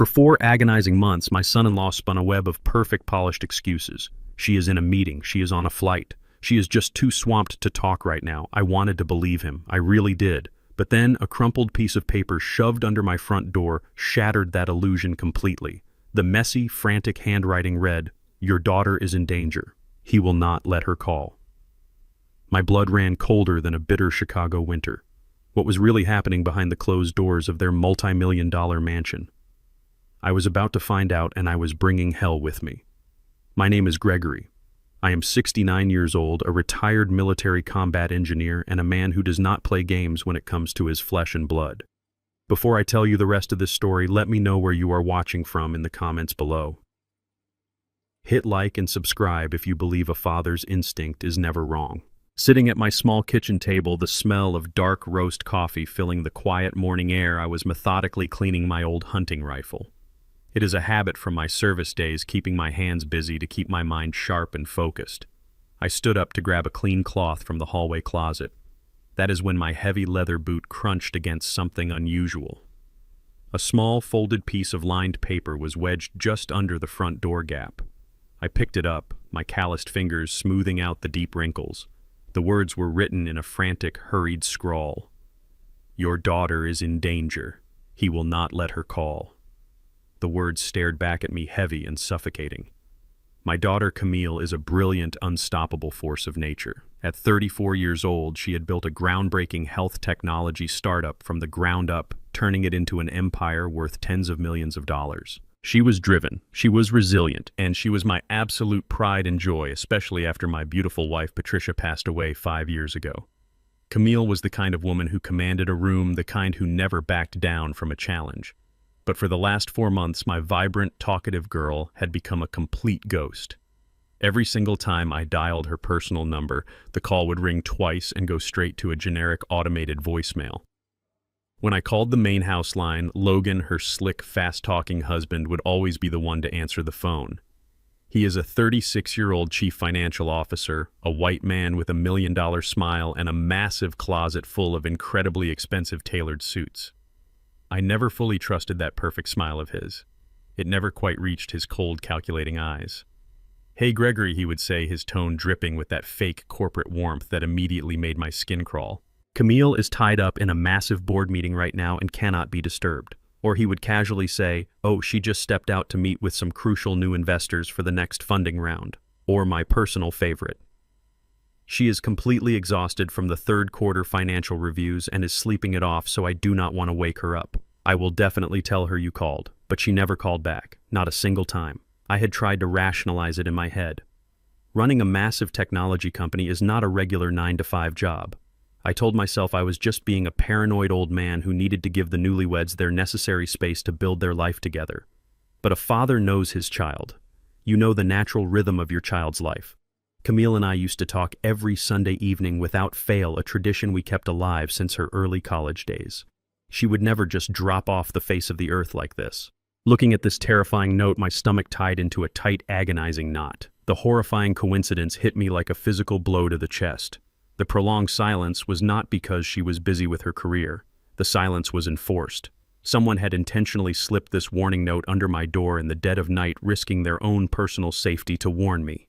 For 4 agonizing months, my son-in-law spun a web of perfect polished excuses. She is in a meeting. She is on a flight. She is just too swamped to talk right now. I wanted to believe him. I really did. But then a crumpled piece of paper shoved under my front door shattered that illusion completely. The messy, frantic handwriting read, "Your daughter is in danger. He will not let her call." My blood ran colder than a bitter Chicago winter. What was really happening behind the closed doors of their multi-million-dollar mansion? I was about to find out, and I was bringing hell with me. My name is Gregory. I am 69 years old, a retired military combat engineer, and a man who does not play games when it comes to his flesh and blood. Before I tell you the rest of this story, let me know where you are watching from in the comments below. Hit like and subscribe if you believe a father's instinct is never wrong. Sitting at my small kitchen table, the smell of dark roast coffee filling the quiet morning air, I was methodically cleaning my old hunting rifle. It is a habit from my service days, keeping my hands busy to keep my mind sharp and focused. I stood up to grab a clean cloth from the hallway closet. That is when my heavy leather boot crunched against something unusual. A small folded piece of lined paper was wedged just under the front door gap. I picked it up, my calloused fingers smoothing out the deep wrinkles. The words were written in a frantic, hurried scrawl. "Your daughter is in danger. He will not let her call." The words stared back at me, heavy and suffocating. My daughter Camille is a brilliant, unstoppable force of nature. At 34 years old, she had built a groundbreaking health technology startup from the ground up, turning it into an empire worth tens of millions of dollars. She was driven, she was resilient, and she was my absolute pride and joy, especially after my beautiful wife Patricia passed away 5 years ago. Camille was the kind of woman who commanded a room, the kind who never backed down from a challenge. But for the last 4 months, my vibrant, talkative girl had become a complete ghost. Every single time I dialed her personal number, the call would ring twice and go straight to a generic automated voicemail. When I called the main house line, Logan, her slick, fast-talking husband, would always be the one to answer the phone. He is a 36-year-old chief financial officer, a white man with a $1 million smile and a massive closet full of incredibly expensive tailored suits. I never fully trusted that perfect smile of his. It never quite reached his cold, calculating eyes. "Hey, Gregory," he would say, his tone dripping with that fake corporate warmth that immediately made my skin crawl. "Camille is tied up in a massive board meeting right now and cannot be disturbed." Or he would casually say, "Oh, she just stepped out to meet with some crucial new investors for the next funding round." Or my personal favorite, "She is completely exhausted from the third quarter financial reviews and is sleeping it off, so I do not want to wake her up. I will definitely tell her you called." But she never called back, not a single time. I had tried to rationalize it in my head. Running a massive technology company is not a regular 9-to-5 job. I told myself I was just being a paranoid old man who needed to give the newlyweds their necessary space to build their life together. But a father knows his child. You know the natural rhythm of your child's life. Camille and I used to talk every Sunday evening without fail, a tradition we kept alive since her early college days. She would never just drop off the face of the earth like this. Looking at this terrifying note, my stomach tied into a tight, agonizing knot. The horrifying coincidence hit me like a physical blow to the chest. The prolonged silence was not because she was busy with her career. The silence was enforced. Someone had intentionally slipped this warning note under my door in the dead of night, risking their own personal safety to warn me.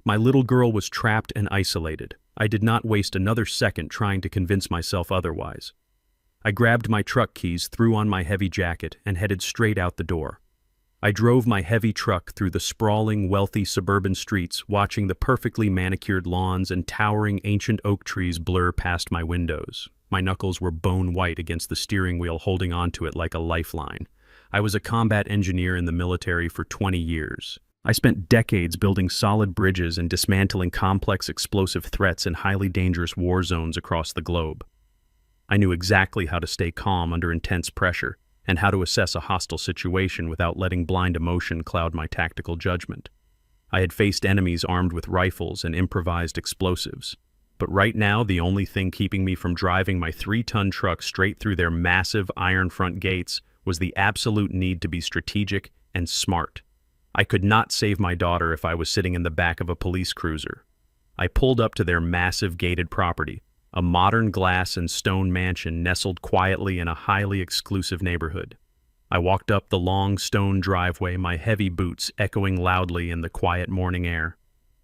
My little girl was trapped and isolated. I did not waste another second trying to convince myself otherwise. I grabbed my truck keys, threw on my heavy jacket, and headed straight out the door. I drove my heavy truck through the sprawling, wealthy suburban streets, watching the perfectly manicured lawns and towering ancient oak trees blur past my windows. My knuckles were bone white against the steering wheel, holding onto it like a lifeline. I was a combat engineer in the military for 20 years. I spent decades building solid bridges and dismantling complex explosive threats in highly dangerous war zones across the globe. I knew exactly how to stay calm under intense pressure, and how to assess a hostile situation without letting blind emotion cloud my tactical judgment. I had faced enemies armed with rifles and improvised explosives. But right now, the only thing keeping me from driving my 3-ton truck straight through their massive iron front gates was the absolute need to be strategic and smart. I could not save my daughter if I was sitting in the back of a police cruiser. I pulled up to their massive gated property, a modern glass and stone mansion nestled quietly in a highly exclusive neighborhood. I walked up the long stone driveway, my heavy boots echoing loudly in the quiet morning air.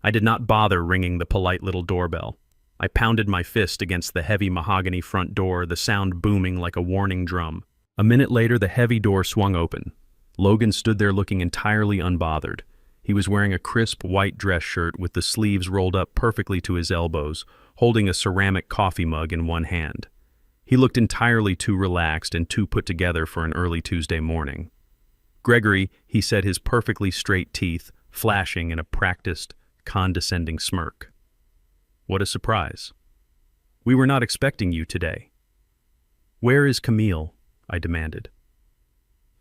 I did not bother ringing the polite little doorbell. I pounded my fist against the heavy mahogany front door, the sound booming like a warning drum. A minute later, the heavy door swung open. Logan stood there looking entirely unbothered. He was wearing a crisp white dress shirt with the sleeves rolled up perfectly to his elbows, holding a ceramic coffee mug in one hand. He looked entirely too relaxed and too put together for an early Tuesday morning. "Gregory," he said, his perfectly straight teeth flashing in a practiced, condescending smirk. "What a surprise. We were not expecting you today." "Where is Camille?" I demanded.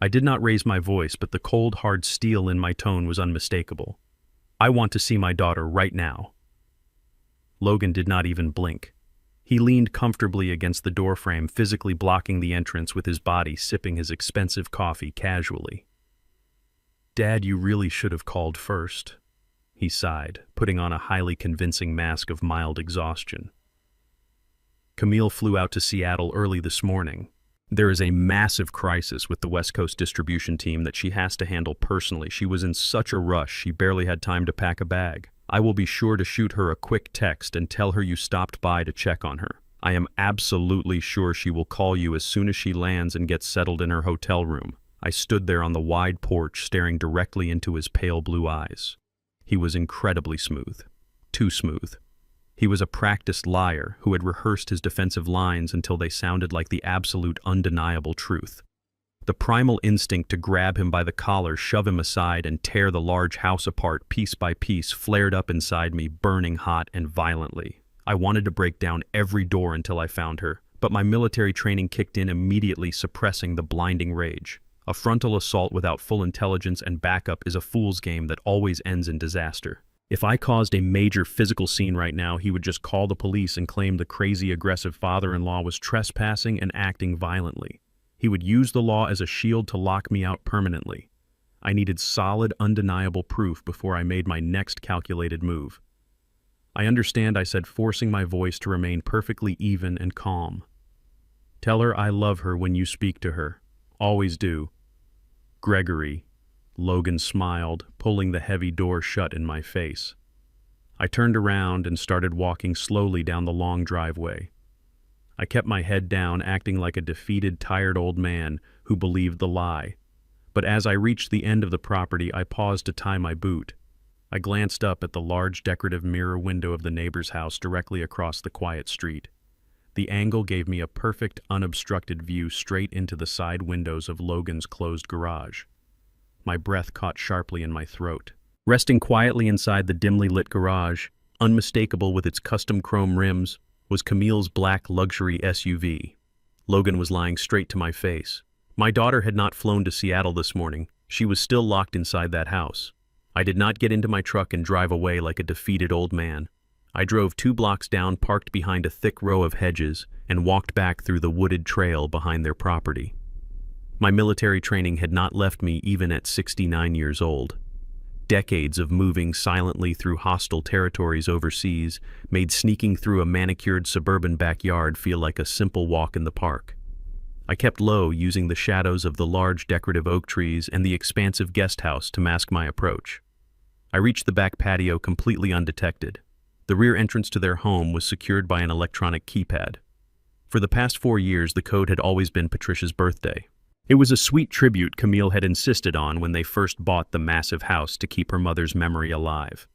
I did not raise my voice, but the cold, hard steel in my tone was unmistakable. "I want to see my daughter right now." Logan did not even blink. He leaned comfortably against the doorframe, physically blocking the entrance with his body, sipping his expensive coffee casually. "Dad, you really should have called first," he sighed, putting on a highly convincing mask of mild exhaustion. "Camille flew out to Seattle early this morning. There is a massive crisis with the West Coast distribution team that she has to handle personally. She was in such a rush, she barely had time to pack a bag. I will be sure to shoot her a quick text and tell her you stopped by to check on her. I am absolutely sure she will call you as soon as she lands and gets settled in her hotel room." I stood there on the wide porch, staring directly into his pale blue eyes. He was incredibly smooth. Too smooth. He was a practiced liar who had rehearsed his defensive lines until they sounded like the absolute undeniable truth. The primal instinct to grab him by the collar, shove him aside, and tear the large house apart piece by piece flared up inside me, burning hot and violently. I wanted to break down every door until I found her, but my military training kicked in immediately, suppressing the blinding rage. A frontal assault without full intelligence and backup is a fool's game that always ends in disaster. If I caused a major physical scene right now, he would just call the police and claim the crazy, aggressive father-in-law was trespassing and acting violently. He would use the law as a shield to lock me out permanently. I needed solid, undeniable proof before I made my next calculated move. "I understand," I said, forcing my voice to remain perfectly even and calm. "Tell her I love her when you speak to her. Always do." "Gregory," Logan smiled, pulling the heavy door shut in my face. I turned around and started walking slowly down the long driveway. I kept my head down, acting like a defeated, tired old man who believed the lie. But as I reached the end of the property, I paused to tie my boot. I glanced up at the large decorative mirror window of the neighbor's house directly across the quiet street. The angle gave me a perfect, unobstructed view straight into the side windows of Logan's closed garage. My breath caught sharply in my throat. Resting quietly inside the dimly lit garage, unmistakable with its custom chrome rims, was Camille's black luxury SUV. Logan was lying straight to my face. My daughter had not flown to Seattle this morning. She was still locked inside that house. I did not get into my truck and drive away like a defeated old man. I drove 2 blocks down, parked behind a thick row of hedges, and walked back through the wooded trail behind their property. My military training had not left me even at 69 years old. Decades of moving silently through hostile territories overseas made sneaking through a manicured suburban backyard feel like a simple walk in the park. I kept low, using the shadows of the large decorative oak trees and the expansive guest house to mask my approach. I reached the back patio completely undetected. The rear entrance to their home was secured by an electronic keypad. For the past 4 years, the code had always been Patricia's birthday. It was a sweet tribute Camille had insisted on when they first bought the massive house to keep her mother's memory alive.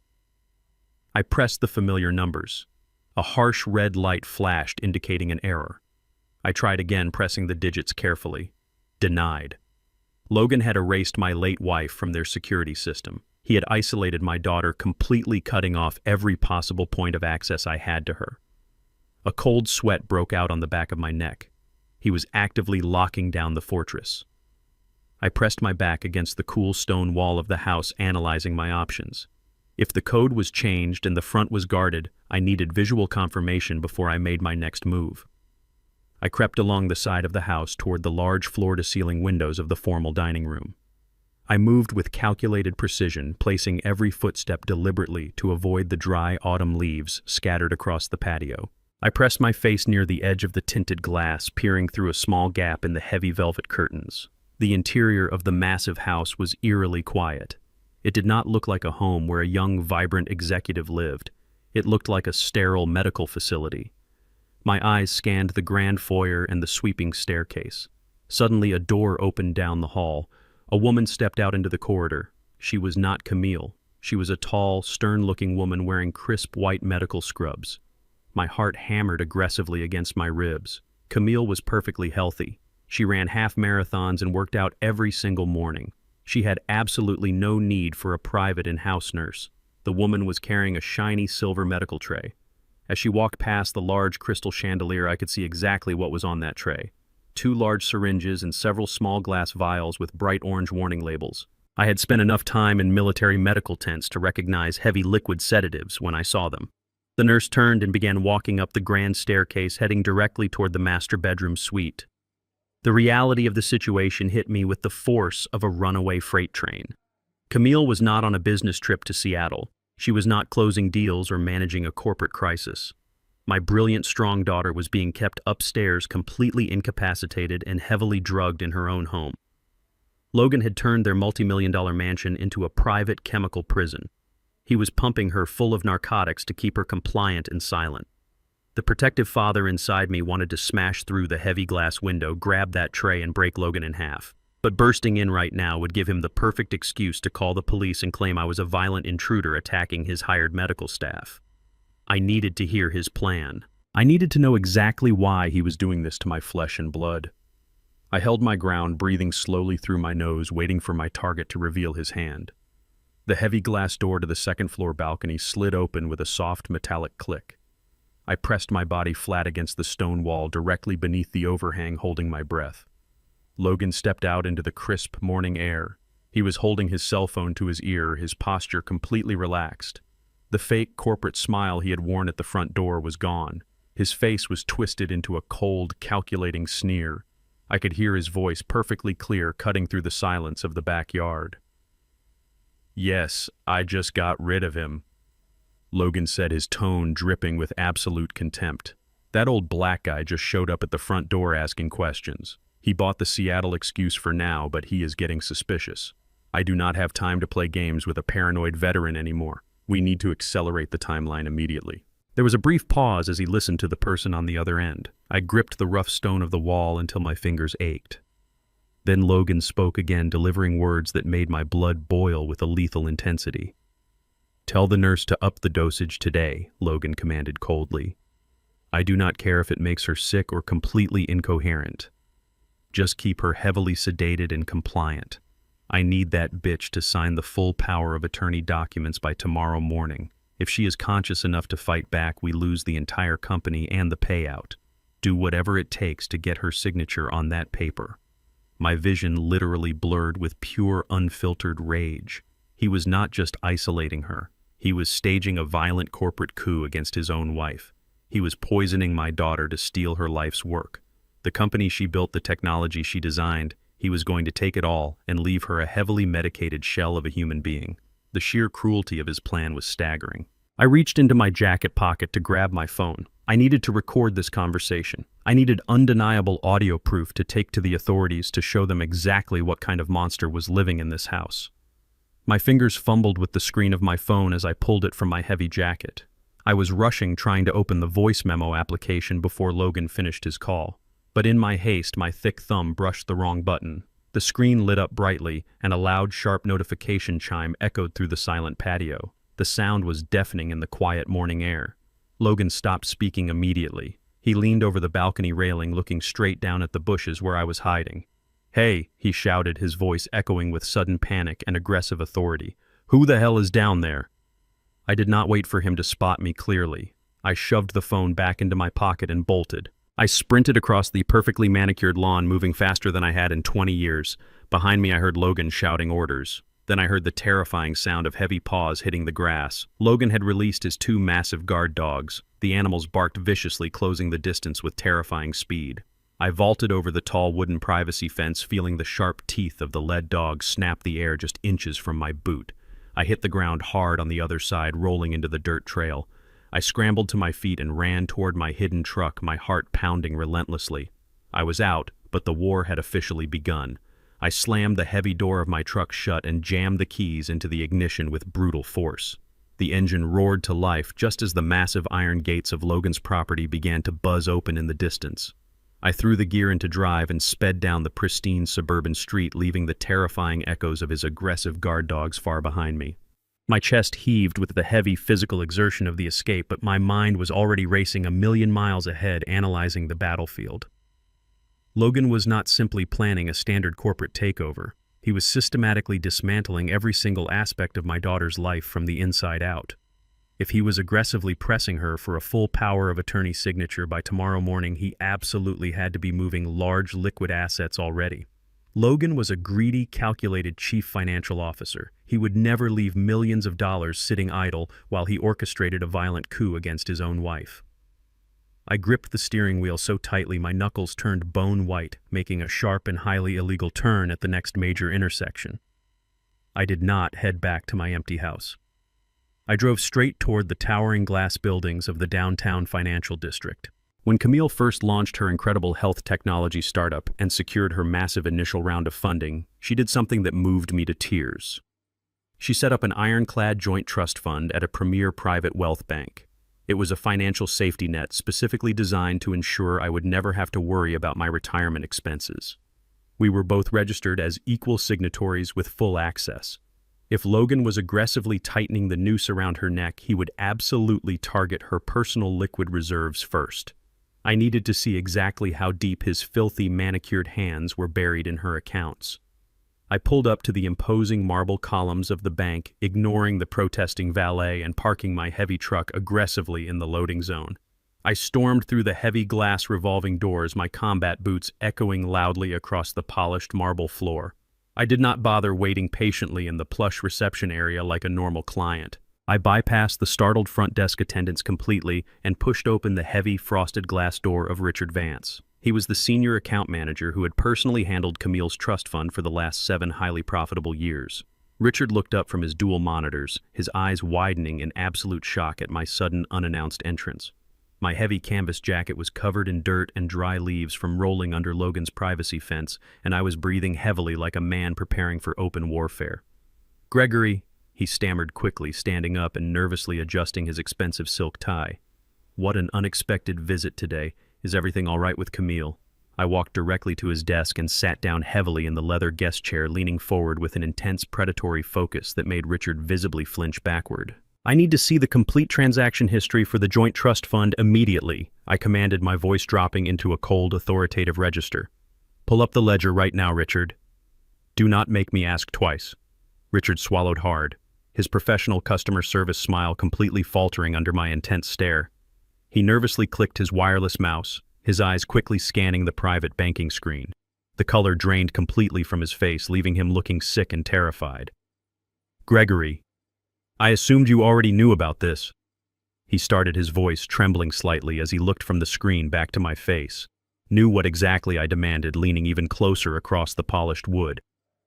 I pressed the familiar numbers. A harsh red light flashed, indicating an error. I tried again, pressing the digits carefully. Denied. Logan had erased my late wife from their security system. He had isolated my daughter, completely cutting off every possible point of access I had to her. A cold sweat broke out on the back of my neck. He was actively locking down the fortress. I pressed my back against the cool stone wall of the house, analyzing my options. If the code was changed and the front was guarded, I needed visual confirmation before I made my next move. I crept along the side of the house toward the large floor-to-ceiling windows of the formal dining room. I moved with calculated precision, placing every footstep deliberately to avoid the dry autumn leaves scattered across the patio. I pressed my face near the edge of the tinted glass, peering through a small gap in the heavy velvet curtains. The interior of the massive house was eerily quiet. It did not look like a home where a young, vibrant executive lived. It looked like a sterile medical facility. My eyes scanned the grand foyer and the sweeping staircase. Suddenly, a door opened down the hall. A woman stepped out into the corridor. She was not Camille. She was a tall, stern-looking woman wearing crisp white medical scrubs. My heart hammered aggressively against my ribs. Camille was perfectly healthy. She ran half marathons and worked out every single morning. She had absolutely no need for a private in-house nurse. The woman was carrying a shiny silver medical tray. As she walked past the large crystal chandelier, I could see exactly what was on that tray. 2 large syringes and several small glass vials with bright orange warning labels. I had spent enough time in military medical tents to recognize heavy liquid sedatives when I saw them. The nurse turned and began walking up the grand staircase, heading directly toward the master bedroom suite. The reality of the situation hit me with the force of a runaway freight train. Camille was not on a business trip to Seattle. She was not closing deals or managing a corporate crisis. My brilliant, strong daughter was being kept upstairs, completely incapacitated and heavily drugged in her own home. Logan had turned their multi-million-dollar mansion into a private chemical prison. He was pumping her full of narcotics to keep her compliant and silent. The protective father inside me wanted to smash through the heavy glass window, grab that tray, and break Logan in half. But bursting in right now would give him the perfect excuse to call the police and claim I was a violent intruder attacking his hired medical staff. I needed to hear his plan. I needed to know exactly why he was doing this to my flesh and blood. I held my ground, breathing slowly through my nose, waiting for my target to reveal his hand. The heavy glass door to the second-floor balcony slid open with a soft metallic click. I pressed my body flat against the stone wall directly beneath the overhang, holding my breath. Logan stepped out into the crisp morning air. He was holding his cell phone to his ear, his posture completely relaxed. The fake corporate smile he had worn at the front door was gone. His face was twisted into a cold, calculating sneer. I could hear his voice perfectly clear, cutting through the silence of the backyard. "Yes, I just got rid of him," Logan said, his tone dripping with absolute contempt. That old black guy just showed up at the front door asking questions. He bought the Seattle excuse for now, but he is getting suspicious. I do not have time to play games with a paranoid veteran anymore. We need to accelerate the timeline immediately. There was a brief pause as he listened to the person on the other end. I gripped the rough stone of the wall until my fingers ached. Then Logan spoke again, delivering words that made my blood boil with a lethal intensity. "Tell the nurse to up the dosage today," Logan commanded coldly. "I do not care if it makes her sick or completely incoherent. Just keep her heavily sedated and compliant. I need that bitch to sign the full power of attorney documents by tomorrow morning. If she is conscious enough to fight back, we lose the entire company and the payout. Do whatever it takes to get her signature on that paper." My vision literally blurred with pure, unfiltered rage. He was not just isolating her. He was staging a violent corporate coup against his own wife. He was poisoning my daughter to steal her life's work. The company she built, the technology she designed, he was going to take it all and leave her a heavily medicated shell of a human being. The sheer cruelty of his plan was staggering. I reached into my jacket pocket to grab my phone. I needed to record this conversation. I needed undeniable audio proof to take to the authorities to show them exactly what kind of monster was living in this house. My fingers fumbled with the screen of my phone as I pulled it from my heavy jacket. I was rushing, trying to open the voice memo application before Logan finished his call. But in my haste, my thick thumb brushed the wrong button. The screen lit up brightly, and a loud, sharp notification chime echoed through the silent patio. The sound was deafening in the quiet morning air. Logan stopped speaking immediately. He leaned over the balcony railing, looking straight down at the bushes where I was hiding. "Hey," he shouted, his voice echoing with sudden panic and aggressive authority. "Who the hell is down there?" I did not wait for him to spot me clearly. I shoved the phone back into my pocket and bolted. I sprinted across the perfectly manicured lawn, moving faster than I had in 20 years. Behind me I heard Logan shouting orders. Then I heard the terrifying sound of heavy paws hitting the grass. Logan had released his 2 massive guard dogs. The animals barked viciously, closing the distance with terrifying speed. I vaulted over the tall wooden privacy fence, feeling the sharp teeth of the lead dog snap the air just inches from my boot. I hit the ground hard on the other side, rolling into the dirt trail. I scrambled to my feet and ran toward my hidden truck, my heart pounding relentlessly. I was out, but the war had officially begun. I slammed the heavy door of my truck shut and jammed the keys into the ignition with brutal force. The engine roared to life just as the massive iron gates of Logan's property began to buzz open in the distance. I threw the gear into drive and sped down the pristine suburban street, leaving the terrifying echoes of his aggressive guard dogs far behind me. My chest heaved with the heavy physical exertion of the escape, but my mind was already racing a million miles ahead, analyzing the battlefield. Logan was not simply planning a standard corporate takeover. He was systematically dismantling every single aspect of my daughter's life from the inside out. If he was aggressively pressing her for a full power of attorney signature by tomorrow morning, he absolutely had to be moving large liquid assets already. Logan was a greedy, calculated chief financial officer. He would never leave millions of dollars sitting idle while he orchestrated a violent coup against his own wife. I gripped the steering wheel so tightly my knuckles turned bone white, making a sharp and highly illegal turn at the next major intersection. I did not head back to my empty house. I drove straight toward the towering glass buildings of the downtown financial district. When Camille first launched her incredible health technology startup and secured her massive initial round of funding, she did something that moved me to tears. She set up an ironclad joint trust fund at a premier private wealth bank. It was a financial safety net specifically designed to ensure I would never have to worry about my retirement expenses. We were both registered as equal signatories with full access. If Logan was aggressively tightening the noose around her neck, he would absolutely target her personal liquid reserves first. I needed to see exactly how deep his filthy, manicured hands were buried in her accounts. I pulled up to the imposing marble columns of the bank, ignoring the protesting valet and parking my heavy truck aggressively in the loading zone. I stormed through the heavy glass revolving doors, my combat boots echoing loudly across the polished marble floor. I did not bother waiting patiently in the plush reception area like a normal client. I bypassed the startled front desk attendants completely and pushed open the heavy, frosted glass door of Richard Vance. He was the senior account manager who had personally handled Camille's trust fund for the last 7 highly profitable years. Richard looked up from his dual monitors, his eyes widening in absolute shock at my sudden, unannounced entrance. My heavy canvas jacket was covered in dirt and dry leaves from rolling under Logan's privacy fence, and I was breathing heavily like a man preparing for open warfare. "Gregory," he stammered quickly, standing up and nervously adjusting his expensive silk tie. "What an unexpected visit today. Is everything all right with Camille?" I walked directly to his desk and sat down heavily in the leather guest chair, leaning forward with an intense predatory focus that made Richard visibly flinch backward. "I need to see the complete transaction history for the joint trust fund immediately," I commanded, my voice dropping into a cold, authoritative register. "Pull up the ledger right now, Richard." "Do not make me ask twice." Richard swallowed hard, his professional customer service smile completely faltering under my intense stare. He nervously clicked his wireless mouse, his eyes quickly scanning the private banking screen. The color drained completely from his face, leaving him looking sick and terrified. "Gregory, I assumed you already knew about this." He started, his voice trembling slightly as he looked from the screen back to my face. "Knew what exactly?" I demanded, leaning even closer across the polished wood.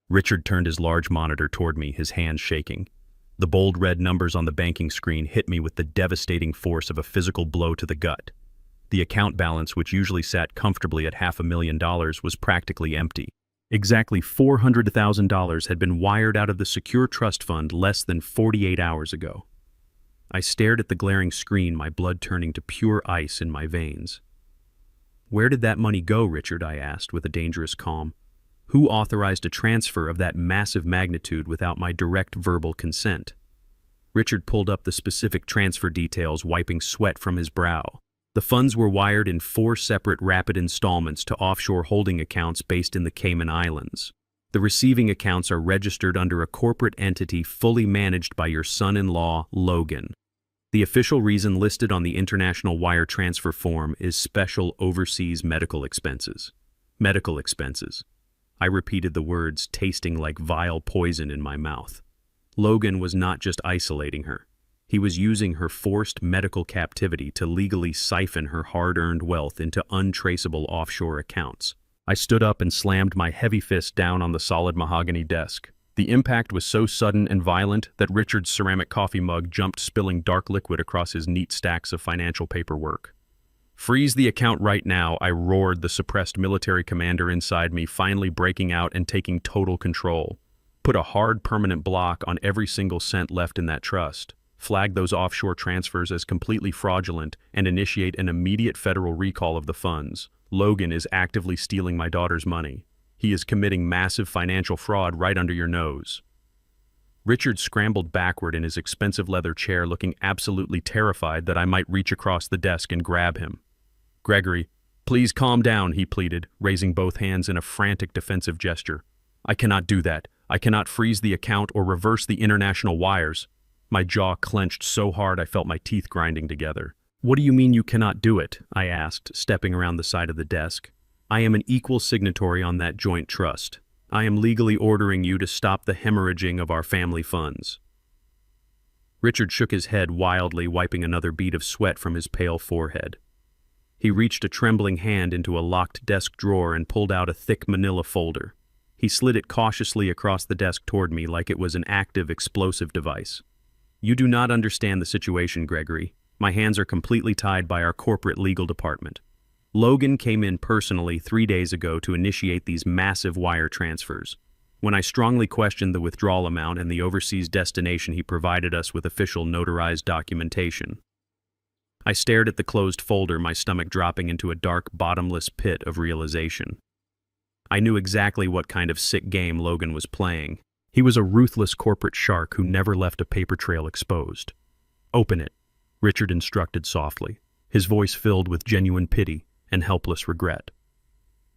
Richard turned his large monitor toward me, his hands shaking. The bold red numbers on the banking screen hit me with the devastating force of a physical blow to the gut. The account balance, which usually sat comfortably at $500,000, was practically empty. Exactly $400,000 had been wired out of the secure trust fund less than 48 hours ago. I stared at the glaring screen, my blood turning to pure ice in my veins. "Where did that money go, Richard?" I asked with a dangerous calm. "Who authorized a transfer of that massive magnitude without my direct verbal consent?" Richard pulled up the specific transfer details, wiping sweat from his brow. The funds were wired in 4 separate rapid installments to offshore holding accounts based in the Cayman Islands. The receiving accounts are registered under a corporate entity fully managed by your son-in-law, Logan. The official reason listed on the international wire transfer form is special overseas medical expenses. Medical expenses. I repeated the words, tasting like vile poison in my mouth. Logan was not just isolating her. He was using her forced medical captivity to legally siphon her hard-earned wealth into untraceable offshore accounts. I stood up and slammed my heavy fist down on the solid mahogany desk. The impact was so sudden and violent that Richard's ceramic coffee mug jumped, spilling dark liquid across his neat stacks of financial paperwork. "Freeze the account right now," I roared, the suppressed military commander inside me finally breaking out and taking total control. "Put a hard permanent block on every single cent left in that trust. Flag those offshore transfers as completely fraudulent and initiate an immediate federal recall of the funds. Logan is actively stealing my daughter's money. He is committing massive financial fraud right under your nose." Richard scrambled backward in his expensive leather chair, looking absolutely terrified that I might reach across the desk and grab him. "Gregory, please calm down," he pleaded, raising both hands in a frantic defensive gesture. "I cannot do that. I cannot freeze the account or reverse the international wires." My jaw clenched so hard I felt my teeth grinding together. "What do you mean you cannot do it?" I asked, stepping around the side of the desk. "I am an equal signatory on that joint trust. I am legally ordering you to stop the hemorrhaging of our family funds." Richard shook his head wildly, wiping another bead of sweat from his pale forehead. He reached a trembling hand into a locked desk drawer and pulled out a thick manila folder. He slid it cautiously across the desk toward me like it was an active explosive device. "You do not understand the situation, Gregory. My hands are completely tied by our corporate legal department. Logan came in personally 3 days ago to initiate these massive wire transfers. When I strongly questioned the withdrawal amount and the overseas destination, he provided us with official notarized documentation." I stared at the closed folder, my stomach dropping into a dark, bottomless pit of realization. I knew exactly what kind of sick game Logan was playing. He was a ruthless corporate shark who never left a paper trail exposed. "Open it," Richard instructed softly, his voice filled with genuine pity and helpless regret.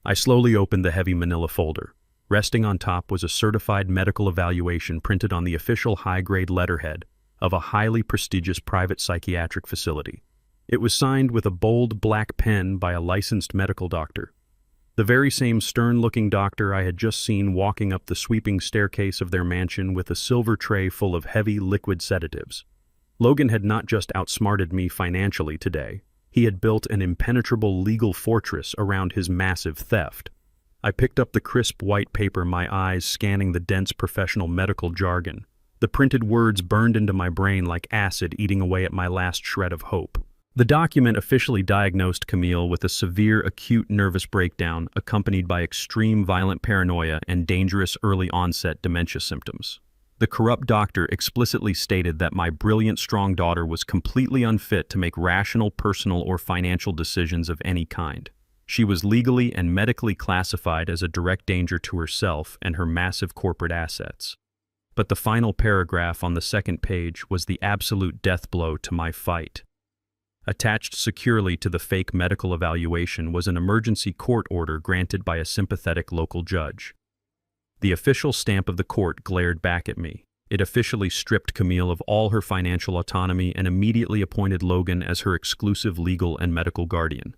I slowly opened the heavy manila folder. Resting on top was a certified medical evaluation printed on the official high-grade letterhead of a highly prestigious private psychiatric facility. It was signed with a bold black pen by a licensed medical doctor. The very same stern-looking doctor I had just seen walking up the sweeping staircase of their mansion with a silver tray full of heavy liquid sedatives. Logan had not just outsmarted me financially today. He had built an impenetrable legal fortress around his massive theft. I picked up the crisp white paper, my eyes scanning the dense professional medical jargon. The printed words burned into my brain like acid, eating away at my last shred of hope. The document officially diagnosed Camille with a severe acute nervous breakdown accompanied by extreme violent paranoia and dangerous early-onset dementia symptoms. The corrupt doctor explicitly stated that my brilliant, strong daughter was completely unfit to make rational personal or financial decisions of any kind. She was legally and medically classified as a direct danger to herself and her massive corporate assets. But the final paragraph on the second page was the absolute death blow to my fight. Attached securely to the fake medical evaluation was an emergency court order granted by a sympathetic local judge. The official stamp of the court glared back at me. It officially stripped Camille of all her financial autonomy and immediately appointed Logan as her exclusive legal and medical guardian.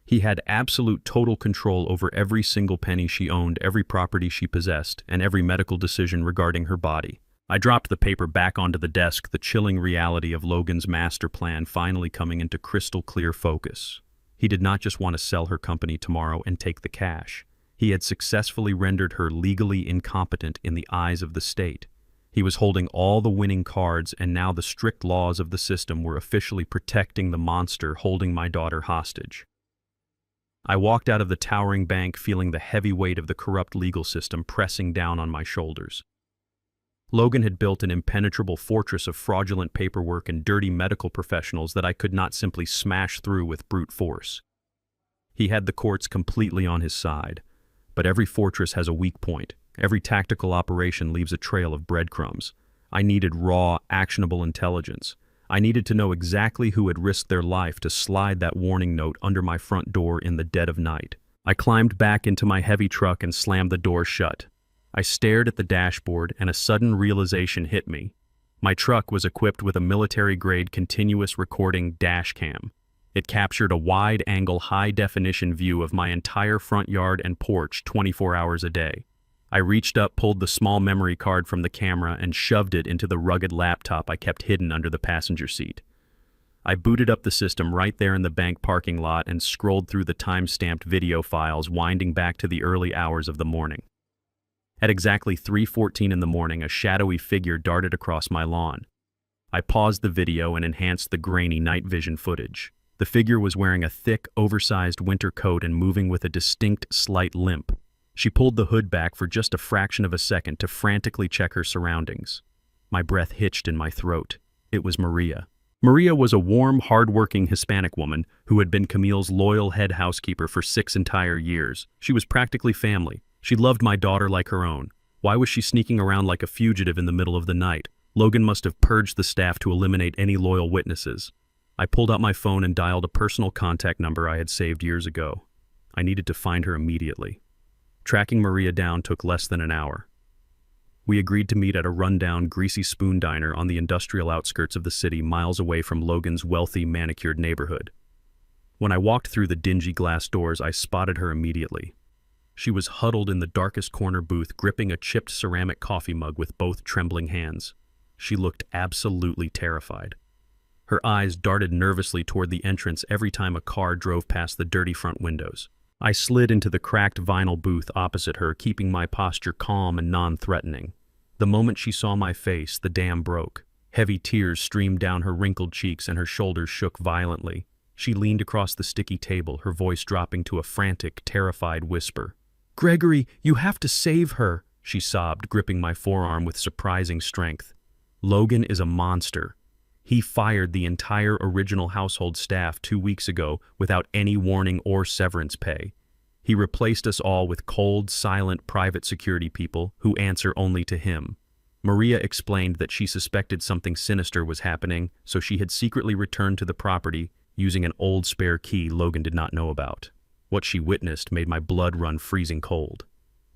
He had absolute total control over every single penny she owned, every property she possessed, and every medical decision regarding her body. I dropped the paper back onto the desk, the chilling reality of Logan's master plan finally coming into crystal clear focus. He did not just want to sell her company tomorrow and take the cash. He had successfully rendered her legally incompetent in the eyes of the state. He was holding all the winning cards, and now the strict laws of the system were officially protecting the monster holding my daughter hostage. I walked out of the towering bank feeling the heavy weight of the corrupt legal system pressing down on my shoulders. Logan had built an impenetrable fortress of fraudulent paperwork and dirty medical professionals that I could not simply smash through with brute force. He had the courts completely on his side, but every fortress has a weak point. Every tactical operation leaves a trail of breadcrumbs. I needed raw, actionable intelligence. I needed to know exactly who had risked their life to slide that warning note under my front door in the dead of night. I climbed back into my heavy truck and slammed the door shut. I stared at the dashboard, and a sudden realization hit me. My truck was equipped with a military-grade continuous recording dash cam. It captured a wide-angle, high-definition view of my entire front yard and porch 24 hours a day. I reached up, pulled the small memory card from the camera, and shoved it into the rugged laptop I kept hidden under the passenger seat. I booted up the system right there in the bank parking lot and scrolled through the time-stamped video files, winding back to the early hours of the morning. At exactly 3:14 in the morning, a shadowy figure darted across my lawn. I paused the video and enhanced the grainy night vision footage. The figure was wearing a thick, oversized winter coat and moving with a distinct, slight limp. She pulled the hood back for just a fraction of a second to frantically check her surroundings. My breath hitched in my throat. It was Maria. Maria was a warm, hard-working Hispanic woman who had been Camille's loyal head housekeeper for 6 entire years. She was practically family. She loved my daughter like her own. Why was she sneaking around like a fugitive in the middle of the night? Logan must have purged the staff to eliminate any loyal witnesses. I pulled out my phone and dialed a personal contact number I had saved years ago. I needed to find her immediately. Tracking Maria down took less than an hour. We agreed to meet at a rundown, greasy spoon diner on the industrial outskirts of the city, miles away from Logan's wealthy, manicured neighborhood. When I walked through the dingy glass doors, I spotted her immediately. She was huddled in the darkest corner booth, gripping a chipped ceramic coffee mug with both trembling hands. She looked absolutely terrified. Her eyes darted nervously toward the entrance every time a car drove past the dirty front windows. I slid into the cracked vinyl booth opposite her, keeping my posture calm and non-threatening. The moment she saw my face, the dam broke. Heavy tears streamed down her wrinkled cheeks and her shoulders shook violently. She leaned across the sticky table, her voice dropping to a frantic, terrified whisper. "Gregory, you have to save her," she sobbed, gripping my forearm with surprising strength. "Logan is a monster. He fired the entire original household staff 2 weeks ago without any warning or severance pay. He replaced us all with cold, silent private security people who answer only to him." Maria explained that she suspected something sinister was happening, so she had secretly returned to the property using an old spare key Logan did not know about. What she witnessed made my blood run freezing cold.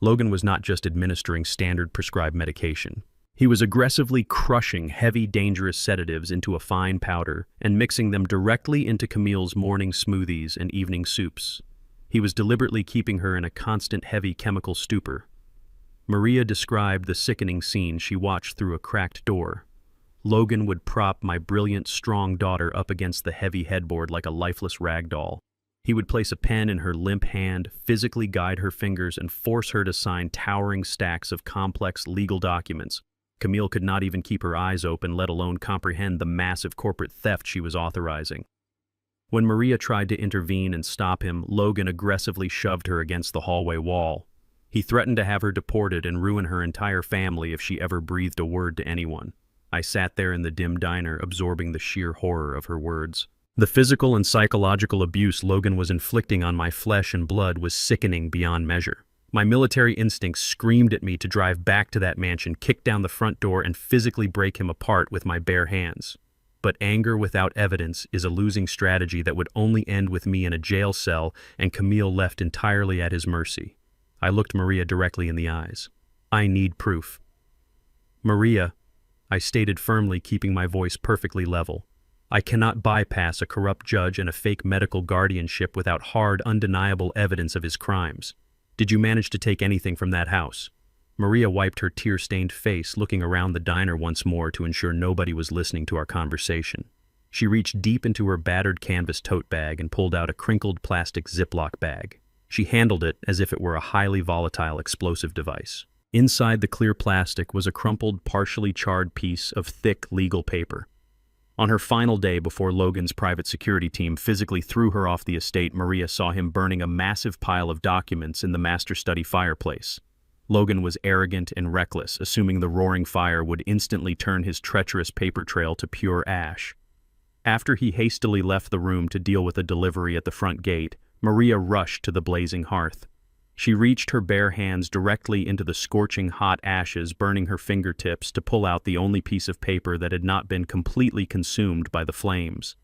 Logan was not just administering standard prescribed medication. He was aggressively crushing heavy, dangerous sedatives into a fine powder and mixing them directly into Camille's morning smoothies and evening soups. He was deliberately keeping her in a constant heavy chemical stupor. Maria described the sickening scene she watched through a cracked door. Logan would prop my brilliant, strong daughter up against the heavy headboard like a lifeless rag doll. He would place a pen in her limp hand, physically guide her fingers, and force her to sign towering stacks of complex legal documents. Camille could not even keep her eyes open, let alone comprehend the massive corporate theft she was authorizing. When Maria tried to intervene and stop him, Logan aggressively shoved her against the hallway wall. He threatened to have her deported and ruin her entire family if she ever breathed a word to anyone. I sat there in the dim diner, absorbing the sheer horror of her words. The physical and psychological abuse Logan was inflicting on my flesh and blood was sickening beyond measure. My military instincts screamed at me to drive back to that mansion, kick down the front door, and physically break him apart with my bare hands. But anger without evidence is a losing strategy that would only end with me in a jail cell and Camille left entirely at his mercy. I looked Maria directly in the eyes. "I need proof." "Maria," I stated firmly, keeping my voice perfectly level, "I cannot bypass a corrupt judge and a fake medical guardianship without hard, undeniable evidence of his crimes. Did you manage to take anything from that house?" Maria wiped her tear-stained face, looking around the diner once more to ensure nobody was listening to our conversation. She reached deep into her battered canvas tote bag and pulled out a crinkled plastic Ziploc bag. She handled it as if it were a highly volatile explosive device. Inside the clear plastic was a crumpled, partially charred piece of thick legal paper. On her final day before Logan's private security team physically threw her off the estate, Maria saw him burning a massive pile of documents in the master study fireplace. Logan was arrogant and reckless, assuming the roaring fire would instantly turn his treacherous paper trail to pure ash. After he hastily left the room to deal with a delivery at the front gate, Maria rushed to the blazing hearth. She reached her bare hands directly into the scorching hot ashes, burning her fingertips to pull out the only piece of paper that had not been completely consumed by the flames.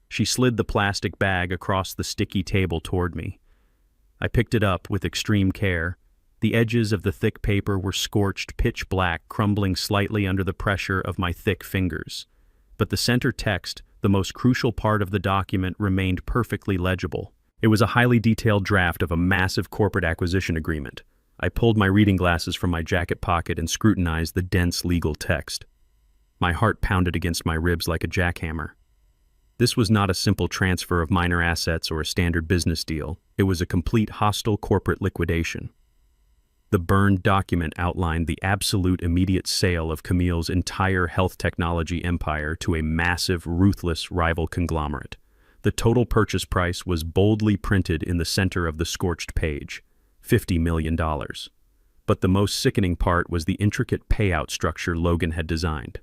She slid the plastic bag across the sticky table toward me. I picked it up with extreme care. The edges of the thick paper were scorched pitch black, crumbling slightly under the pressure of my thick fingers. But the center text, the most crucial part of the document, remained perfectly legible. It was a highly detailed draft of a massive corporate acquisition agreement. I pulled my reading glasses from my jacket pocket and scrutinized the dense legal text. My heart pounded against my ribs like a jackhammer. This was not a simple transfer of minor assets or a standard business deal. It was a complete hostile corporate liquidation. The burned document outlined the absolute immediate sale of Camille's entire health technology empire to a massive, ruthless rival conglomerate. The total purchase price was boldly printed in the center of the scorched page, $50 million. But the most sickening part was the intricate payout structure Logan had designed.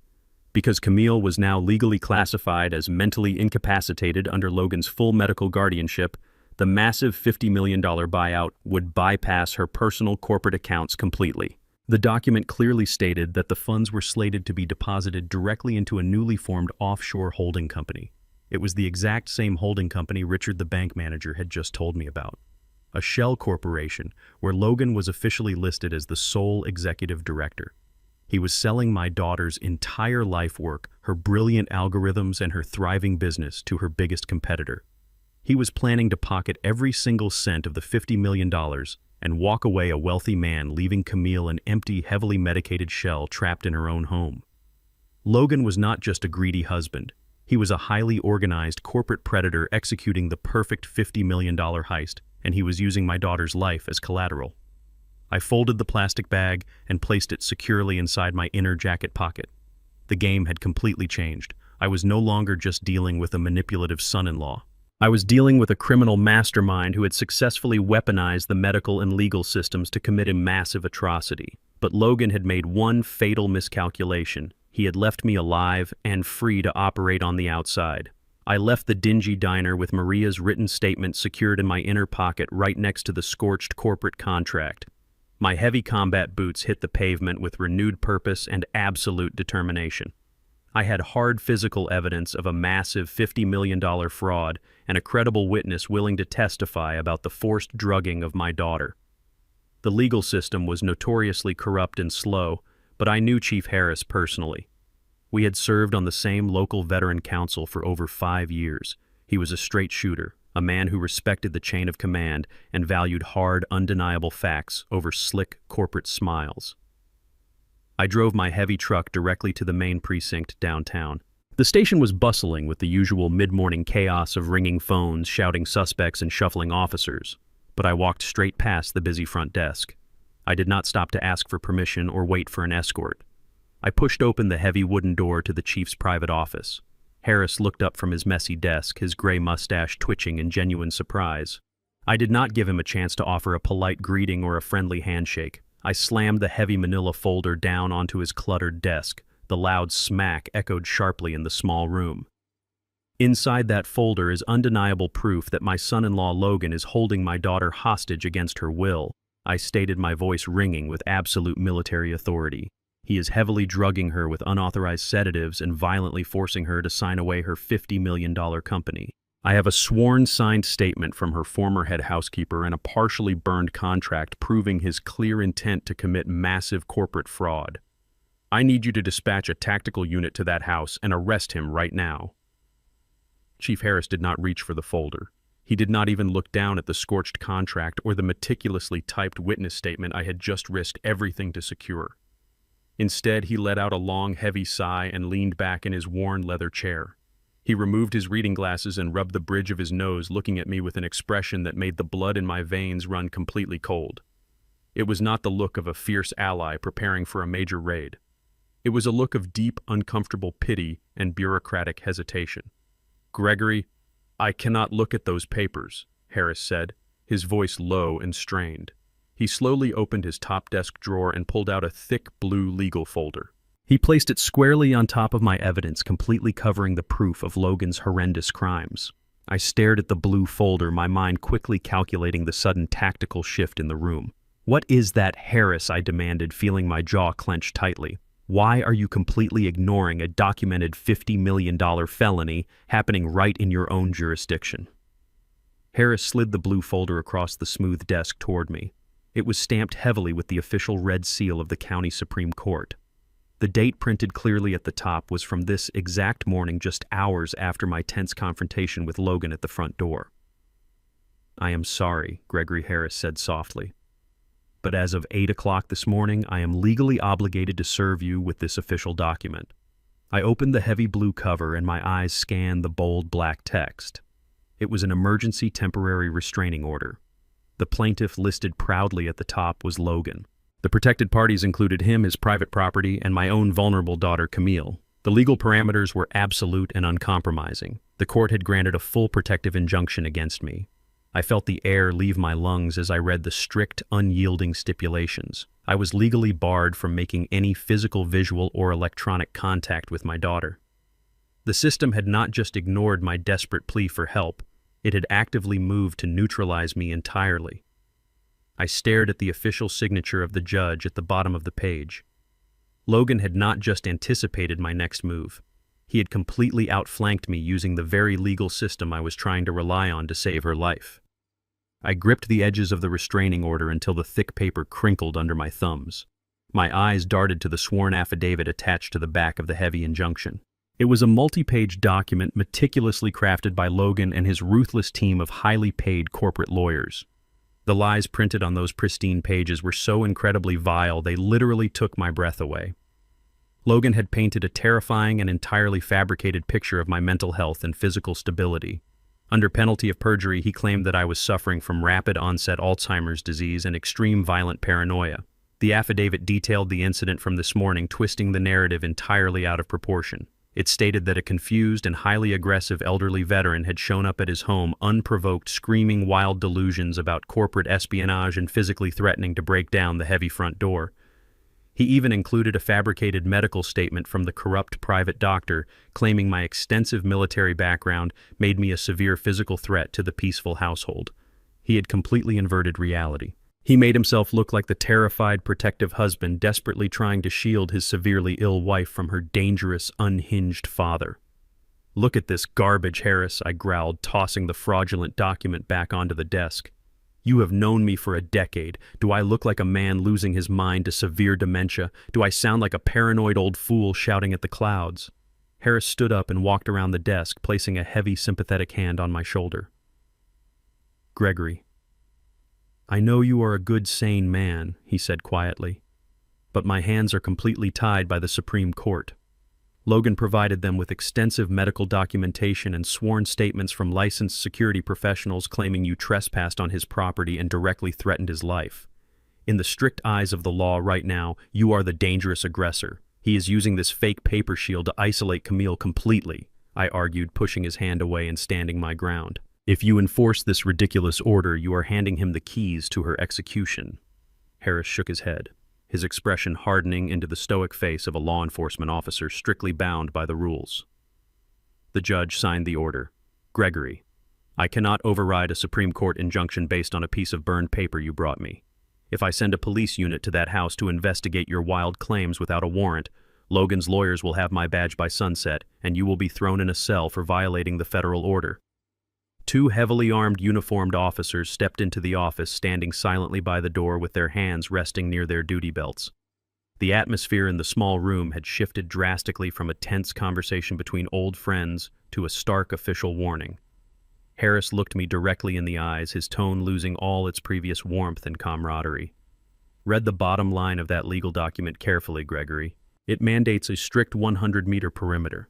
Because Camille was now legally classified as mentally incapacitated under Logan's full medical guardianship, the massive $50 million buyout would bypass her personal corporate accounts completely. The document clearly stated that the funds were slated to be deposited directly into a newly formed offshore holding company. It was the exact same holding company Richard, the bank manager, had just told me about. A shell corporation where Logan was officially listed as the sole executive director. He was selling my daughter's entire life work, her brilliant algorithms, and her thriving business to her biggest competitor. He was planning to pocket every single cent of the $50 million and walk away a wealthy man, leaving Camille an empty, heavily medicated shell trapped in her own home. Logan was not just a greedy husband. He was a highly organized corporate predator executing the perfect $50 million heist, and he was using my daughter's life as collateral. I folded the plastic bag and placed it securely inside my inner jacket pocket. The game had completely changed. I was no longer just dealing with a manipulative son-in-law. I was dealing with a criminal mastermind who had successfully weaponized the medical and legal systems to commit a massive atrocity. But Logan had made one fatal miscalculation. He had left me alive and free to operate on the outside. I left the dingy diner with Maria's written statement secured in my inner pocket right next to the scorched corporate contract. My heavy combat boots hit the pavement with renewed purpose and absolute determination. I had hard physical evidence of a massive $50 million fraud and a credible witness willing to testify about the forced drugging of my daughter. The legal system was notoriously corrupt and slow, but I knew Chief Harris personally. We had served on the same local veteran council for over 5 years. He was a straight shooter, a man who respected the chain of command and valued hard, undeniable facts over slick corporate smiles. I drove my heavy truck directly to the main precinct downtown. The station was bustling with the usual mid-morning chaos of ringing phones, shouting suspects, and shuffling officers, but I walked straight past the busy front desk. I did not stop to ask for permission or wait for an escort. I pushed open the heavy wooden door to the chief's private office. Harris looked up from his messy desk, his gray mustache twitching in genuine surprise. I did not give him a chance to offer a polite greeting or a friendly handshake. I slammed the heavy manila folder down onto his cluttered desk. The loud smack echoed sharply in the small room. Inside that folder is undeniable proof that my son-in-law Logan is holding my daughter hostage against her will. I stated, my voice ringing with absolute military authority. He is heavily drugging her with unauthorized sedatives and violently forcing her to sign away her $50 million company. I have a sworn signed statement from her former head housekeeper and a partially burned contract proving his clear intent to commit massive corporate fraud. I need you to dispatch a tactical unit to that house and arrest him right now. Chief Harris did not reach for the folder. He did not even look down at the scorched contract or the meticulously typed witness statement I had just risked everything to secure. Instead, he let out a long, heavy sigh and leaned back in his worn leather chair. He removed his reading glasses and rubbed the bridge of his nose, looking at me with an expression that made the blood in my veins run completely cold. It was not the look of a fierce ally preparing for a major raid. It was a look of deep, uncomfortable pity and bureaucratic hesitation. "Gregory, I cannot look at those papers," Harris said, his voice low and strained. He slowly opened his top desk drawer and pulled out a thick blue legal folder. He placed it squarely on top of my evidence, completely covering the proof of Logan's horrendous crimes. I stared at the blue folder, my mind quickly calculating the sudden tactical shift in the room. "What is that, Harris?" I demanded, feeling my jaw clench tightly. "Why are you completely ignoring a documented $50 million felony happening right in your own jurisdiction?" Harris slid the blue folder across the smooth desk toward me. It was stamped heavily with the official red seal of the County Supreme Court. The date printed clearly at the top was from this exact morning, just hours after my tense confrontation with Logan at the front door. "I am sorry," Gregory Harris said softly. "But as of 8 o'clock this morning, I am legally obligated to serve you with this official document." I opened the heavy blue cover and my eyes scanned the bold black text. It was an emergency temporary restraining order. The plaintiff listed proudly at the top was Logan. The protected parties included him, his private property, and my own vulnerable daughter, Camille. The legal parameters were absolute and uncompromising. The court had granted a full protective injunction against me. I felt the air leave my lungs as I read the strict, unyielding stipulations. I was legally barred from making any physical, visual, or electronic contact with my daughter. The system had not just ignored my desperate plea for help, it had actively moved to neutralize me entirely. I stared at the official signature of the judge at the bottom of the page. Logan had not just anticipated my next move. He had completely outflanked me using the very legal system I was trying to rely on to save her life. I gripped the edges of the restraining order until the thick paper crinkled under my thumbs. My eyes darted to the sworn affidavit attached to the back of the heavy injunction. It was a multi-page document meticulously crafted by Logan and his ruthless team of highly paid corporate lawyers. The lies printed on those pristine pages were so incredibly vile they literally took my breath away. Logan had painted a terrifying and entirely fabricated picture of my mental health and physical stability. Under penalty of perjury, he claimed that I was suffering from rapid-onset Alzheimer's disease and extreme violent paranoia. The affidavit detailed the incident from this morning, twisting the narrative entirely out of proportion. It stated that a confused and highly aggressive elderly veteran had shown up at his home unprovoked, screaming wild delusions about corporate espionage and physically threatening to break down the heavy front door. He even included a fabricated medical statement from the corrupt private doctor claiming my extensive military background made me a severe physical threat to the peaceful household. He had completely inverted reality. He made himself look like the terrified, protective husband desperately trying to shield his severely ill wife from her dangerous, unhinged father. "Look at this garbage, Harris," I growled, tossing the fraudulent document back onto the desk. "You have known me for a decade. Do I look like a man losing his mind to severe dementia? Do I sound like a paranoid old fool shouting at the clouds?" Harris stood up and walked around the desk, placing a heavy, sympathetic hand on my shoulder. "Gregory, I know you are a good, sane man," he said quietly, "but my hands are completely tied by the Supreme Court." Logan provided them with extensive medical documentation and sworn statements from licensed security professionals claiming you trespassed on his property and directly threatened his life. In the strict eyes of the law right now, you are the dangerous aggressor. He is using this fake paper shield to isolate Camille completely, I argued, pushing his hand away and standing my ground. "If you enforce this ridiculous order, you are handing him the keys to her execution." Harris shook his head, his expression hardening into the stoic face of a law enforcement officer strictly bound by the rules. The judge signed the order. "Gregory, I cannot override a Supreme Court injunction based on a piece of burned paper you brought me. If I send a police unit to that house to investigate your wild claims without a warrant, Logan's lawyers will have my badge by sunset, and you will be thrown in a cell for violating the federal order." Two heavily armed uniformed officers stepped into the office, standing silently by the door with their hands resting near their duty belts. The atmosphere in the small room had shifted drastically from a tense conversation between old friends to a stark official warning. Harris looked me directly in the eyes, his tone losing all its previous warmth and camaraderie. "Read the bottom line of that legal document carefully, Gregory. It mandates a strict 100-meter perimeter.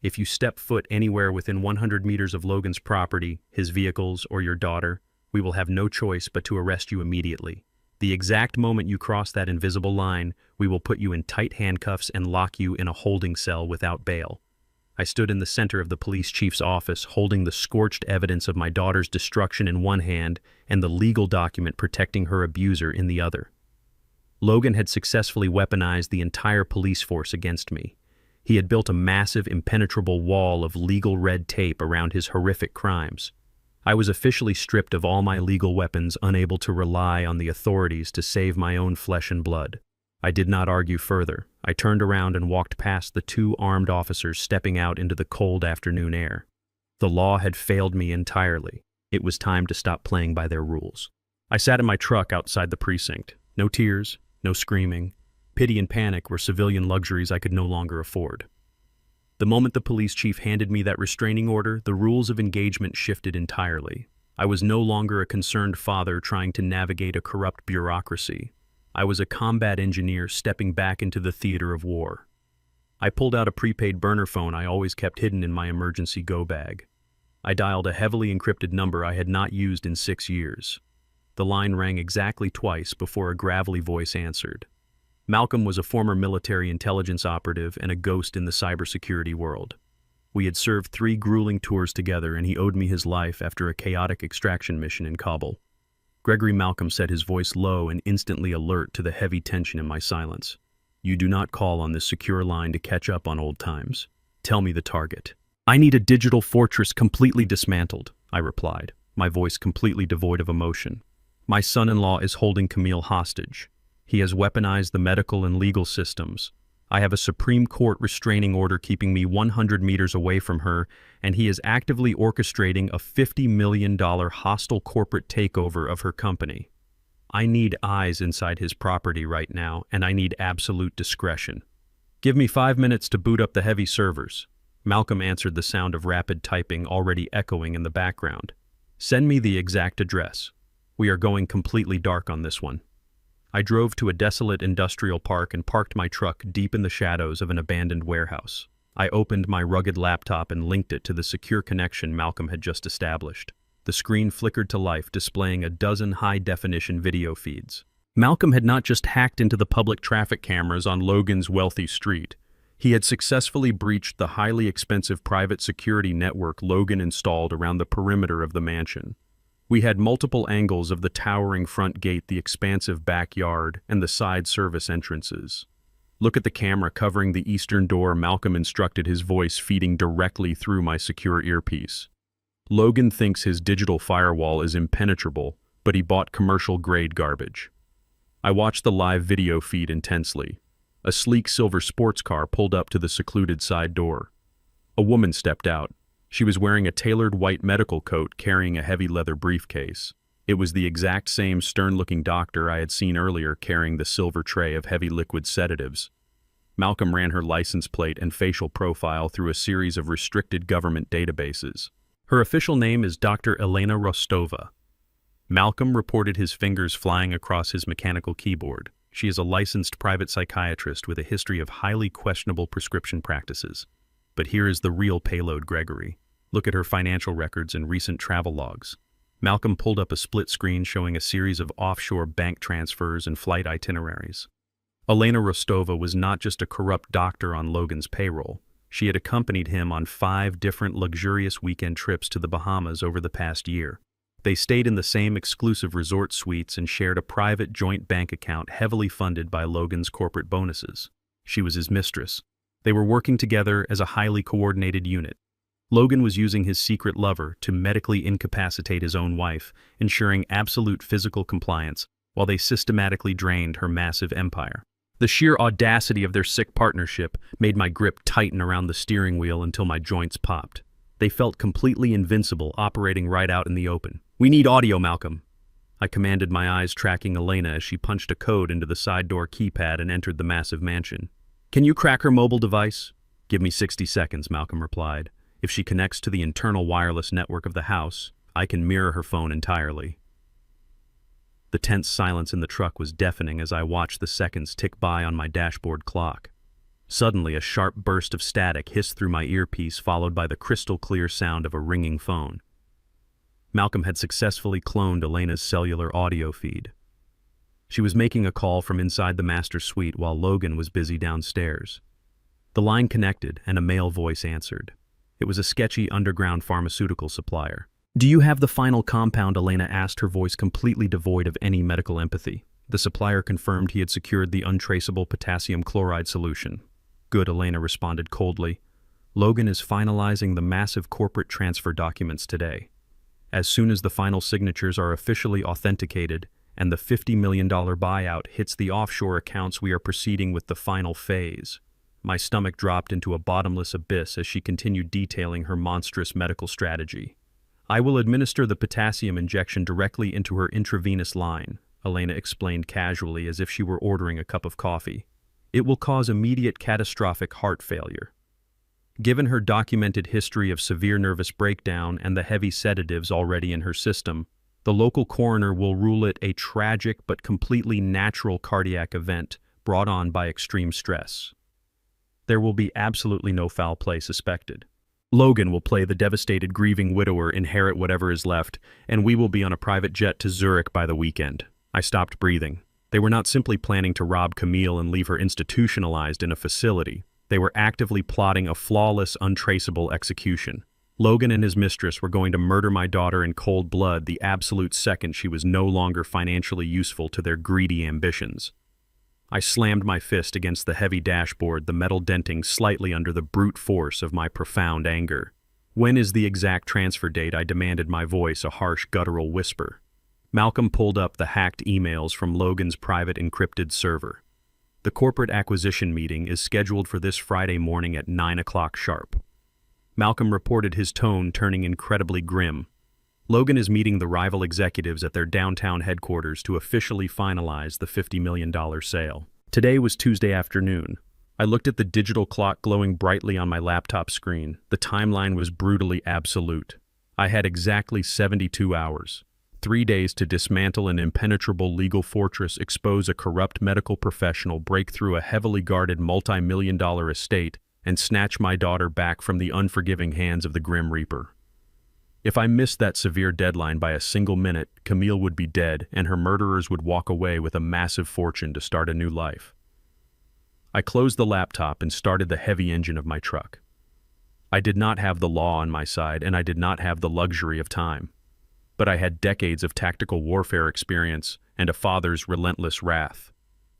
If you step foot anywhere within 100 meters of Logan's property, his vehicles, or your daughter, we will have no choice but to arrest you immediately. The exact moment you cross that invisible line, we will put you in tight handcuffs and lock you in a holding cell without bail." I stood in the center of the police chief's office, holding the scorched evidence of my daughter's destruction in one hand and the legal document protecting her abuser in the other. Logan had successfully weaponized the entire police force against me. He had built a massive, impenetrable wall of legal red tape around his horrific crimes. I was officially stripped of all my legal weapons, unable to rely on the authorities to save my own flesh and blood. I did not argue further. I turned around and walked past the two armed officers stepping out into the cold afternoon air. The law had failed me entirely. It was time to stop playing by their rules. I sat in my truck outside the precinct. No tears, no screaming. Pity and panic were civilian luxuries I could no longer afford. The moment the police chief handed me that restraining order, the rules of engagement shifted entirely. I was no longer a concerned father trying to navigate a corrupt bureaucracy. I was a combat engineer stepping back into the theater of war. I pulled out a prepaid burner phone I always kept hidden in my emergency go bag. I dialed a heavily encrypted number I had not used in 6 years. The line rang exactly twice before a gravelly voice answered. Malcolm was a former military intelligence operative and a ghost in the cybersecurity world. We had served 3 grueling tours together, and he owed me his life after a chaotic extraction mission in Kabul. Gregory Malcolm said, his voice low and instantly alert to the heavy tension in my silence. "You do not call on this secure line to catch up on old times. Tell me the target." "I need a digital fortress completely dismantled," I replied, my voice completely devoid of emotion. "My son-in-law is holding Camille hostage. He has weaponized the medical and legal systems. I have a Supreme Court restraining order keeping me 100 meters away from her, and he is actively orchestrating a $50 million hostile corporate takeover of her company. I need eyes inside his property right now, and I need absolute discretion. Give me 5 minutes to boot up the heavy servers." Malcolm answered, the sound of rapid typing already echoing in the background. "Send me the exact address. We are going completely dark on this one." I drove to a desolate industrial park and parked my truck deep in the shadows of an abandoned warehouse. I opened my rugged laptop and linked it to the secure connection Malcolm had just established. The screen flickered to life, displaying a dozen high-definition video feeds. Malcolm had not just hacked into the public traffic cameras on Logan's wealthy street. He had successfully breached the highly expensive private security network Logan installed around the perimeter of the mansion. We had multiple angles of the towering front gate, the expansive backyard, and the side service entrances. "Look at the camera covering the eastern door," Malcolm instructed, his voice feeding directly through my secure earpiece. "Logan thinks his digital firewall is impenetrable, but he bought commercial-grade garbage." I watched the live video feed intensely. A sleek silver sports car pulled up to the secluded side door. A woman stepped out. She was wearing a tailored white medical coat, carrying a heavy leather briefcase. It was the exact same stern-looking doctor I had seen earlier, carrying the silver tray of heavy liquid sedatives. Malcolm ran her license plate and facial profile through a series of restricted government databases. "Her official name is Dr. Elena Rostova." Malcolm reported, his fingers flying across his mechanical keyboard. "She is a licensed private psychiatrist with a history of highly questionable prescription practices. But here is the real payload, Gregory. Look at her financial records and recent travel logs." Malcolm pulled up a split screen showing a series of offshore bank transfers and flight itineraries. Elena Rostova was not just a corrupt doctor on Logan's payroll. She had accompanied him on 5 different luxurious weekend trips to the Bahamas over the past year. They stayed in the same exclusive resort suites and shared a private joint bank account heavily funded by Logan's corporate bonuses. She was his mistress. They were working together as a highly coordinated unit. Logan was using his secret lover to medically incapacitate his own wife, ensuring absolute physical compliance, while they systematically drained her massive empire. The sheer audacity of their sick partnership made my grip tighten around the steering wheel until my joints popped. They felt completely invincible, operating right out in the open. "We need audio, Malcolm." I commanded, my eyes tracking Elena as she punched a code into the side door keypad and entered the massive mansion. "Can you crack her mobile device?" "Give me 60 seconds, Malcolm replied. "If she connects to the internal wireless network of the house, I can mirror her phone entirely." The tense silence in the truck was deafening as I watched the seconds tick by on my dashboard clock. Suddenly, a sharp burst of static hissed through my earpiece, followed by the crystal-clear sound of a ringing phone. Malcolm had successfully cloned Elena's cellular audio feed. She was making a call from inside the master suite while Logan was busy downstairs. The line connected, and a male voice answered. It was a sketchy underground pharmaceutical supplier. "Do you have the final compound?" Elena asked, her voice completely devoid of any medical empathy. The supplier confirmed he had secured the untraceable potassium chloride solution. "Good," Elena responded coldly. "Logan is finalizing the massive corporate transfer documents today. As soon as the final signatures are officially authenticated and the $50 million buyout hits the offshore accounts, we are proceeding with the final phase." My stomach dropped into a bottomless abyss as she continued detailing her monstrous medical strategy. "I will administer the potassium injection directly into her intravenous line," Elena explained casually, as if she were ordering a cup of coffee. "It will cause immediate catastrophic heart failure." Given her documented history of severe nervous breakdown and the heavy sedatives already in her system, the local coroner will rule it a tragic but completely natural cardiac event brought on by extreme stress. There will be absolutely no foul play suspected. Logan will play the devastated, grieving widower, inherit whatever is left, and we will be on a private jet to Zurich by the weekend. I stopped breathing. They were not simply planning to rob Camille and leave her institutionalized in a facility. They were actively plotting a flawless, untraceable execution. Logan and his mistress were going to murder my daughter in cold blood the absolute second she was no longer financially useful to their greedy ambitions. I slammed my fist against the heavy dashboard, the metal denting slightly under the brute force of my profound anger. "When is the exact transfer date?" I demanded, my voice a harsh guttural whisper. Malcolm pulled up the hacked emails from Logan's private encrypted server. "The corporate acquisition meeting is scheduled for this Friday morning at 9 o'clock sharp." Malcolm reported, his tone turning incredibly grim. "Logan is meeting the rival executives at their downtown headquarters to officially finalize the $50 million sale." Today was Tuesday afternoon. I looked at the digital clock glowing brightly on my laptop screen. The timeline was brutally absolute. I had exactly 72 hours. 3 days to dismantle an impenetrable legal fortress, expose a corrupt medical professional, break through a heavily guarded multi-million-dollar estate, and snatch my daughter back from the unforgiving hands of the Grim Reaper. If I missed that severe deadline by a single minute, Camille would be dead, and her murderers would walk away with a massive fortune to start a new life. I closed the laptop and started the heavy engine of my truck. I did not have the law on my side, and I did not have the luxury of time. But I had decades of tactical warfare experience and a father's relentless wrath.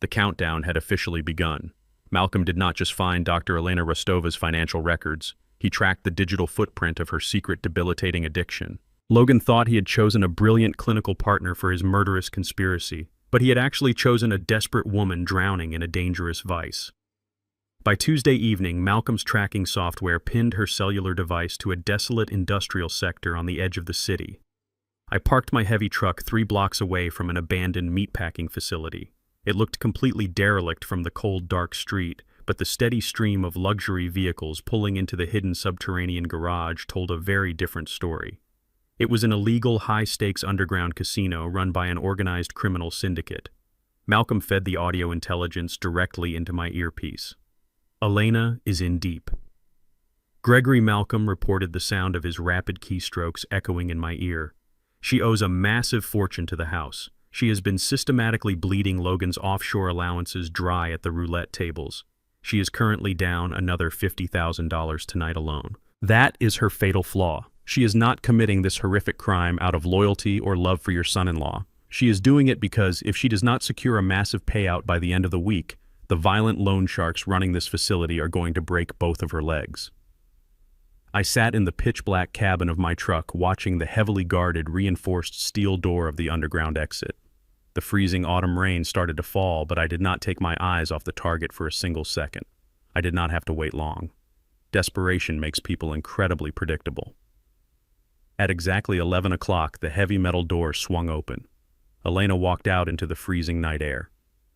The countdown had officially begun. Malcolm did not just find Dr. Elena Rostova's financial records. He tracked the digital footprint of her secret debilitating addiction. Logan thought he had chosen a brilliant clinical partner for his murderous conspiracy, but he had actually chosen a desperate woman drowning in a dangerous vice. By Tuesday evening, Malcolm's tracking software pinned her cellular device to a desolate industrial sector on the edge of the city. I parked my heavy truck 3 blocks away from an abandoned meatpacking facility. It looked completely derelict from the cold, dark street, but the steady stream of luxury vehicles pulling into the hidden subterranean garage told a very different story. It was an illegal, high-stakes underground casino run by an organized criminal syndicate. Malcolm fed the audio intelligence directly into my earpiece. "Elena is in deep." Gregory Malcolm reported, the sound of his rapid keystrokes echoing in my ear. "She owes a massive fortune to the house. She has been systematically bleeding Logan's offshore allowances dry at the roulette tables. She is currently down another $50,000 tonight alone. That is her fatal flaw. She is not committing this horrific crime out of loyalty or love for your son-in-law. She is doing it because if she does not secure a massive payout by the end of the week, the violent loan sharks running this facility are going to break both of her legs." I sat in the pitch-black cabin of my truck watching the heavily guarded, reinforced steel door of the underground exit. The freezing autumn rain started to fall, but I did not take my eyes off the target for a single second. I did not have to wait long. Desperation makes people incredibly predictable. At exactly 11 o'clock, the heavy metal door swung open. Elena walked out into the freezing night air.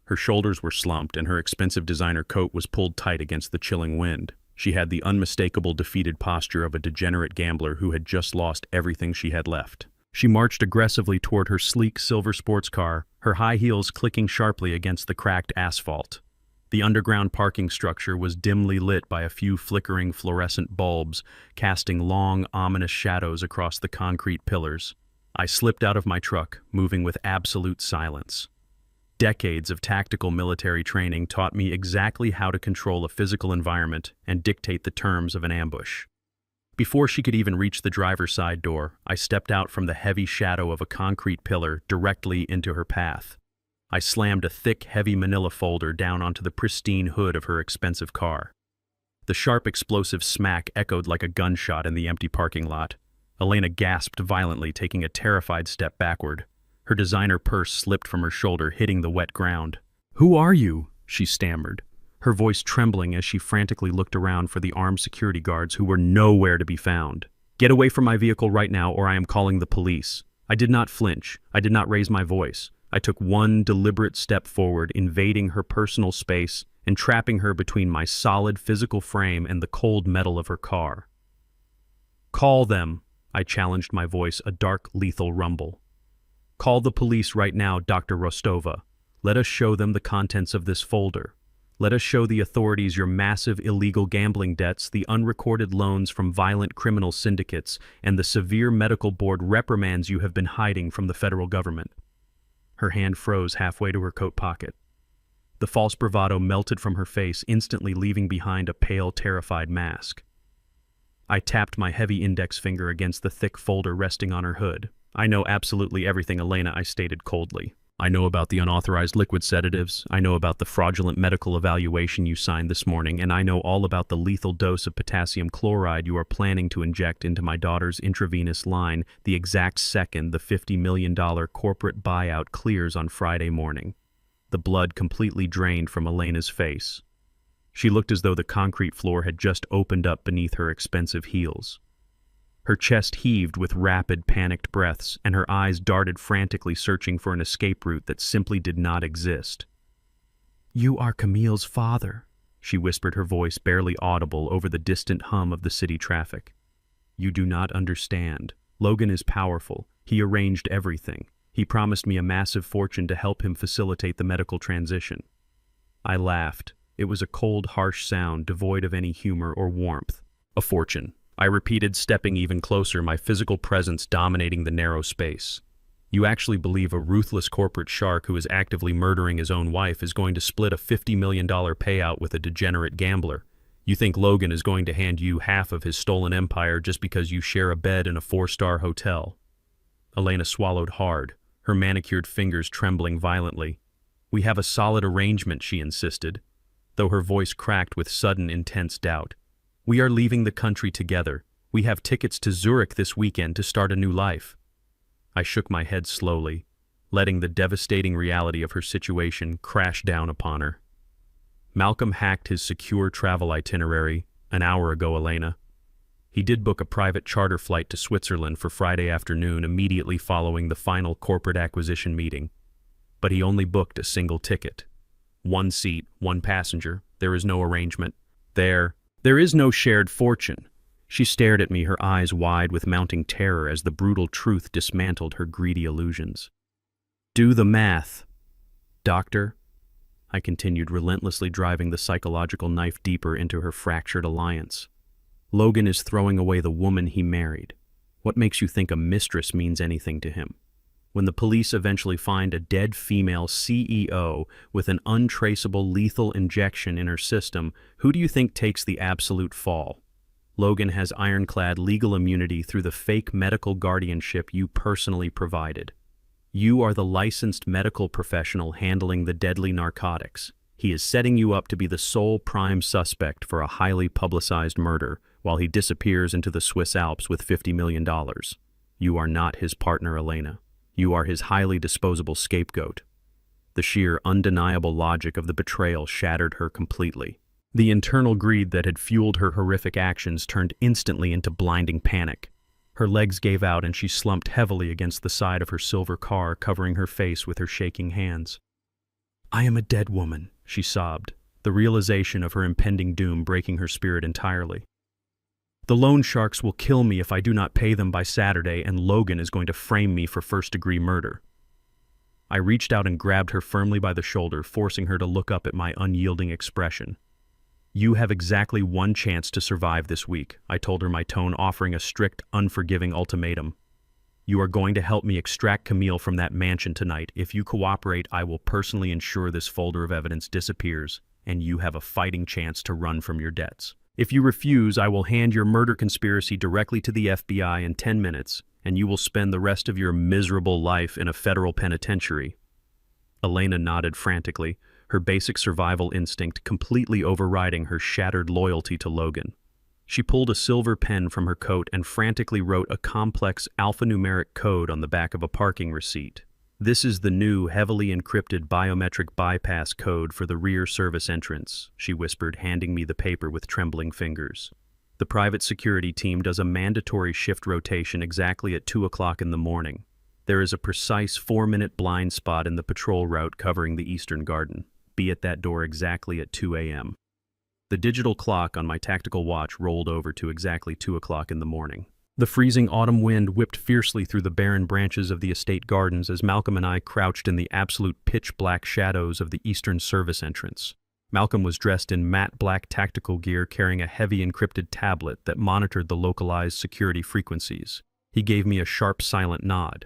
Her shoulders were slumped, and her expensive designer coat was pulled tight against the chilling wind. She had the unmistakable defeated posture of a degenerate gambler who had just lost everything she had left. She marched aggressively toward her sleek silver sports car, her high heels clicking sharply against the cracked asphalt. The underground parking structure was dimly lit by a few flickering fluorescent bulbs, casting long, ominous shadows across the concrete pillars. I slipped out of my truck, moving with absolute silence. Decades of tactical military training taught me exactly how to control a physical environment and dictate the terms of an ambush. Before she could even reach the driver's side door, I stepped out from the heavy shadow of a concrete pillar directly into her path. I slammed a thick, heavy manila folder down onto the pristine hood of her expensive car. The sharp, explosive smack echoed like a gunshot in the empty parking lot. Elena gasped violently, taking a terrified step backward. Her designer purse slipped from her shoulder, hitting the wet ground. "Who are you?" she stammered, her voice trembling as she frantically looked around for the armed security guards who were nowhere to be found. "Get away from my vehicle right now, or I am calling the police." I did not flinch. I did not raise my voice. I took one deliberate step forward, invading her personal space and trapping her between my solid physical frame and the cold metal of her car. "Call them," I challenged, my voice a dark, lethal rumble. "Call the police right now, Dr. Rostova. Let us show them the contents of this folder. Let us show the authorities your massive illegal gambling debts, the unrecorded loans from violent criminal syndicates, and the severe medical board reprimands you have been hiding from the federal government." Her hand froze halfway to her coat pocket. The false bravado melted from her face, instantly leaving behind a pale, terrified mask. I tapped my heavy index finger against the thick folder resting on her hood. "I know absolutely everything, Elena," I stated coldly. "I know about the unauthorized liquid sedatives, I know about the fraudulent medical evaluation you signed this morning, and I know all about the lethal dose of potassium chloride you are planning to inject into my daughter's intravenous line the exact second the $50 million corporate buyout clears on Friday morning." The blood completely drained from Elena's face. She looked as though the concrete floor had just opened up beneath her expensive heels. Her chest heaved with rapid, panicked breaths, and her eyes darted frantically, searching for an escape route that simply did not exist. "You are Camille's father," she whispered, her voice barely audible over the distant hum of the city traffic. "You do not understand. Logan is powerful. He arranged everything. He promised me a massive fortune to help him facilitate the medical transition." I laughed. It was a cold, harsh sound, devoid of any humor or warmth. "A fortune," I repeated, stepping even closer, my physical presence dominating the narrow space. "You actually believe a ruthless corporate shark who is actively murdering his own wife is going to split a $50 million payout with a degenerate gambler? You think Logan is going to hand you half of his stolen empire just because you share a bed in a 4-star hotel?" Elena swallowed hard, her manicured fingers trembling violently. "We have a solid arrangement," she insisted, though her voice cracked with sudden, intense doubt. "We are leaving the country together. We have tickets to Zurich this weekend to start a new life." I shook my head slowly, letting the devastating reality of her situation crash down upon her. "Malcolm hacked his secure travel itinerary an hour ago, Elena. He did book a private charter flight to Switzerland for Friday afternoon immediately following the final corporate acquisition meeting. But he only booked a single ticket. 1 seat, 1 passenger. There is no arrangement. There is no shared fortune." She stared at me, her eyes wide with mounting terror as the brutal truth dismantled her greedy illusions. "Do the math, doctor," I continued, relentlessly driving the psychological knife deeper into her fractured alliance. "Logan is throwing away the woman he married. What makes you think a mistress means anything to him? When the police eventually find a dead female CEO with an untraceable lethal injection in her system, who do you think takes the absolute fall? Logan has ironclad legal immunity through the fake medical guardianship you personally provided. You are the licensed medical professional handling the deadly narcotics. He is setting you up to be the sole prime suspect for a highly publicized murder while he disappears into the Swiss Alps with $50 million. You are not his partner, Elena. You are his highly disposable scapegoat." The sheer, undeniable logic of the betrayal shattered her completely. The internal greed that had fueled her horrific actions turned instantly into blinding panic. Her legs gave out and she slumped heavily against the side of her silver car, covering her face with her shaking hands. "I am a dead woman," she sobbed, the realization of her impending doom breaking her spirit entirely. "The loan sharks will kill me if I do not pay them by Saturday, and Logan is going to frame me for first-degree murder." I reached out and grabbed her firmly by the shoulder, forcing her to look up at my unyielding expression. "You have exactly 1 chance to survive this week," I told her, my tone offering a strict, unforgiving ultimatum. "You are going to help me extract Camille from that mansion tonight. If you cooperate, I will personally ensure this folder of evidence disappears, and you have a fighting chance to run from your debts. If you refuse, I will hand your murder conspiracy directly to the FBI in 10 minutes, and you will spend the rest of your miserable life in a federal penitentiary." Elena nodded frantically, her basic survival instinct completely overriding her shattered loyalty to Logan. She pulled a silver pen from her coat and frantically wrote a complex alphanumeric code on the back of a parking receipt. "This is the new, heavily encrypted biometric bypass code for the rear service entrance," she whispered, handing me the paper with trembling fingers. "The private security team does a mandatory shift rotation exactly at 2 o'clock in the morning. There is a precise 4-minute blind spot in the patrol route covering the Eastern Garden. Be at that door exactly at 2 a.m. The digital clock on my tactical watch rolled over to exactly 2 o'clock in the morning. The freezing autumn wind whipped fiercely through the barren branches of the estate gardens as Malcolm and I crouched in the absolute pitch-black shadows of the Eastern Service entrance. Malcolm was dressed in matte black tactical gear, carrying a heavy encrypted tablet that monitored the localized security frequencies. He gave me a sharp, silent nod.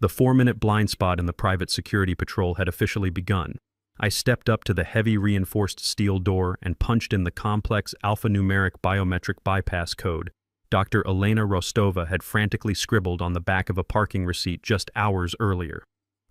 The 4-minute blind spot in the private security patrol had officially begun. I stepped up to the heavy reinforced steel door and punched in the complex alphanumeric biometric bypass code Dr. Elena Rostova had frantically scribbled on the back of a parking receipt just hours earlier.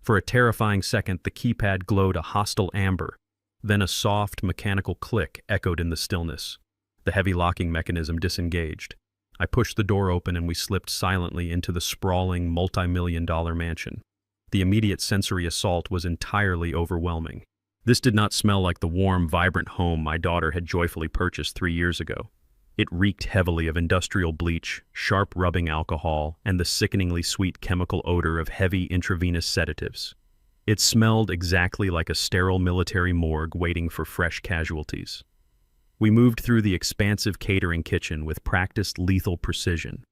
For a terrifying second, the keypad glowed a hostile amber. Then a soft, mechanical click echoed in the stillness. The heavy locking mechanism disengaged. I pushed the door open and we slipped silently into the sprawling, multi-million-dollar mansion. The immediate sensory assault was entirely overwhelming. This did not smell like the warm, vibrant home my daughter had joyfully purchased 3 years ago. It reeked heavily of industrial bleach, sharp rubbing alcohol, and the sickeningly sweet chemical odor of heavy intravenous sedatives. It smelled exactly like a sterile military morgue waiting for fresh casualties. We moved through the expansive catering kitchen with practiced lethal precision.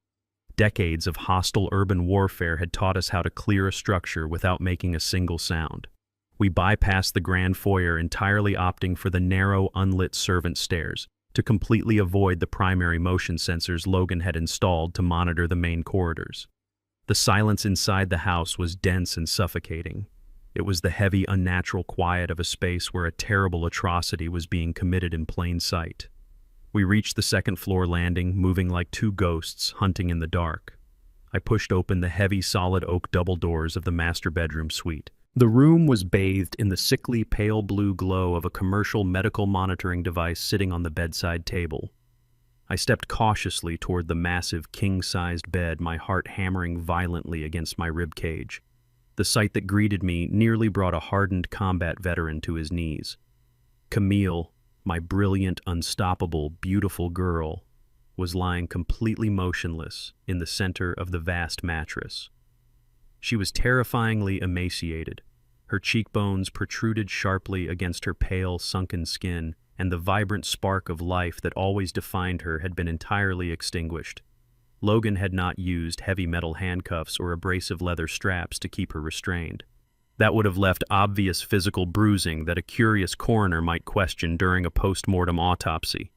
Decades of hostile urban warfare had taught us how to clear a structure without making a single sound. We bypassed the grand foyer, entirely opting for the narrow, unlit servant stairs to completely avoid the primary motion sensors Logan had installed to monitor the main corridors. The silence inside the house was dense and suffocating. It was the heavy, unnatural quiet of a space where a terrible atrocity was being committed in plain sight. We reached the second-floor landing, moving like two ghosts hunting in the dark. I pushed open the heavy, solid oak double doors of the master bedroom suite. The room was bathed in the sickly, pale blue glow of a commercial medical monitoring device sitting on the bedside table. I stepped cautiously toward the massive, king-sized bed, my heart hammering violently against my rib cage. The sight that greeted me nearly brought a hardened combat veteran to his knees. Camille, my brilliant, unstoppable, beautiful girl, was lying completely motionless in the center of the vast mattress. She was terrifyingly emaciated. Her cheekbones protruded sharply against her pale, sunken skin, and the vibrant spark of life that always defined her had been entirely extinguished. Logan had not used heavy metal handcuffs or abrasive leather straps to keep her restrained. That would have left obvious physical bruising that a curious coroner might question during a post-mortem autopsy.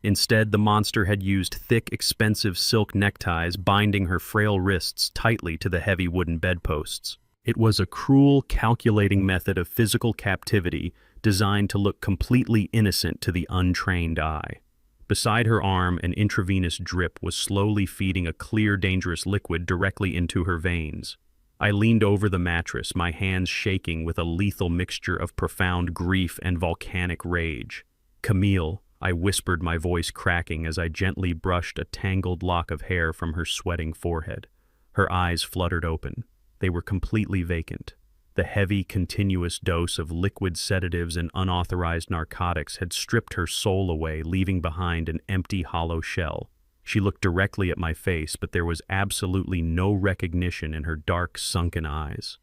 Instead, the monster had used thick, expensive silk neckties binding her frail wrists tightly to the heavy wooden bedposts. It was a cruel, calculating method of physical captivity designed to look completely innocent to the untrained eye. Beside her arm, an intravenous drip was slowly feeding a clear, dangerous liquid directly into her veins. I leaned over the mattress, my hands shaking with a lethal mixture of profound grief and volcanic rage. "Camille," I whispered, my voice cracking as I gently brushed a tangled lock of hair from her sweating forehead. Her eyes fluttered open. They were completely vacant. The heavy, continuous dose of liquid sedatives and unauthorized narcotics had stripped her soul away, leaving behind an empty, hollow shell. She looked directly at my face, but there was absolutely no recognition in her dark, sunken eyes.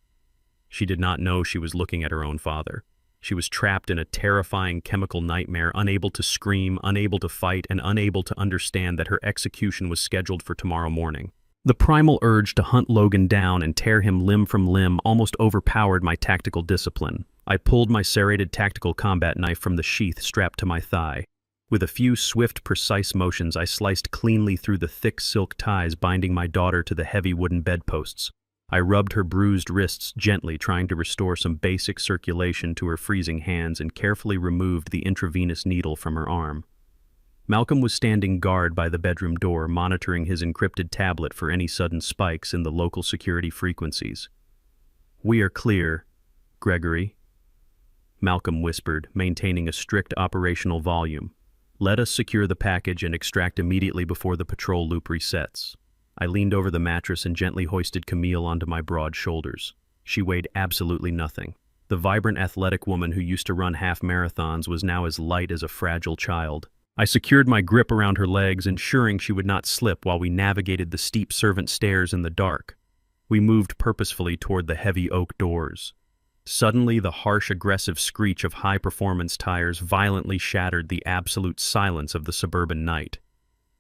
She did not know she was looking at her own father. She was trapped in a terrifying chemical nightmare, unable to scream, unable to fight, and unable to understand that her execution was scheduled for tomorrow morning. The primal urge to hunt Logan down and tear him limb from limb almost overpowered my tactical discipline. I pulled my serrated tactical combat knife from the sheath strapped to my thigh. With a few swift, precise motions, I sliced cleanly through the thick silk ties binding my daughter to the heavy wooden bedposts. I rubbed her bruised wrists gently, trying to restore some basic circulation to her freezing hands, and carefully removed the intravenous needle from her arm. Malcolm was standing guard by the bedroom door, monitoring his encrypted tablet for any sudden spikes in the local security frequencies. "We are clear, Gregory," Malcolm whispered, maintaining a strict operational volume. "Let us secure the package and extract immediately before the patrol loop resets." I leaned over the mattress and gently hoisted Camille onto my broad shoulders. She weighed absolutely nothing. The vibrant, athletic woman who used to run half marathons was now as light as a fragile child. I secured my grip around her legs, ensuring she would not slip while we navigated the steep servant stairs in the dark. We moved purposefully toward the heavy oak doors. Suddenly, the harsh, aggressive screech of high-performance tires violently shattered the absolute silence of the suburban night.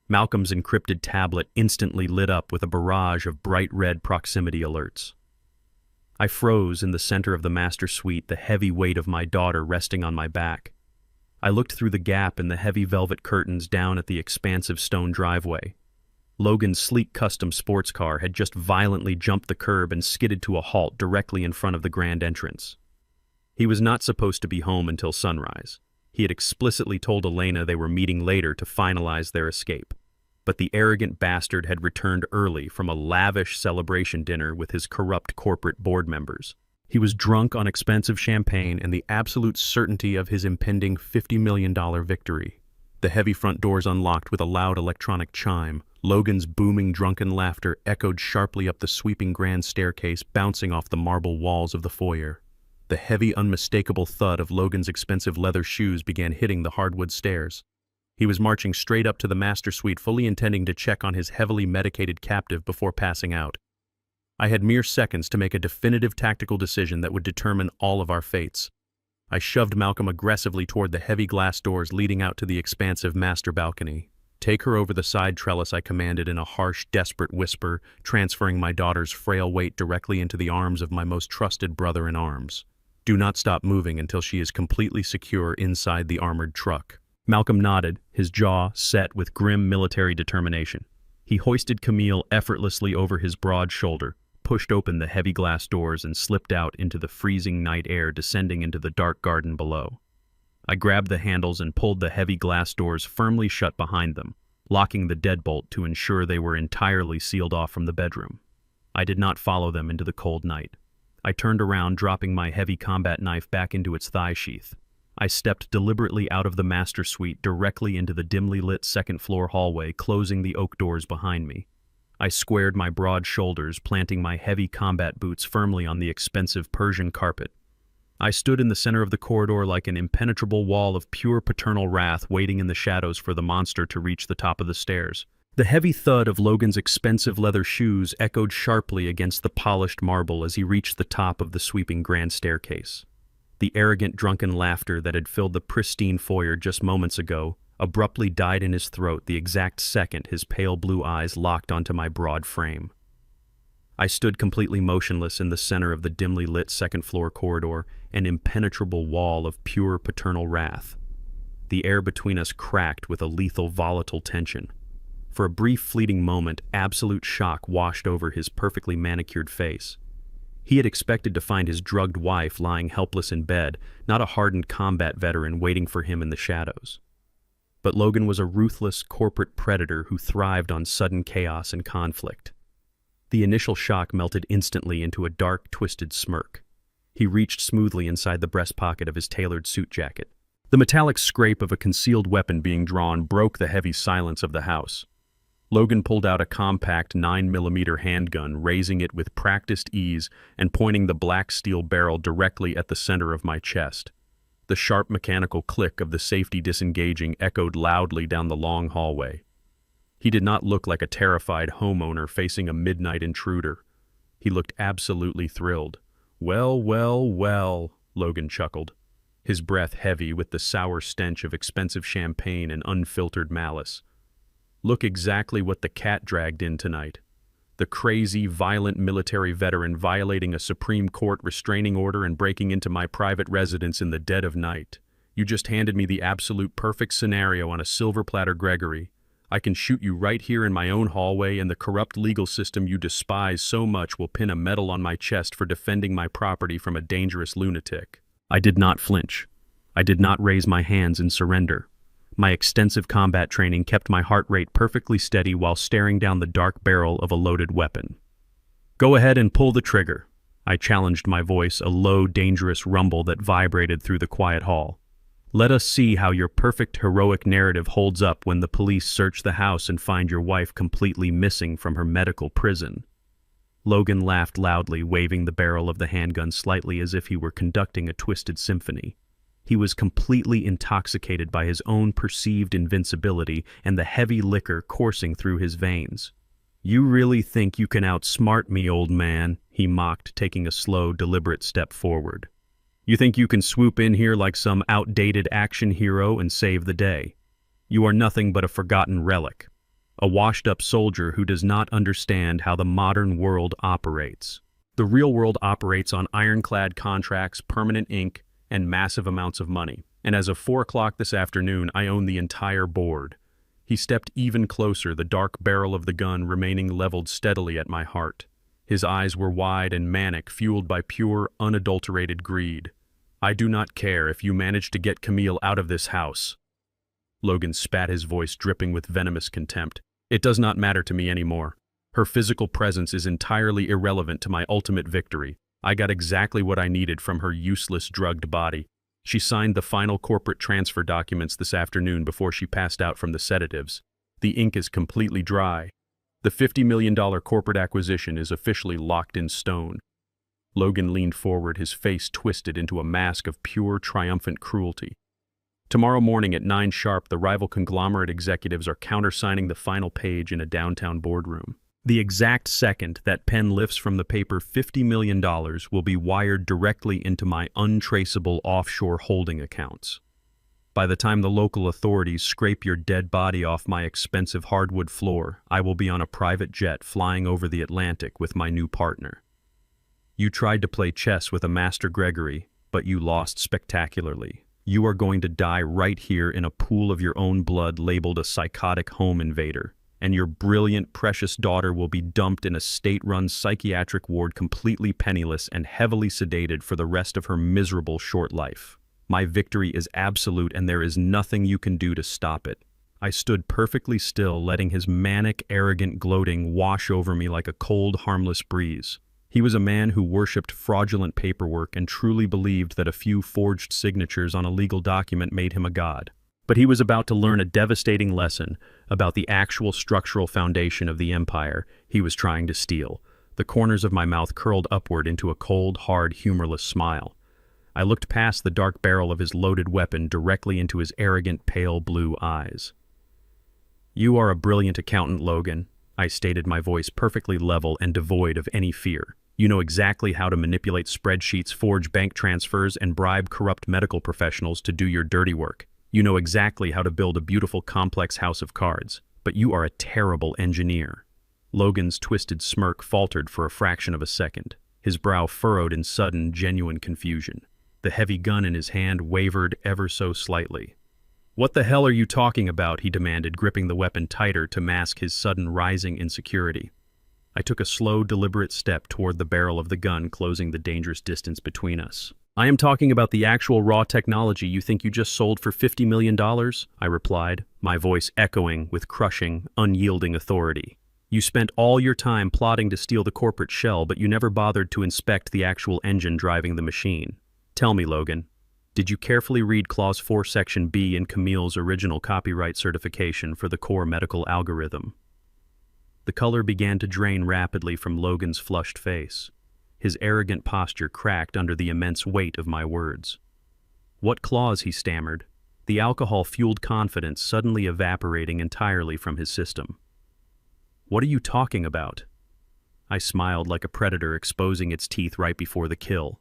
Malcolm's encrypted tablet instantly lit up with a barrage of bright red proximity alerts. I froze in the center of the master suite, the heavy weight of my daughter resting on my back. I looked through the gap in the heavy velvet curtains down at the expansive stone driveway. Logan's sleek custom sports car had just violently jumped the curb and skidded to a halt directly in front of the grand entrance. He was not supposed to be home until sunrise. He had explicitly told Elena they were meeting later to finalize their escape. But the arrogant bastard had returned early from a lavish celebration dinner with his corrupt corporate board members. He was drunk on expensive champagne and the absolute certainty of his impending $50 million victory. The heavy front doors unlocked with a loud electronic chime. Logan's booming drunken laughter echoed sharply up the sweeping grand staircase, bouncing off the marble walls of the foyer. The heavy, unmistakable thud of Logan's expensive leather shoes began hitting the hardwood stairs. He was marching straight up to the master suite, fully intending to check on his heavily medicated captive before passing out. I had mere seconds to make a definitive tactical decision that would determine all of our fates. I shoved Malcolm aggressively toward the heavy glass doors leading out to the expansive master balcony. "Take her over the side trellis," I commanded in a harsh, desperate whisper, transferring my daughter's frail weight directly into the arms of my most trusted brother-in-arms. "Do not stop moving until she is completely secure inside the armored truck." Malcolm nodded, his jaw set with grim military determination. He hoisted Camille effortlessly over his broad shoulder, pushed open the heavy glass doors and slipped out into the freezing night air, descending into the dark garden below. I grabbed the handles and pulled the heavy glass doors firmly shut behind them, locking the deadbolt to ensure they were entirely sealed off from the bedroom. I did not follow them into the cold night. I turned around, dropping my heavy combat knife back into its thigh sheath. I stepped deliberately out of the master suite directly into the dimly lit second-floor hallway, closing the oak doors behind me. I squared my broad shoulders, planting my heavy combat boots firmly on the expensive Persian carpet. I stood in the center of the corridor like an impenetrable wall of pure paternal wrath, waiting in the shadows for the monster to reach the top of the stairs. The heavy thud of Logan's expensive leather shoes echoed sharply against the polished marble as he reached the top of the sweeping grand staircase. The arrogant, drunken laughter that had filled the pristine foyer just moments ago abruptly died in his throat the exact second his pale blue eyes locked onto my broad frame. I stood completely motionless in the center of the dimly lit second-floor corridor, an impenetrable wall of pure paternal wrath. The air between us cracked with a lethal, volatile tension. For a brief, fleeting moment, absolute shock washed over his perfectly manicured face. He had expected to find his drugged wife lying helpless in bed, not a hardened combat veteran waiting for him in the shadows. But Logan was a ruthless corporate predator who thrived on sudden chaos and conflict. The initial shock melted instantly into a dark, twisted smirk. He reached smoothly inside the breast pocket of his tailored suit jacket. The metallic scrape of a concealed weapon being drawn broke the heavy silence of the house. Logan pulled out a compact 9mm handgun, raising it with practiced ease and pointing the black steel barrel directly at the center of my chest. The sharp mechanical click of the safety disengaging echoed loudly down the long hallway. He did not look like a terrified homeowner facing a midnight intruder. He looked absolutely thrilled. "Well, well, well," Logan chuckled, his breath heavy with the sour stench of expensive champagne and unfiltered malice. "Look exactly what the cat dragged in tonight. The crazy, violent military veteran violating a Supreme Court restraining order and breaking into my private residence in the dead of night. You just handed me the absolute perfect scenario on a silver platter, Gregory. I can shoot you right here in my own hallway, and the corrupt legal system you despise so much will pin a medal on my chest for defending my property from a dangerous lunatic." I did not flinch. I did not raise my hands in surrender. My extensive combat training kept my heart rate perfectly steady while staring down the dark barrel of a loaded weapon. "Go ahead and pull the trigger," I challenged, my voice a low, dangerous rumble that vibrated through the quiet hall. "Let us see how your perfect heroic narrative holds up when the police search the house and find your wife completely missing from her medical prison." Logan laughed loudly, waving the barrel of the handgun slightly as if he were conducting a twisted symphony. He was completely intoxicated by his own perceived invincibility and the heavy liquor coursing through his veins. "You really think you can outsmart me, old man?" he mocked, taking a slow, deliberate step forward. "You think you can swoop in here like some outdated action hero and save the day? You are nothing but a forgotten relic, a washed-up soldier who does not understand how the modern world operates. The real world operates on ironclad contracts, permanent ink, and massive amounts of money. And as of 4 o'clock this afternoon, I own the entire board." He stepped even closer, the dark barrel of the gun remaining leveled steadily at my heart. His eyes were wide and manic, fueled by pure, unadulterated greed. "I do not care if you manage to get Camille out of this house." Logan spat, his voice dripping with venomous contempt. "It does not matter to me anymore. Her physical presence is entirely irrelevant to my ultimate victory. I got exactly what I needed from her useless, drugged body. She signed the final corporate transfer documents this afternoon before she passed out from the sedatives. The ink is completely dry. The $50 million corporate acquisition is officially locked in stone." Logan leaned forward, his face twisted into a mask of pure, triumphant cruelty. "Tomorrow morning at 9 sharp, the rival conglomerate executives are countersigning the final page in a downtown boardroom. The exact second that pen lifts from the paper, $50 million will be wired directly into my untraceable offshore holding accounts. By the time the local authorities scrape your dead body off my expensive hardwood floor, I will be on a private jet flying over the Atlantic with my new partner. You tried to play chess with a Master Gregory, but you lost spectacularly. You are going to die right here in a pool of your own blood labeled a psychotic home invader, and your brilliant, precious daughter will be dumped in a state-run psychiatric ward completely penniless and heavily sedated for the rest of her miserable short life. My victory is absolute, and there is nothing you can do to stop it." I stood perfectly still, letting his manic, arrogant gloating wash over me like a cold, harmless breeze. He was a man who worshipped fraudulent paperwork and truly believed that a few forged signatures on a legal document made him a god. But he was about to learn a devastating lesson about the actual structural foundation of the empire he was trying to steal. The corners of my mouth curled upward into a cold, hard, humorless smile. I looked past the dark barrel of his loaded weapon directly into his arrogant, pale blue eyes. "You are a brilliant accountant, Logan," I stated, my voice perfectly level and devoid of any fear. "You know exactly how to manipulate spreadsheets, forge bank transfers, and bribe corrupt medical professionals to do your dirty work. You know exactly how to build a beautiful, complex house of cards, but you are a terrible engineer." Logan's twisted smirk faltered for a fraction of a second, his brow furrowed in sudden, genuine confusion. The heavy gun in his hand wavered ever so slightly. "What the hell are you talking about?" he demanded, gripping the weapon tighter to mask his sudden rising insecurity. I took a slow, deliberate step toward the barrel of the gun, closing the dangerous distance between us. "I am talking about the actual raw technology you think you just sold for $50 million, I replied, my voice echoing with crushing, unyielding authority. "You spent all your time plotting to steal the corporate shell, but you never bothered to inspect the actual engine driving the machine. Tell me, Logan, did you carefully read Clause 4, Section B in Camille's original copyright certification for the core medical algorithm?" The color began to drain rapidly from Logan's flushed face. His arrogant posture cracked under the immense weight of my words. "What clause?" he stammered, the alcohol-fueled confidence suddenly evaporating entirely from his system. "What are you talking about?" I smiled like a predator exposing its teeth right before the kill.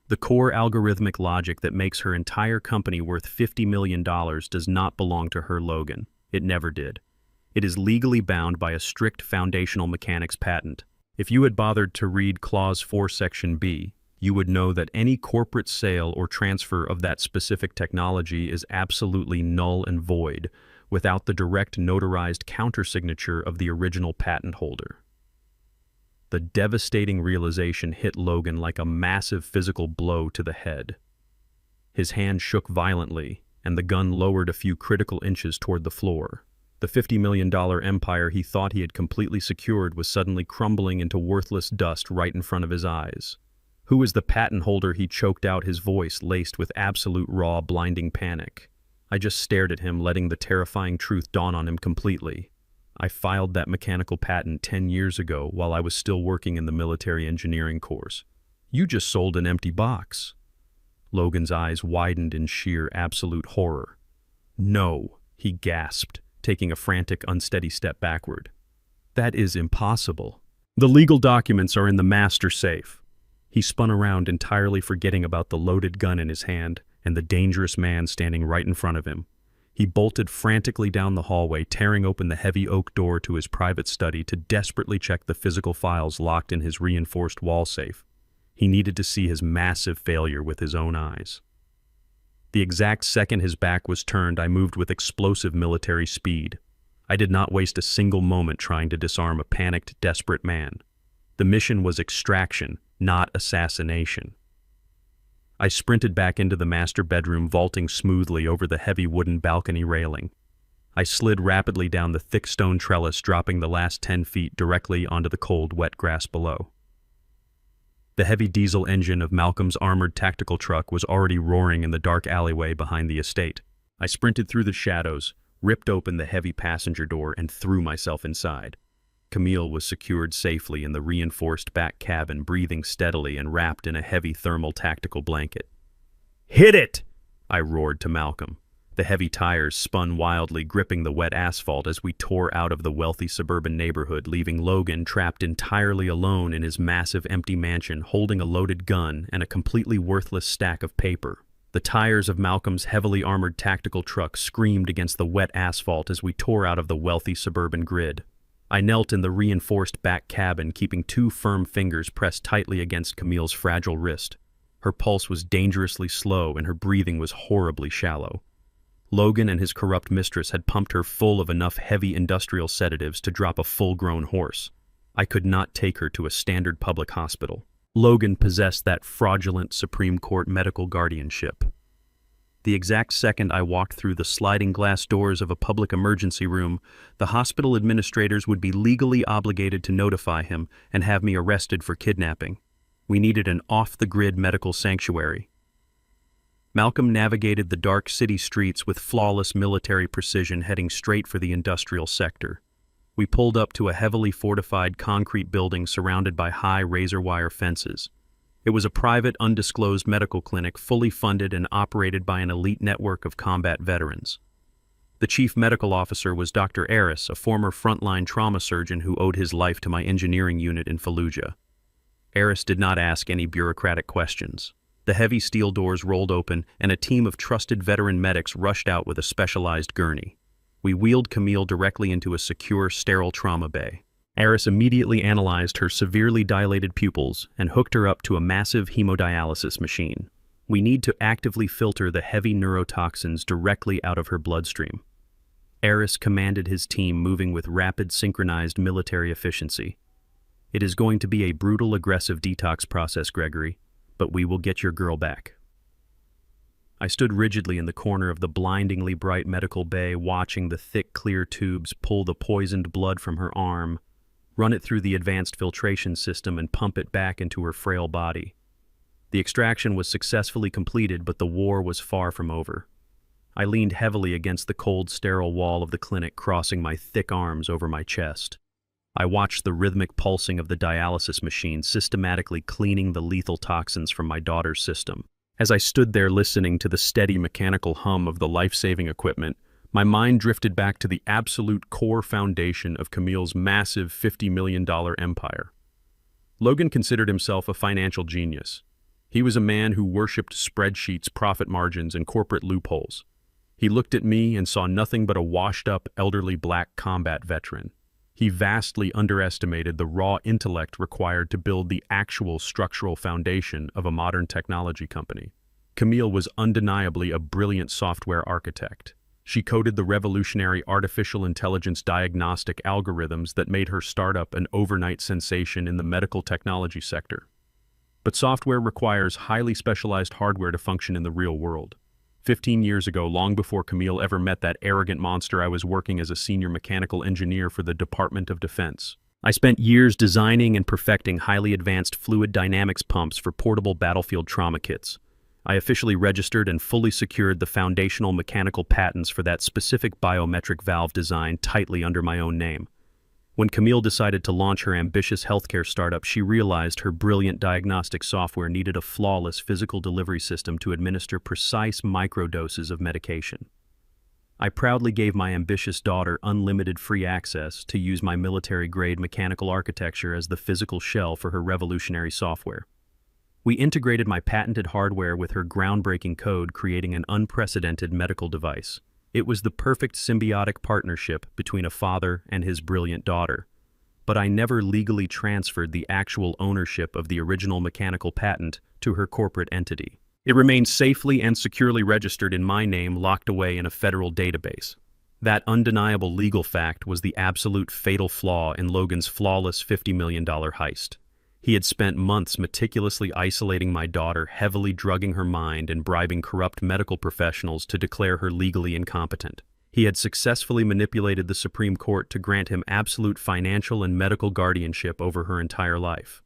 "The core algorithmic logic that makes her entire company worth $50 million does not belong to her, Logan. It never did. It is legally bound by a strict foundational mechanics patent. If you had bothered to read Clause 4, Section B, you would know that any corporate sale or transfer of that specific technology is absolutely null and void without the direct notarized countersignature of the original patent holder." The devastating realization hit Logan like a massive physical blow to the head. His hand shook violently, and the gun lowered a few critical inches toward the floor. The $50 million empire he thought he had completely secured was suddenly crumbling into worthless dust right in front of his eyes. "Who is the patent holder?" he choked out, his voice laced with absolute raw, blinding panic. I just stared at him, letting the terrifying truth dawn on him completely. "I filed that mechanical patent 10 years ago while I was still working in the military engineering course. You just sold an empty box." Logan's eyes widened in sheer, absolute horror. "No," he gasped, taking a frantic, unsteady step backward. "That is impossible. The legal documents are in the master safe." He spun around, entirely forgetting about the loaded gun in his hand and the dangerous man standing right in front of him. He bolted frantically down the hallway, tearing open the heavy oak door to his private study to desperately check the physical files locked in his reinforced wall safe. He needed to see his massive failure with his own eyes. The exact second his back was turned, I moved with explosive military speed. I did not waste a single moment trying to disarm a panicked, desperate man. The mission was extraction, not assassination. I sprinted back into the master bedroom, vaulting smoothly over the heavy wooden balcony railing. I slid rapidly down the thick stone trellis, dropping the last 10 feet directly onto the cold, wet grass below. The heavy diesel engine of Malcolm's armored tactical truck was already roaring in the dark alleyway behind the estate. I sprinted through the shadows, ripped open the heavy passenger door, and threw myself inside. Camille was secured safely in the reinforced back cabin, breathing steadily and wrapped in a heavy thermal tactical blanket. "Hit it!" I roared to Malcolm. The heavy tires spun wildly, gripping the wet asphalt as we tore out of the wealthy suburban neighborhood, leaving Logan trapped entirely alone in his massive empty mansion, holding a loaded gun and a completely worthless stack of paper. The tires of Malcolm's heavily armored tactical truck screamed against the wet asphalt as we tore out of the wealthy suburban grid. I knelt in the reinforced back cabin, keeping 2 firm fingers pressed tightly against Camille's fragile wrist. Her pulse was dangerously slow and her breathing was horribly shallow. Logan and his corrupt mistress had pumped her full of enough heavy industrial sedatives to drop a full-grown horse. I could not take her to a standard public hospital. Logan possessed that fraudulent Supreme Court medical guardianship. The exact second I walked through the sliding glass doors of a public emergency room, the hospital administrators would be legally obligated to notify him and have me arrested for kidnapping. We needed an off-the-grid medical sanctuary. Malcolm navigated the dark city streets with flawless military precision, heading straight for the industrial sector. We pulled up to a heavily fortified concrete building surrounded by high razor-wire fences. It was a private, undisclosed medical clinic fully funded and operated by an elite network of combat veterans. The chief medical officer was Dr. Aris, a former frontline trauma surgeon who owed his life to my engineering unit in Fallujah. Aris did not ask any bureaucratic questions. The heavy steel doors rolled open, and a team of trusted veteran medics rushed out with a specialized gurney. We wheeled Camille directly into a secure, sterile trauma bay. Aris immediately analyzed her severely dilated pupils and hooked her up to a massive hemodialysis machine. We need to actively filter the heavy neurotoxins directly out of her bloodstream. Aris commanded his team, moving with rapid, synchronized military efficiency. "It is going to be a brutal, aggressive detox process, Gregory, but we will get your girl back." I stood rigidly in the corner of the blindingly bright medical bay, watching the thick, clear tubes pull the poisoned blood from her arm, run it through the advanced filtration system, and pump it back into her frail body. The extraction was successfully completed, but the war was far from over. I leaned heavily against the cold, sterile wall of the clinic, crossing my thick arms over my chest. I watched the rhythmic pulsing of the dialysis machine, systematically cleaning the lethal toxins from my daughter's system. As I stood there listening to the steady mechanical hum of the life-saving equipment, my mind drifted back to the absolute core foundation of Camille's massive $50 million empire. Logan considered himself a financial genius. He was a man who worshipped spreadsheets, profit margins, and corporate loopholes. He looked at me and saw nothing but a washed-up, elderly black combat veteran. He vastly underestimated the raw intellect required to build the actual structural foundation of a modern technology company. Camille was undeniably a brilliant software architect. She coded the revolutionary artificial intelligence diagnostic algorithms that made her startup an overnight sensation in the medical technology sector. But software requires highly specialized hardware to function in the real world. 15 years ago, long before Camille ever met that arrogant monster, I was working as a senior mechanical engineer for the Department of Defense. I spent years designing and perfecting highly advanced fluid dynamics pumps for portable battlefield trauma kits. I officially registered and fully secured the foundational mechanical patents for that specific biometric valve design tightly under my own name. When Camille decided to launch her ambitious healthcare startup, she realized her brilliant diagnostic software needed a flawless physical delivery system to administer precise microdoses of medication. I proudly gave my ambitious daughter unlimited free access to use my military-grade mechanical architecture as the physical shell for her revolutionary software. We integrated my patented hardware with her groundbreaking code, creating an unprecedented medical device. It was the perfect symbiotic partnership between a father and his brilliant daughter. But I never legally transferred the actual ownership of the original mechanical patent to her corporate entity. It remained safely and securely registered in my name, locked away in a federal database. That undeniable legal fact was the absolute fatal flaw in Logan's flawless $50 million heist. He had spent months meticulously isolating my daughter, heavily drugging her mind and bribing corrupt medical professionals to declare her legally incompetent. He had successfully manipulated the Supreme Court to grant him absolute financial and medical guardianship over her entire life.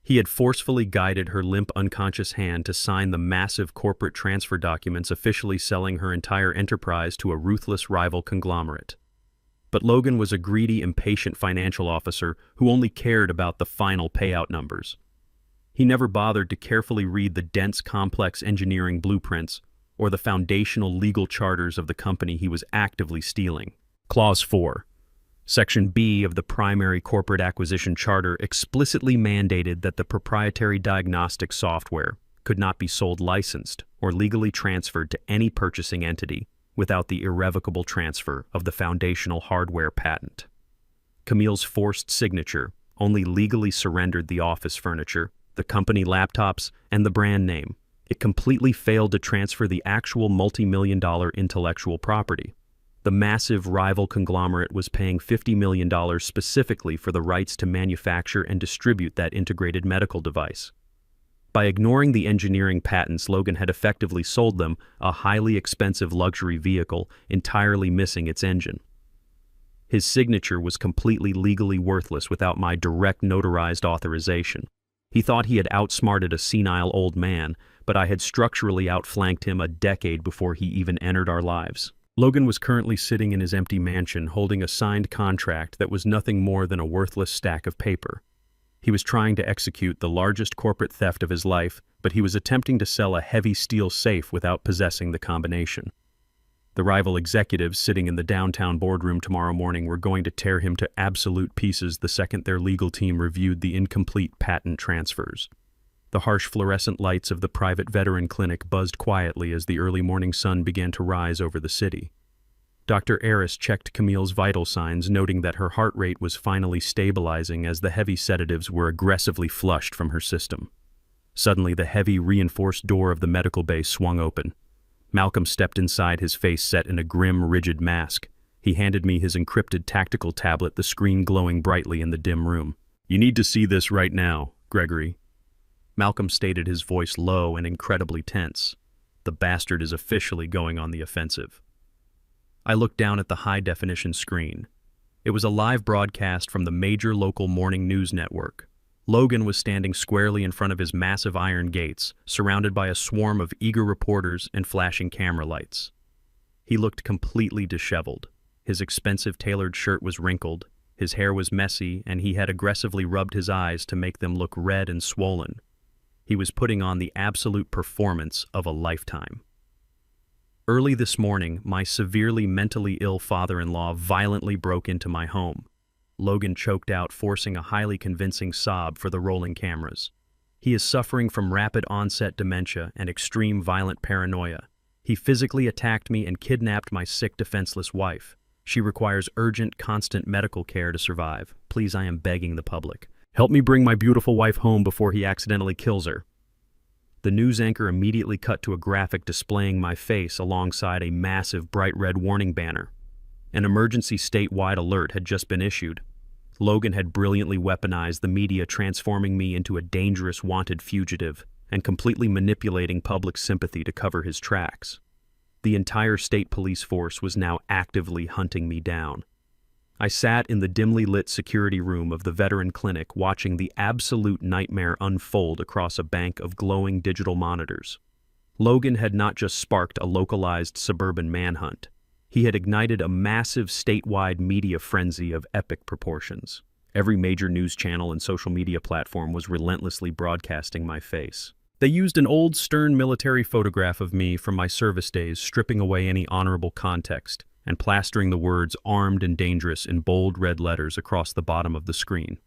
He had forcefully guided her limp, unconscious hand to sign the massive corporate transfer documents officially selling her entire enterprise to a ruthless rival conglomerate. But Logan was a greedy, impatient financial officer who only cared about the final payout numbers. He never bothered to carefully read the dense, complex engineering blueprints or the foundational legal charters of the company he was actively stealing. Clause 4. Section B of the Primary Corporate Acquisition Charter explicitly mandated that the proprietary diagnostic software could not be sold licensed or legally transferred to any purchasing entity without the irrevocable transfer of the foundational hardware patent. Camille's forced signature only legally surrendered the office furniture, the company laptops, and the brand name. It completely failed to transfer the actual multi-million-dollar intellectual property. The massive rival conglomerate was paying $50 million specifically for the rights to manufacture and distribute that integrated medical device. By ignoring the engineering patents, Logan had effectively sold them a highly expensive luxury vehicle entirely missing its engine. His signature was completely legally worthless without my direct notarized authorization. He thought he had outsmarted a senile old man, but I had structurally outflanked him a decade before he even entered our lives. Logan was currently sitting in his empty mansion holding a signed contract that was nothing more than a worthless stack of paper. He was trying to execute the largest corporate theft of his life, but he was attempting to sell a heavy steel safe without possessing the combination. The rival executives sitting in the downtown boardroom tomorrow morning were going to tear him to absolute pieces the second their legal team reviewed the incomplete patent transfers. The harsh fluorescent lights of the private veteran clinic buzzed quietly as the early morning sun began to rise over the city. Dr. Eris checked Camille's vital signs, noting that her heart rate was finally stabilizing as the heavy sedatives were aggressively flushed from her system. Suddenly, the heavy, reinforced door of the medical bay swung open. Malcolm stepped inside, his face set in a grim, rigid mask. He handed me his encrypted tactical tablet, the screen glowing brightly in the dim room. "You need to see this right now, Gregory." Malcolm stated, his voice low and incredibly tense. "The bastard is officially going on the offensive." I looked down at the high-definition screen. It was a live broadcast from the major local morning news network. Logan was standing squarely in front of his massive iron gates, surrounded by a swarm of eager reporters and flashing camera lights. He looked completely disheveled. His expensive tailored shirt was wrinkled, his hair was messy, and he had aggressively rubbed his eyes to make them look red and swollen. He was putting on the absolute performance of a lifetime. Early this morning, my severely mentally ill father-in-law violently broke into my home. Logan choked out, forcing a highly convincing sob for the rolling cameras. He is suffering from rapid onset dementia and extreme violent paranoia. He physically attacked me and kidnapped my sick, defenseless wife. She requires urgent, constant medical care to survive. Please, I am begging the public. Help me bring my beautiful wife home before he accidentally kills her. The news anchor immediately cut to a graphic displaying my face alongside a massive bright red warning banner. An emergency statewide alert had just been issued. Logan had brilliantly weaponized the media, transforming me into a dangerous wanted fugitive and completely manipulating public sympathy to cover his tracks. The entire state police force was now actively hunting me down. I sat in the dimly lit security room of the veteran clinic watching the absolute nightmare unfold across a bank of glowing digital monitors. Logan had not just sparked a localized suburban manhunt. He had ignited a massive statewide media frenzy of epic proportions. Every major news channel and social media platform was relentlessly broadcasting my face. They used an old, stern military photograph of me from my service days, stripping away any honorable context and plastering the words "armed and dangerous" in bold red letters across the bottom of the screen.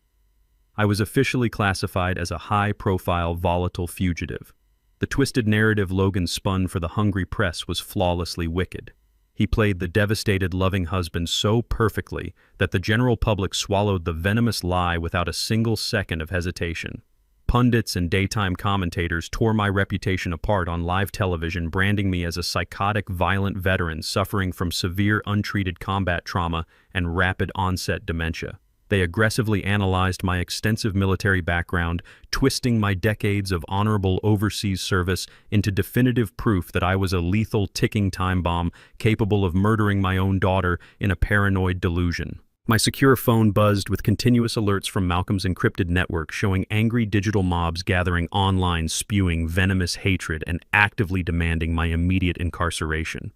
I was officially classified as a high-profile, volatile fugitive. The twisted narrative Logan spun for the hungry press was flawlessly wicked. He played the devastated, loving husband so perfectly that the general public swallowed the venomous lie without a single second of hesitation. Pundits and daytime commentators tore my reputation apart on live television, branding me as a psychotic, violent veteran suffering from severe untreated combat trauma and rapid-onset dementia. They aggressively analyzed my extensive military background, twisting my decades of honorable overseas service into definitive proof that I was a lethal ticking time bomb capable of murdering my own daughter in a paranoid delusion. My secure phone buzzed with continuous alerts from Malcolm's encrypted network showing angry digital mobs gathering online, spewing venomous hatred and actively demanding my immediate incarceration.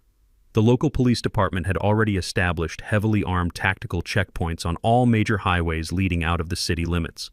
The local police department had already established heavily armed tactical checkpoints on all major highways leading out of the city limits.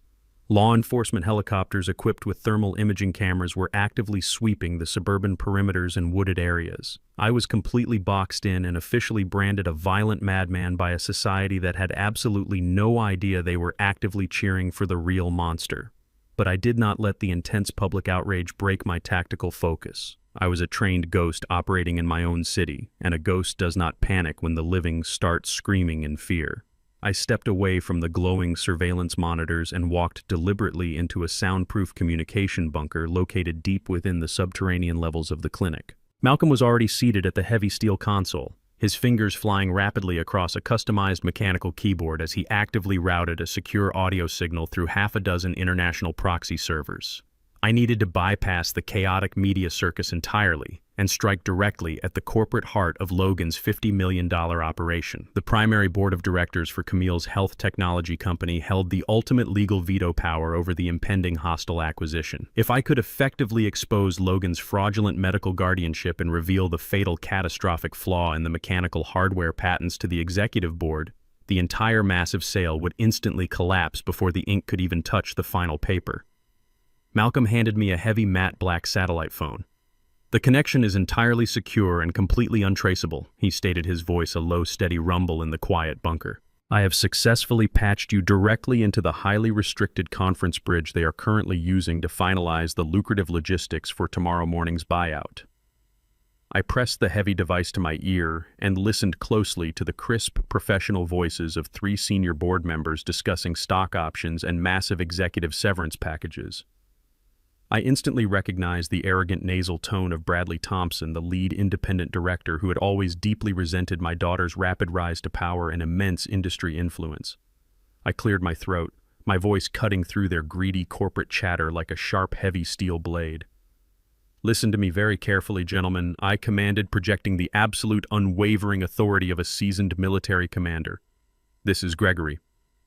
Law enforcement helicopters equipped with thermal imaging cameras were actively sweeping the suburban perimeters and wooded areas. I was completely boxed in and officially branded a violent madman by a society that had absolutely no idea they were actively cheering for the real monster. But I did not let the intense public outrage break my tactical focus. I was a trained ghost operating in my own city, and a ghost does not panic when the living start screaming in fear. I stepped away from the glowing surveillance monitors and walked deliberately into a soundproof communication bunker located deep within the subterranean levels of the clinic. Malcolm was already seated at the heavy steel console, his fingers flying rapidly across a customized mechanical keyboard as he actively routed a secure audio signal through half a dozen international proxy servers. I needed to bypass the chaotic media circus entirely and strike directly at the corporate heart of Logan's $50 million operation. The primary board of directors for Camille's health technology company held the ultimate legal veto power over the impending hostile acquisition. If I could effectively expose Logan's fraudulent medical guardianship and reveal the fatal catastrophic flaw in the mechanical hardware patents to the executive board, the entire massive sale would instantly collapse before the ink could even touch the final paper. Malcolm handed me a heavy matte black satellite phone. "The connection is entirely secure and completely untraceable," he stated, his voice a low, steady rumble in the quiet bunker. "I have successfully patched you directly into the highly restricted conference bridge they are currently using to finalize the lucrative logistics for tomorrow morning's buyout." I pressed the heavy device to my ear and listened closely to the crisp, professional voices of 3 senior board members discussing stock options and massive executive severance packages. I instantly recognized the arrogant nasal tone of Bradley Thompson, the lead independent director who had always deeply resented my daughter's rapid rise to power and immense industry influence. I cleared my throat, my voice cutting through their greedy corporate chatter like a sharp, heavy steel blade. "Listen to me very carefully, gentlemen," I commanded, projecting the absolute unwavering authority of a seasoned military commander. "This is Gregory,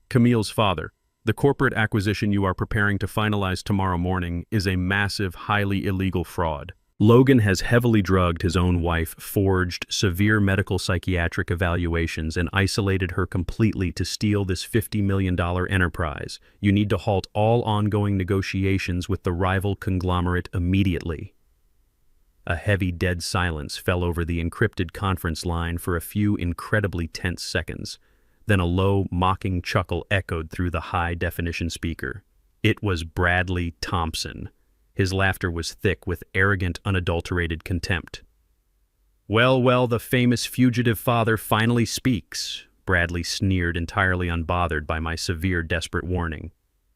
Camille's father. The corporate acquisition you are preparing to finalize tomorrow morning is a massive, highly illegal fraud. Logan has heavily drugged his own wife, forged severe medical psychiatric evaluations, and isolated her completely to steal this $50 million enterprise. You need to halt all ongoing negotiations with the rival conglomerate immediately." A heavy, dead silence fell over the encrypted conference line for a few incredibly tense seconds. Then a low, mocking chuckle echoed through the high-definition speaker. It was Bradley Thompson. His laughter was thick with arrogant, unadulterated contempt. "Well, well, the famous fugitive father finally speaks," Bradley sneered, entirely unbothered by my severe, desperate warning.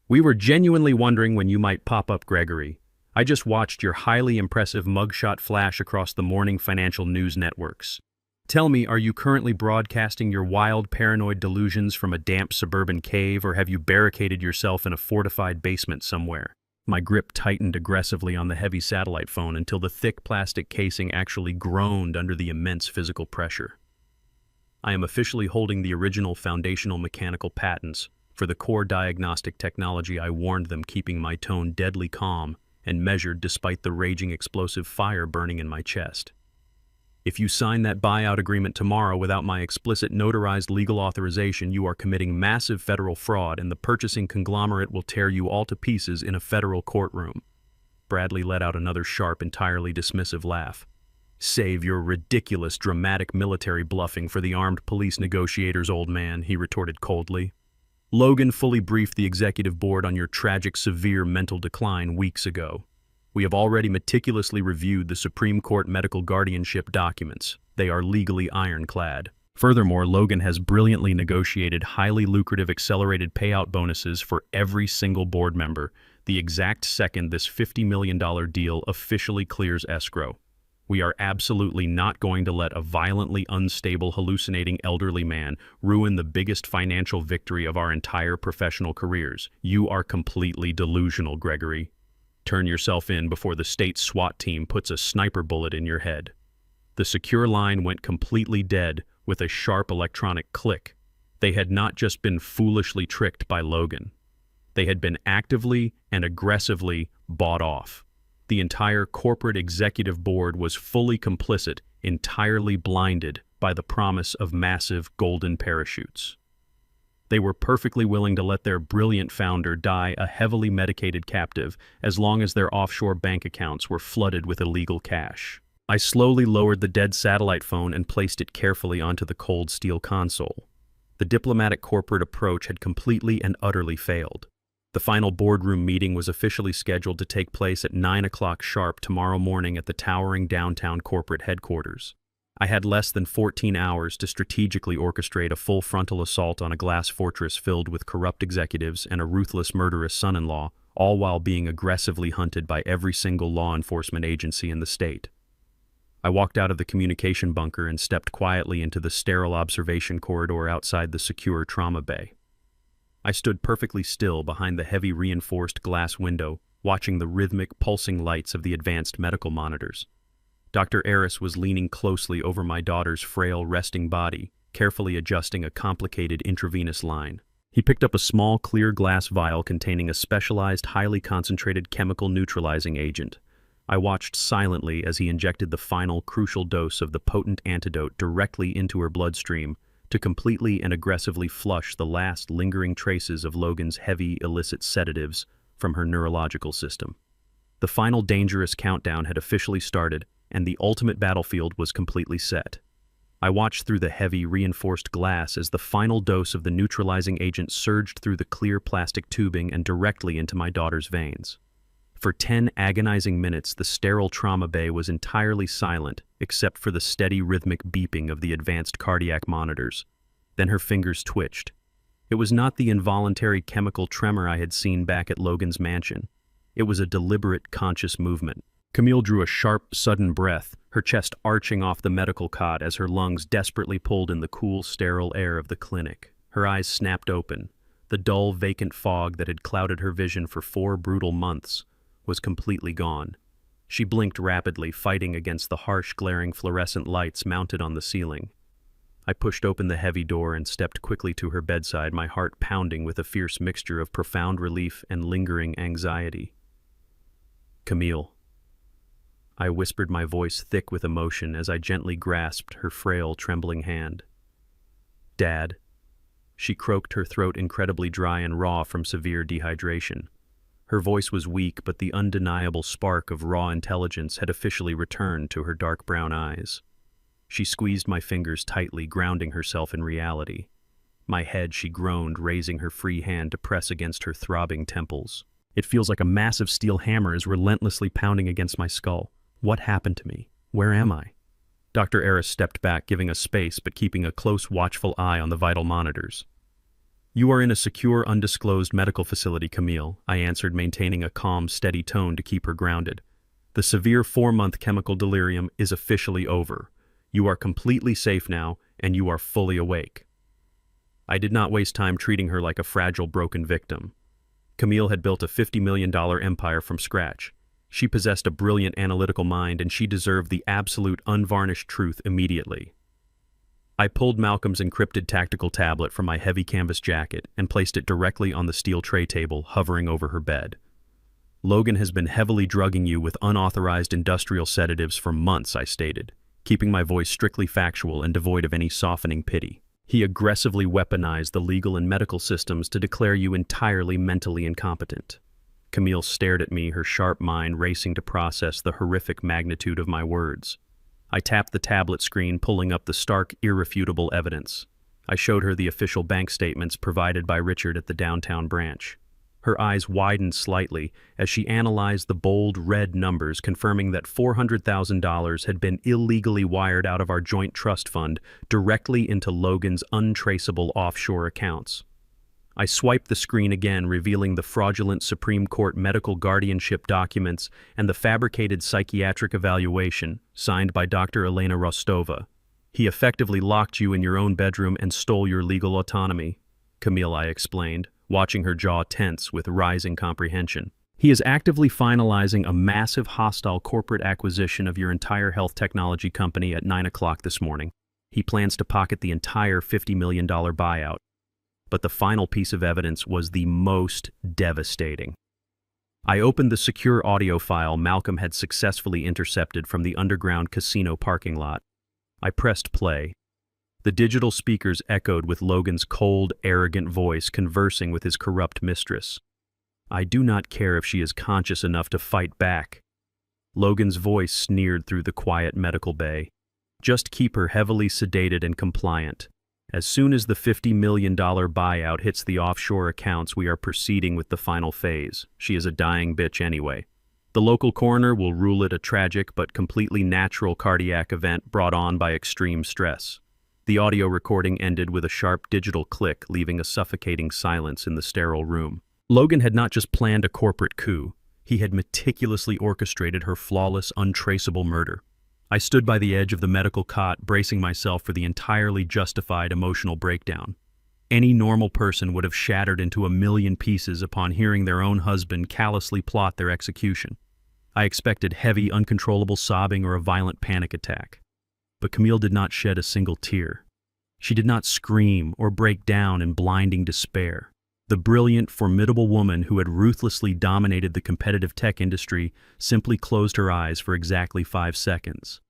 "We were genuinely wondering when you might pop up, Gregory. I just watched your highly impressive mugshot flash across the morning financial news networks. Tell me, are you currently broadcasting your wild, paranoid delusions from a damp suburban cave, or have you barricaded yourself in a fortified basement somewhere?" My grip tightened aggressively on the heavy satellite phone until the thick plastic casing actually groaned under the immense physical pressure. "I am officially holding the original foundational mechanical patents for the core diagnostic technology I warned them, keeping my tone deadly calm and measured despite the raging explosive fire burning in my chest. If you sign that buyout agreement tomorrow without my explicit notarized legal authorization, you are committing massive federal fraud, and the purchasing conglomerate will tear you all to pieces in a federal courtroom." Bradley let out another sharp, entirely dismissive laugh. "Save your ridiculous, dramatic military bluffing for the armed police negotiators, old man," he retorted coldly. "Logan fully briefed the executive board on your tragic, severe mental decline weeks ago. We have already meticulously reviewed the Supreme Court medical guardianship documents. They are legally ironclad. Furthermore, Logan has brilliantly negotiated highly lucrative accelerated payout bonuses for every single board member. the exact second this $50 million deal officially clears escrow. We are absolutely not going to let a violently unstable, hallucinating elderly man ruin the biggest financial victory of our entire professional careers. You are completely delusional, Gregory. Turn yourself in before the state SWAT team puts a sniper bullet in your head. The secure line went completely dead with a sharp electronic click. They had not just been foolishly tricked by Logan. They had been actively and aggressively bought off. The entire corporate executive board was fully complicit, entirely blinded by the promise of massive golden parachutes. They were perfectly willing to let their brilliant founder die a heavily medicated captive as long as their offshore bank accounts were flooded with illegal cash. I slowly lowered the dead satellite phone and placed it carefully onto the cold steel console. The diplomatic corporate approach had completely and utterly failed. The final boardroom meeting was officially scheduled to take place at 9 o'clock sharp tomorrow morning at the towering downtown corporate headquarters. I had less than 14 hours to strategically orchestrate a full frontal assault on a glass fortress filled with corrupt executives and a ruthless, murderous son-in-law, all while being aggressively hunted by every single law enforcement agency in the state. I walked out of the communication bunker and stepped quietly into the sterile observation corridor outside the secure trauma bay. I stood perfectly still behind the heavy reinforced glass window, watching the rhythmic, pulsing lights of the advanced medical monitors. Dr. Eris was leaning closely over my daughter's frail, resting body, carefully adjusting a complicated intravenous line. He picked up a small, clear glass vial containing a specialized, highly concentrated chemical neutralizing agent. I watched silently as he injected the final, crucial dose of the potent antidote directly into her bloodstream, to completely and aggressively flush the last lingering traces of Logan's heavy, illicit sedatives from her neurological system. The final dangerous countdown had officially started, and the ultimate battlefield was completely set. I watched through the heavy, reinforced glass as the final dose of the neutralizing agent surged through the clear plastic tubing and directly into my daughter's veins. For 10 agonizing minutes, the sterile trauma bay was entirely silent, except for the steady rhythmic beeping of the advanced cardiac monitors. Then her fingers twitched. It was not the involuntary chemical tremor I had seen back at Logan's mansion. It was a deliberate, conscious movement. Camille drew a sharp, sudden breath, her chest arching off the medical cot as her lungs desperately pulled in the cool, sterile air of the clinic. Her eyes snapped open. The dull, vacant fog that had clouded her vision for 4 brutal months was completely gone. She blinked rapidly, fighting against the harsh, glaring fluorescent lights mounted on the ceiling. I pushed open the heavy door and stepped quickly to her bedside, my heart pounding with a fierce mixture of profound relief and lingering anxiety. "Camille," I whispered, my voice thick with emotion as I gently grasped her frail, trembling hand. "Dad," she croaked, her throat incredibly dry and raw from severe dehydration. Her voice was weak, but the undeniable spark of raw intelligence had officially returned to her dark brown eyes. She squeezed my fingers tightly, grounding herself in reality. "My head," she groaned, raising her free hand to press against her throbbing temples. "It feels like a massive steel hammer is relentlessly pounding against my skull. What happened to me? Where am I?" Dr. Eris stepped back, giving us space but keeping a close, watchful eye on the vital monitors. "You are in a secure, undisclosed medical facility, Camille," I answered, maintaining a calm, steady tone to keep her grounded. "The severe 4-month chemical delirium is officially over. You are completely safe now, and you are fully awake." I did not waste time treating her like a fragile, broken victim. Camille had built a $50 million empire from scratch. She possessed a brilliant analytical mind, and she deserved the absolute, unvarnished truth immediately. I pulled Malcolm's encrypted tactical tablet from my heavy canvas jacket and placed it directly on the steel tray table hovering over her bed. "Logan has been heavily drugging you with unauthorized industrial sedatives for months," I stated, keeping my voice strictly factual and devoid of any softening pity. "He aggressively weaponized the legal and medical systems to declare you entirely mentally incompetent." Camille stared at me, her sharp mind racing to process the horrific magnitude of my words. I tapped the tablet screen, pulling up the stark, irrefutable evidence. I showed her the official bank statements provided by Richard at the downtown branch. Her eyes widened slightly as she analyzed the bold, red numbers, confirming that $400,000 had been illegally wired out of our joint trust fund directly into Logan's untraceable offshore accounts. I swiped the screen again, revealing the fraudulent Supreme Court medical guardianship documents and the fabricated psychiatric evaluation signed by Dr. Elena Rostova. He effectively locked you in your own bedroom and stole your legal autonomy, Camille, I explained, watching her jaw tense with rising comprehension. He is actively finalizing a massive hostile corporate acquisition of your entire health technology company at 9 o'clock this morning. He plans to pocket the entire $50 million buyout. But the final piece of evidence was the most devastating. I opened the secure audio file Malcolm had successfully intercepted from the underground casino parking lot. I pressed play. The digital speakers echoed with Logan's cold, arrogant voice conversing with his corrupt mistress. I do not care if she is conscious enough to fight back. Logan's voice sneered through the quiet medical bay. Just keep her heavily sedated and compliant. As soon as the $50 million buyout hits the offshore accounts, we are proceeding with the final phase. She is a dying bitch anyway. The local coroner will rule it a tragic but completely natural cardiac event brought on by extreme stress. The audio recording ended with a sharp digital click, leaving a suffocating silence in the sterile room. Logan had not just planned a corporate coup. He had meticulously orchestrated her flawless, untraceable murder. I stood by the edge of the medical cot, bracing myself for the entirely justified emotional breakdown. Any normal person would have shattered into a million pieces upon hearing their own husband callously plot their execution. I expected heavy, uncontrollable sobbing or a violent panic attack. But Camille did not shed a single tear. She did not scream or break down in blinding despair. The brilliant, formidable woman who had ruthlessly dominated the competitive tech industry simply closed her eyes for exactly 5 seconds.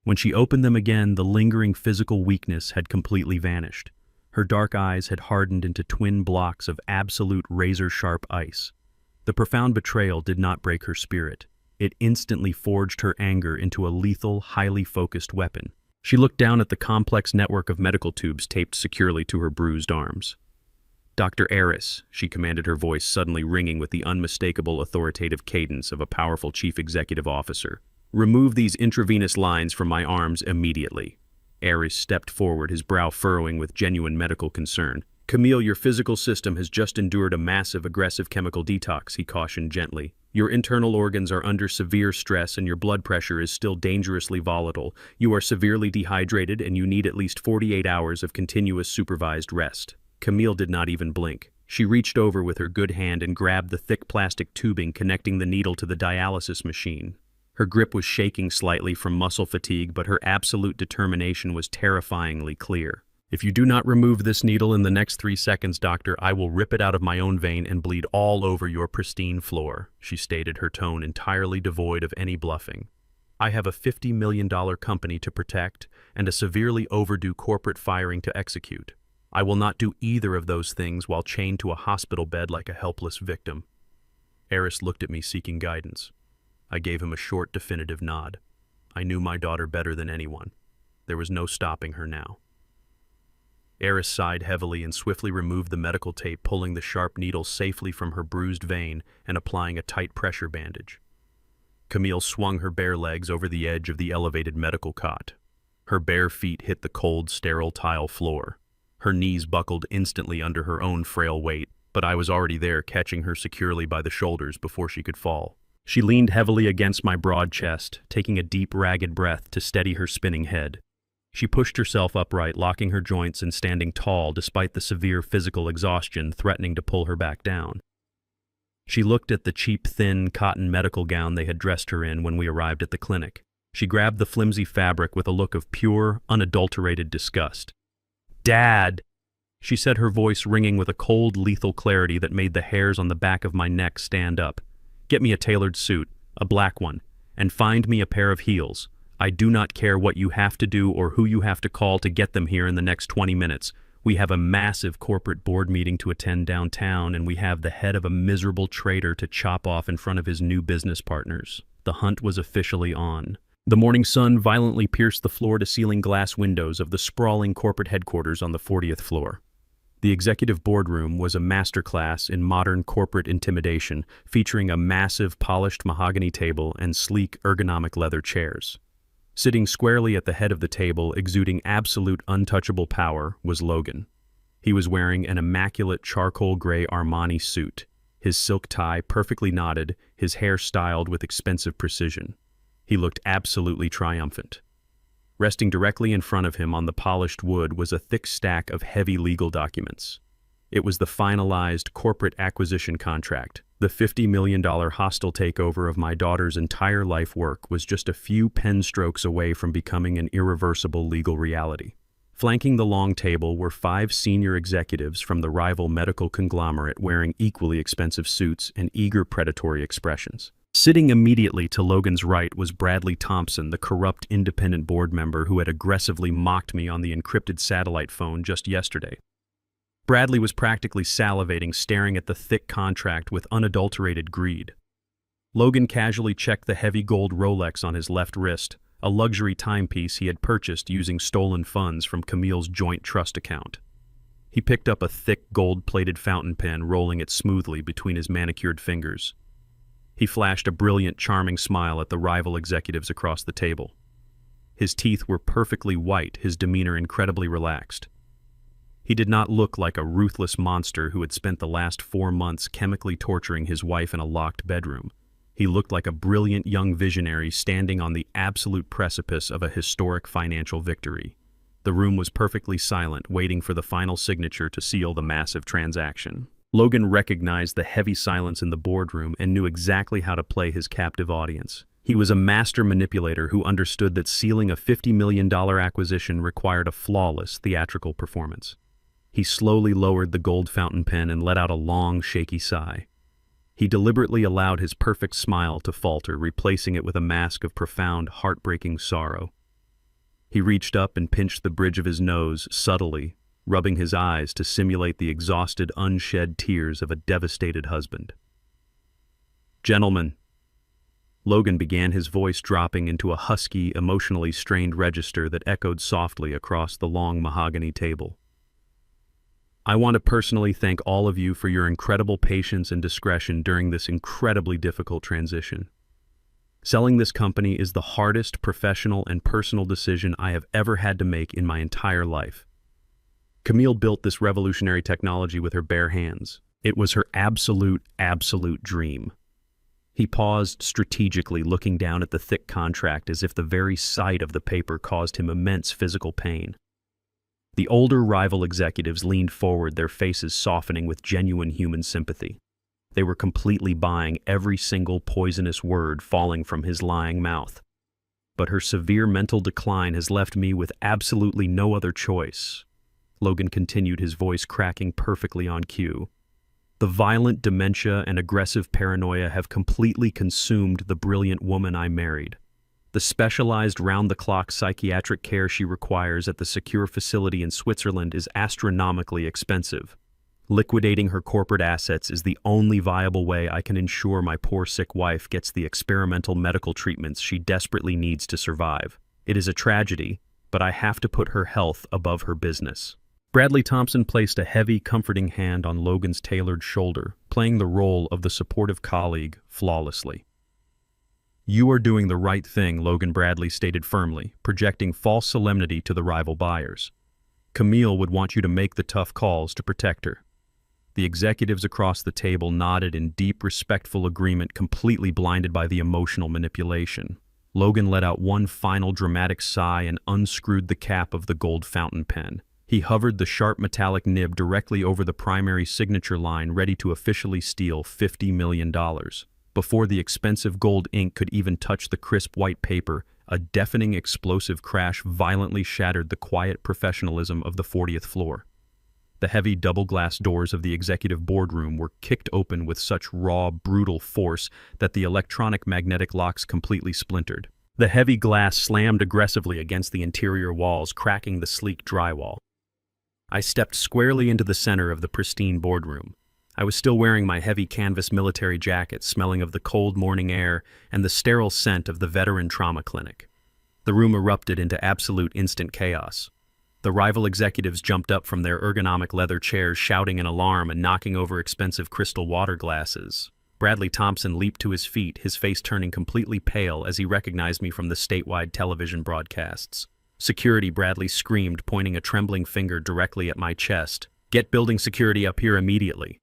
When she opened them again, the lingering physical weakness had completely vanished. Her dark eyes had hardened into twin blocks of absolute razor-sharp ice. The profound betrayal did not break her spirit. It instantly forged her anger into a lethal, highly focused weapon. She looked down at the complex network of medical tubes taped securely to her bruised arms. "Dr. Eris," she commanded, her voice suddenly ringing with the unmistakable authoritative cadence of a powerful chief executive officer. "Remove these intravenous lines from my arms immediately." Eris stepped forward, his brow furrowing with genuine medical concern. "Camille, your physical system has just endured a massive aggressive chemical detox," he cautioned gently. "Your internal organs are under severe stress and your blood pressure is still dangerously volatile. You are severely dehydrated and you need at least 48 hours of continuous supervised rest." Camille did not even blink. She reached over with her good hand and grabbed the thick plastic tubing connecting the needle to the dialysis machine. Her grip was shaking slightly from muscle fatigue, but her absolute determination was terrifyingly clear. "If you do not remove this needle in the next 3 seconds, doctor, I will rip it out of my own vein and bleed all over your pristine floor," she stated, her tone entirely devoid of any bluffing. "I have a $50 million company to protect and a severely overdue corporate firing to execute. I will not do either of those things while chained to a hospital bed like a helpless victim." Eris looked at me, seeking guidance. I gave him a short, definitive nod. I knew my daughter better than anyone. There was no stopping her now. Eris sighed heavily and swiftly removed the medical tape, pulling the sharp needle safely from her bruised vein and applying a tight pressure bandage. Camille swung her bare legs over the edge of the elevated medical cot. Her bare feet hit the cold, sterile tile floor. Her knees buckled instantly under her own frail weight, but I was already there, catching her securely by the shoulders before she could fall. She leaned heavily against my broad chest, taking a deep, ragged breath to steady her spinning head. She pushed herself upright, locking her joints and standing tall despite the severe physical exhaustion threatening to pull her back down. She looked at the cheap, thin, cotton medical gown they had dressed her in when we arrived at the clinic. She grabbed the flimsy fabric with a look of pure, unadulterated disgust. "Dad!" she said, her voice ringing with a cold, lethal clarity that made the hairs on the back of my neck stand up. "Get me a tailored suit, a black one, and find me a pair of heels. I do not care what you have to do or who you have to call to get them here in the next 20 minutes. We have a massive corporate board meeting to attend downtown, and we have the head of a miserable traitor to chop off in front of his new business partners." The hunt was officially on. The morning sun violently pierced the floor-to-ceiling glass windows of the sprawling corporate headquarters on the 40th floor. The executive boardroom was a masterclass in modern corporate intimidation, featuring a massive polished mahogany table and sleek ergonomic leather chairs. Sitting squarely at the head of the table, exuding absolute untouchable power, was Logan. He was wearing an immaculate charcoal gray Armani suit, his silk tie perfectly knotted, his hair styled with expensive precision. He looked absolutely triumphant. Resting directly in front of him on the polished wood was a thick stack of heavy legal documents. It was the finalized corporate acquisition contract. The $50 million hostile takeover of my daughter's entire life work was just a few pen strokes away from becoming an irreversible legal reality. Flanking the long table were 5 senior executives from the rival medical conglomerate wearing equally expensive suits and eager predatory expressions. Sitting immediately to Logan's right was Bradley Thompson, the corrupt independent board member who had aggressively mocked me on the encrypted satellite phone just yesterday. Bradley was practically salivating, staring at the thick contract with unadulterated greed. Logan casually checked the heavy gold Rolex on his left wrist, a luxury timepiece he had purchased using stolen funds from Camille's joint trust account. He picked up a thick gold-plated fountain pen, rolling it smoothly between his manicured fingers. He flashed a brilliant, charming smile at the rival executives across the table. His teeth were perfectly white, his demeanor incredibly relaxed. He did not look like a ruthless monster who had spent the last 4 months chemically torturing his wife in a locked bedroom. He looked like a brilliant young visionary standing on the absolute precipice of a historic financial victory. The room was perfectly silent, waiting for the final signature to seal the massive transaction. Logan recognized the heavy silence in the boardroom and knew exactly how to play his captive audience. He was a master manipulator who understood that sealing a $50 million acquisition required a flawless theatrical performance. He slowly lowered the gold fountain pen and let out a long, shaky sigh. He deliberately allowed his perfect smile to falter, replacing it with a mask of profound, heartbreaking sorrow. He reached up and pinched the bridge of his nose subtly, rubbing his eyes to simulate the exhausted, unshed tears of a devastated husband. "Gentlemen," Logan began, his voice dropping into a husky, emotionally strained register that echoed softly across the long mahogany table. "I want to personally thank all of you for your incredible patience and discretion during this incredibly difficult transition. Selling this company is the hardest professional and personal decision I have ever had to make in my entire life. Camille built this revolutionary technology with her bare hands. It was her absolute dream." He paused strategically, looking down at the thick contract as if the very sight of the paper caused him immense physical pain. The older rival executives leaned forward, their faces softening with genuine human sympathy. They were completely buying every single poisonous word falling from his lying mouth. "But her severe mental decline has left me with absolutely no other choice," Logan continued, his voice cracking perfectly on cue. "The violent dementia and aggressive paranoia have completely consumed the brilliant woman I married. The specialized round-the-clock psychiatric care she requires at the secure facility in Switzerland is astronomically expensive. Liquidating her corporate assets is the only viable way I can ensure my poor sick wife gets the experimental medical treatments she desperately needs to survive. It is a tragedy, but I have to put her health above her business." Bradley Thompson placed a heavy, comforting hand on Logan's tailored shoulder, playing the role of the supportive colleague flawlessly. "You are doing the right thing," Logan Bradley stated firmly, projecting false solemnity to the rival buyers. "Camille would want you to make the tough calls to protect her." The executives across the table nodded in deep, respectful agreement, completely blinded by the emotional manipulation. Logan let out one final dramatic sigh and unscrewed the cap of the gold fountain pen. He hovered the sharp metallic nib directly over the primary signature line, ready to officially steal $50 million. Before the expensive gold ink could even touch the crisp white paper, a deafening explosive crash violently shattered the quiet professionalism of the 40th floor. The heavy double-glass doors of the executive boardroom were kicked open with such raw, brutal force that the electronic magnetic locks completely splintered. The heavy glass slammed aggressively against the interior walls, cracking the sleek drywall. I stepped squarely into the center of the pristine boardroom. I was still wearing my heavy canvas military jacket, smelling of the cold morning air and the sterile scent of the veteran trauma clinic. The room erupted into absolute instant chaos. The rival executives jumped up from their ergonomic leather chairs, shouting in alarm and knocking over expensive crystal water glasses. Bradley Thompson leaped to his feet, his face turning completely pale as he recognized me from the statewide television broadcasts. "Security," Bradley screamed, pointing a trembling finger directly at my chest. Get building security up here immediately.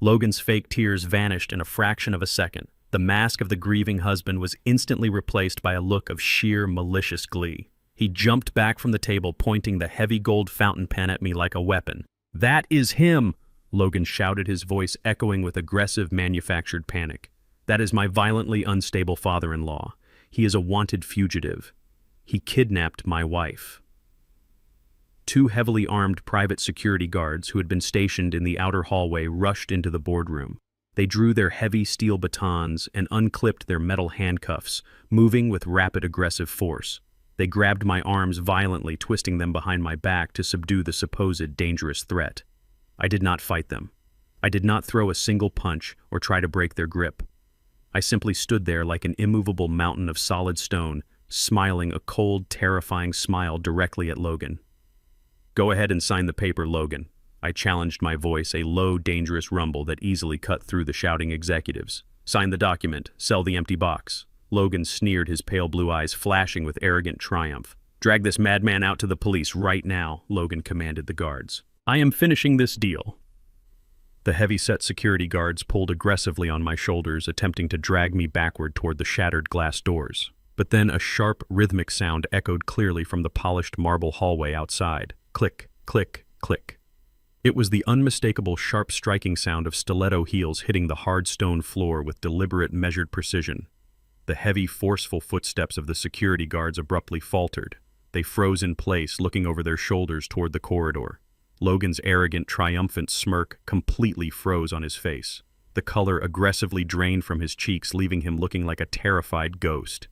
Logan's fake tears vanished in a fraction of a second. The mask of the grieving husband was instantly replaced by a look of sheer malicious glee. He jumped back from the table, pointing the heavy gold fountain pen at me like a weapon. "That is him!" Logan shouted, his voice echoing with aggressive manufactured panic. "That is my violently unstable father-in-law. He is a wanted fugitive. He kidnapped my wife." Two heavily armed private security guards who had been stationed in the outer hallway rushed into the boardroom. They drew their heavy steel batons and unclipped their metal handcuffs, moving with rapid aggressive force. They grabbed my arms violently, twisting them behind my back to subdue the supposed dangerous threat. I did not fight them. I did not throw a single punch or try to break their grip. I simply stood there like an immovable mountain of solid stone, smiling a cold, terrifying smile directly at Logan. "Go ahead and sign the paper, Logan." I challenged, my voice a low, dangerous rumble that easily cut through the shouting executives. "Sign the document. Sell the empty box." Logan sneered, his pale blue eyes flashing with arrogant triumph. "Drag this madman out to the police right now," Logan commanded the guards. "I am finishing this deal." The heavy-set security guards pulled aggressively on my shoulders, attempting to drag me backward toward the shattered glass doors. But then a sharp, rhythmic sound echoed clearly from the polished marble hallway outside. Click, click, click. It was the unmistakable sharp striking sound of stiletto heels hitting the hard stone floor with deliberate, measured precision. The heavy, forceful footsteps of the security guards abruptly faltered. They froze in place, looking over their shoulders toward the corridor. Logan's arrogant, triumphant smirk completely froze on his face. The color aggressively drained from his cheeks, leaving him looking like a terrified ghost.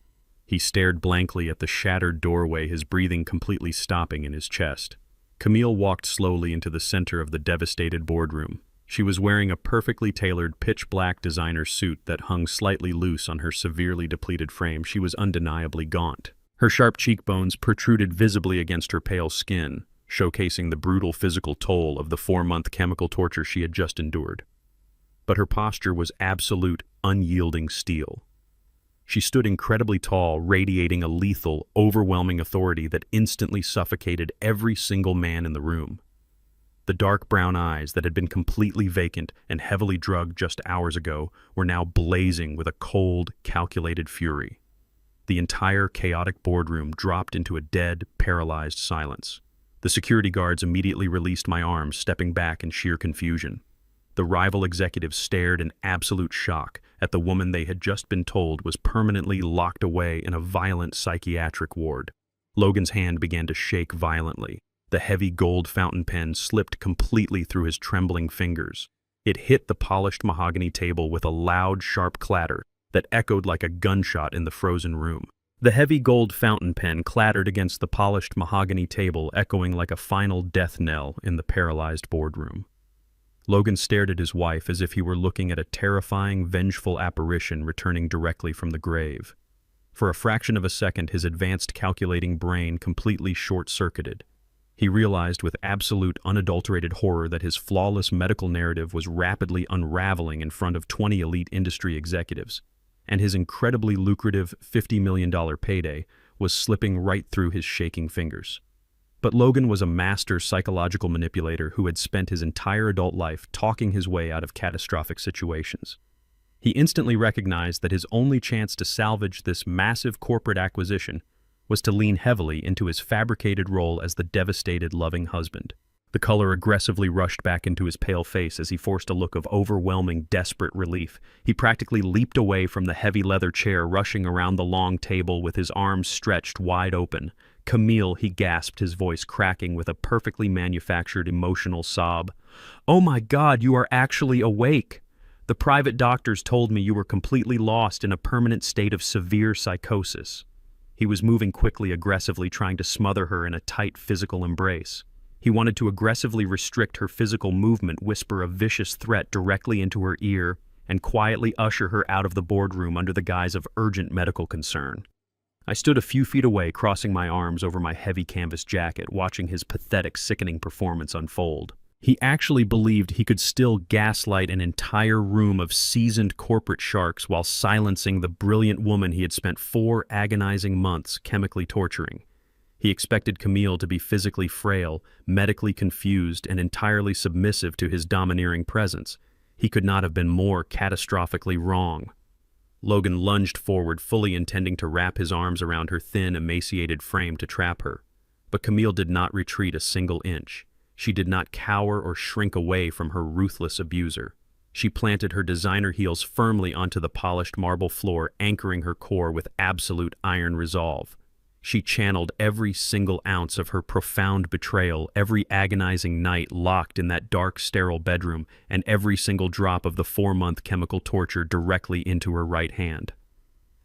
He stared blankly at the shattered doorway, his breathing completely stopping in his chest. Camille walked slowly into the center of the devastated boardroom. She was wearing a perfectly tailored pitch-black designer suit that hung slightly loose on her severely depleted frame. She was undeniably gaunt. Her sharp cheekbones protruded visibly against her pale skin, showcasing the brutal physical toll of the 4-month chemical torture she had just endured. But her posture was absolute, unyielding steel. She stood incredibly tall, radiating a lethal, overwhelming authority that instantly suffocated every single man in the room. The dark brown eyes that had been completely vacant and heavily drugged just hours ago were now blazing with a cold, calculated fury. The entire chaotic boardroom dropped into a dead, paralyzed silence. The security guards immediately released my arms, stepping back in sheer confusion. The rival executives stared in absolute shock at the woman they had just been told was permanently locked away in a violent psychiatric ward. Logan's hand began to shake violently. The heavy gold fountain pen slipped completely through his trembling fingers. It hit the polished mahogany table with a loud, sharp clatter that echoed like a gunshot in the frozen room. The heavy gold fountain pen clattered against the polished mahogany table, echoing like a final death knell in the paralyzed boardroom. Logan stared at his wife as if he were looking at a terrifying, vengeful apparition returning directly from the grave. For a fraction of a second, his advanced calculating brain completely short-circuited. He realized with absolute, unadulterated horror that his flawless medical narrative was rapidly unraveling in front of 20 elite industry executives, and his incredibly lucrative $50 million payday was slipping right through his shaking fingers. But Logan was a master psychological manipulator who had spent his entire adult life talking his way out of catastrophic situations. He instantly recognized that his only chance to salvage this massive corporate acquisition was to lean heavily into his fabricated role as the devastated, loving husband. The color aggressively rushed back into his pale face as he forced a look of overwhelming, desperate relief. He practically leaped away from the heavy leather chair, rushing around the long table with his arms stretched wide open. "Camille," he gasped, his voice cracking with a perfectly manufactured emotional sob. "Oh my God, you are actually awake! The private doctors told me you were completely lost in a permanent state of severe psychosis." He was moving quickly, aggressively trying to smother her in a tight physical embrace. He wanted to aggressively restrict her physical movement, whisper a vicious threat directly into her ear, and quietly usher her out of the boardroom under the guise of urgent medical concern. I stood a few feet away, crossing my arms over my heavy canvas jacket, watching his pathetic, sickening performance unfold. He actually believed he could still gaslight an entire room of seasoned corporate sharks while silencing the brilliant woman he had spent 4 agonizing months chemically torturing. He expected Camille to be physically frail, medically confused, and entirely submissive to his domineering presence. He could not have been more catastrophically wrong. Logan lunged forward, fully intending to wrap his arms around her thin, emaciated frame to trap her. But Camille did not retreat a single inch. She did not cower or shrink away from her ruthless abuser. She planted her designer heels firmly onto the polished marble floor, anchoring her core with absolute iron resolve. She channeled every single ounce of her profound betrayal, every agonizing night locked in that dark, sterile bedroom, and every single drop of the 4-month chemical torture directly into her right hand.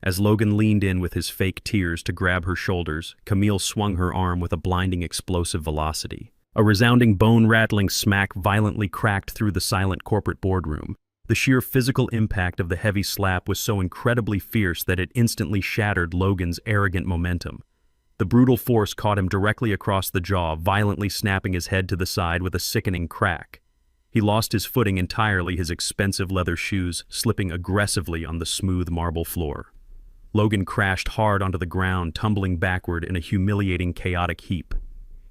As Logan leaned in with his fake tears to grab her shoulders, Camille swung her arm with a blinding explosive velocity. A resounding bone-rattling smack violently cracked through the silent corporate boardroom. The sheer physical impact of the heavy slap was so incredibly fierce that it instantly shattered Logan's arrogant momentum. The brutal force caught him directly across the jaw, violently snapping his head to the side with a sickening crack. He lost his footing entirely, his expensive leather shoes slipping aggressively on the smooth marble floor. Logan crashed hard onto the ground, tumbling backward in a humiliating, chaotic heap.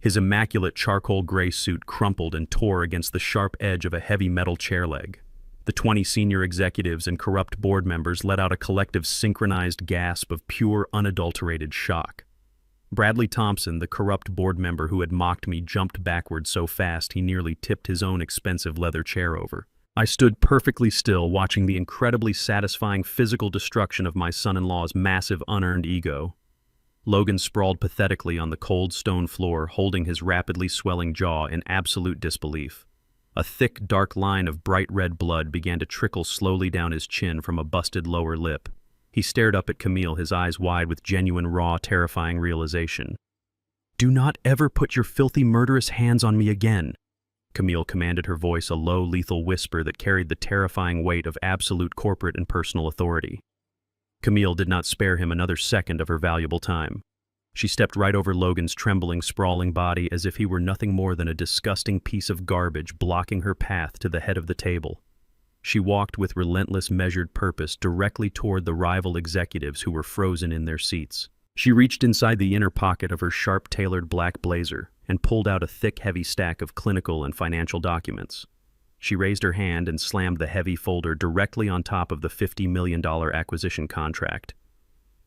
His immaculate charcoal gray suit crumpled and tore against the sharp edge of a heavy metal chair leg. The 20 senior executives and corrupt board members let out a collective synchronized gasp of pure, unadulterated shock. Bradley Thompson, the corrupt board member who had mocked me, jumped backward so fast he nearly tipped his own expensive leather chair over. I stood perfectly still, watching the incredibly satisfying physical destruction of my son-in-law's massive, unearned ego. Logan sprawled pathetically on the cold stone floor, holding his rapidly swelling jaw in absolute disbelief. A thick, dark line of bright red blood began to trickle slowly down his chin from a busted lower lip. He stared up at Camille, his eyes wide with genuine, raw, terrifying realization. "Do not ever put your filthy, murderous hands on me again," Camille commanded, her voice a low, lethal whisper that carried the terrifying weight of absolute corporate and personal authority. Camille did not spare him another second of her valuable time. She stepped right over Logan's trembling, sprawling body as if he were nothing more than a disgusting piece of garbage blocking her path to the head of the table. She walked with relentless, measured purpose directly toward the rival executives who were frozen in their seats. She reached inside the inner pocket of her sharp-tailored black blazer and pulled out a thick, heavy stack of clinical and financial documents. She raised her hand and slammed the heavy folder directly on top of the $50 million acquisition contract.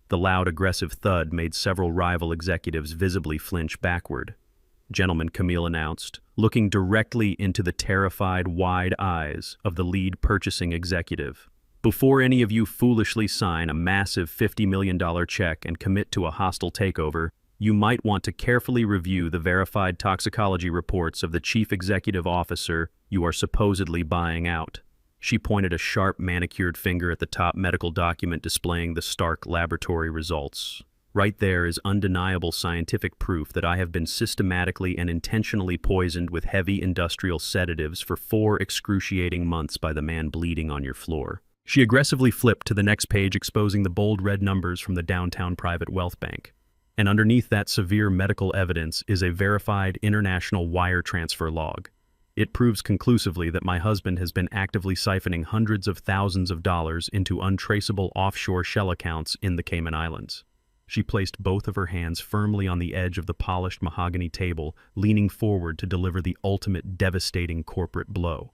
The loud, aggressive thud made several rival executives visibly flinch backward. "Gentlemen," Camille announced, looking directly into the terrified, wide eyes of the lead purchasing executive. "Before any of you foolishly sign a massive $50 million check and commit to a hostile takeover, you might want to carefully review the verified toxicology reports of the chief executive officer you are supposedly buying out." She pointed a sharp, manicured finger at the top medical document displaying the stark laboratory results. "Right there is undeniable scientific proof that I have been systematically and intentionally poisoned with heavy industrial sedatives for 4 excruciating months by the man bleeding on your floor." She aggressively flipped to the next page, exposing the bold red numbers from the downtown private wealth bank. And underneath that severe medical evidence is a verified international wire transfer log. It proves conclusively that my husband has been actively siphoning hundreds of thousands of dollars into untraceable offshore shell accounts in the Cayman Islands. She placed both of her hands firmly on the edge of the polished mahogany table, leaning forward to deliver the ultimate devastating corporate blow.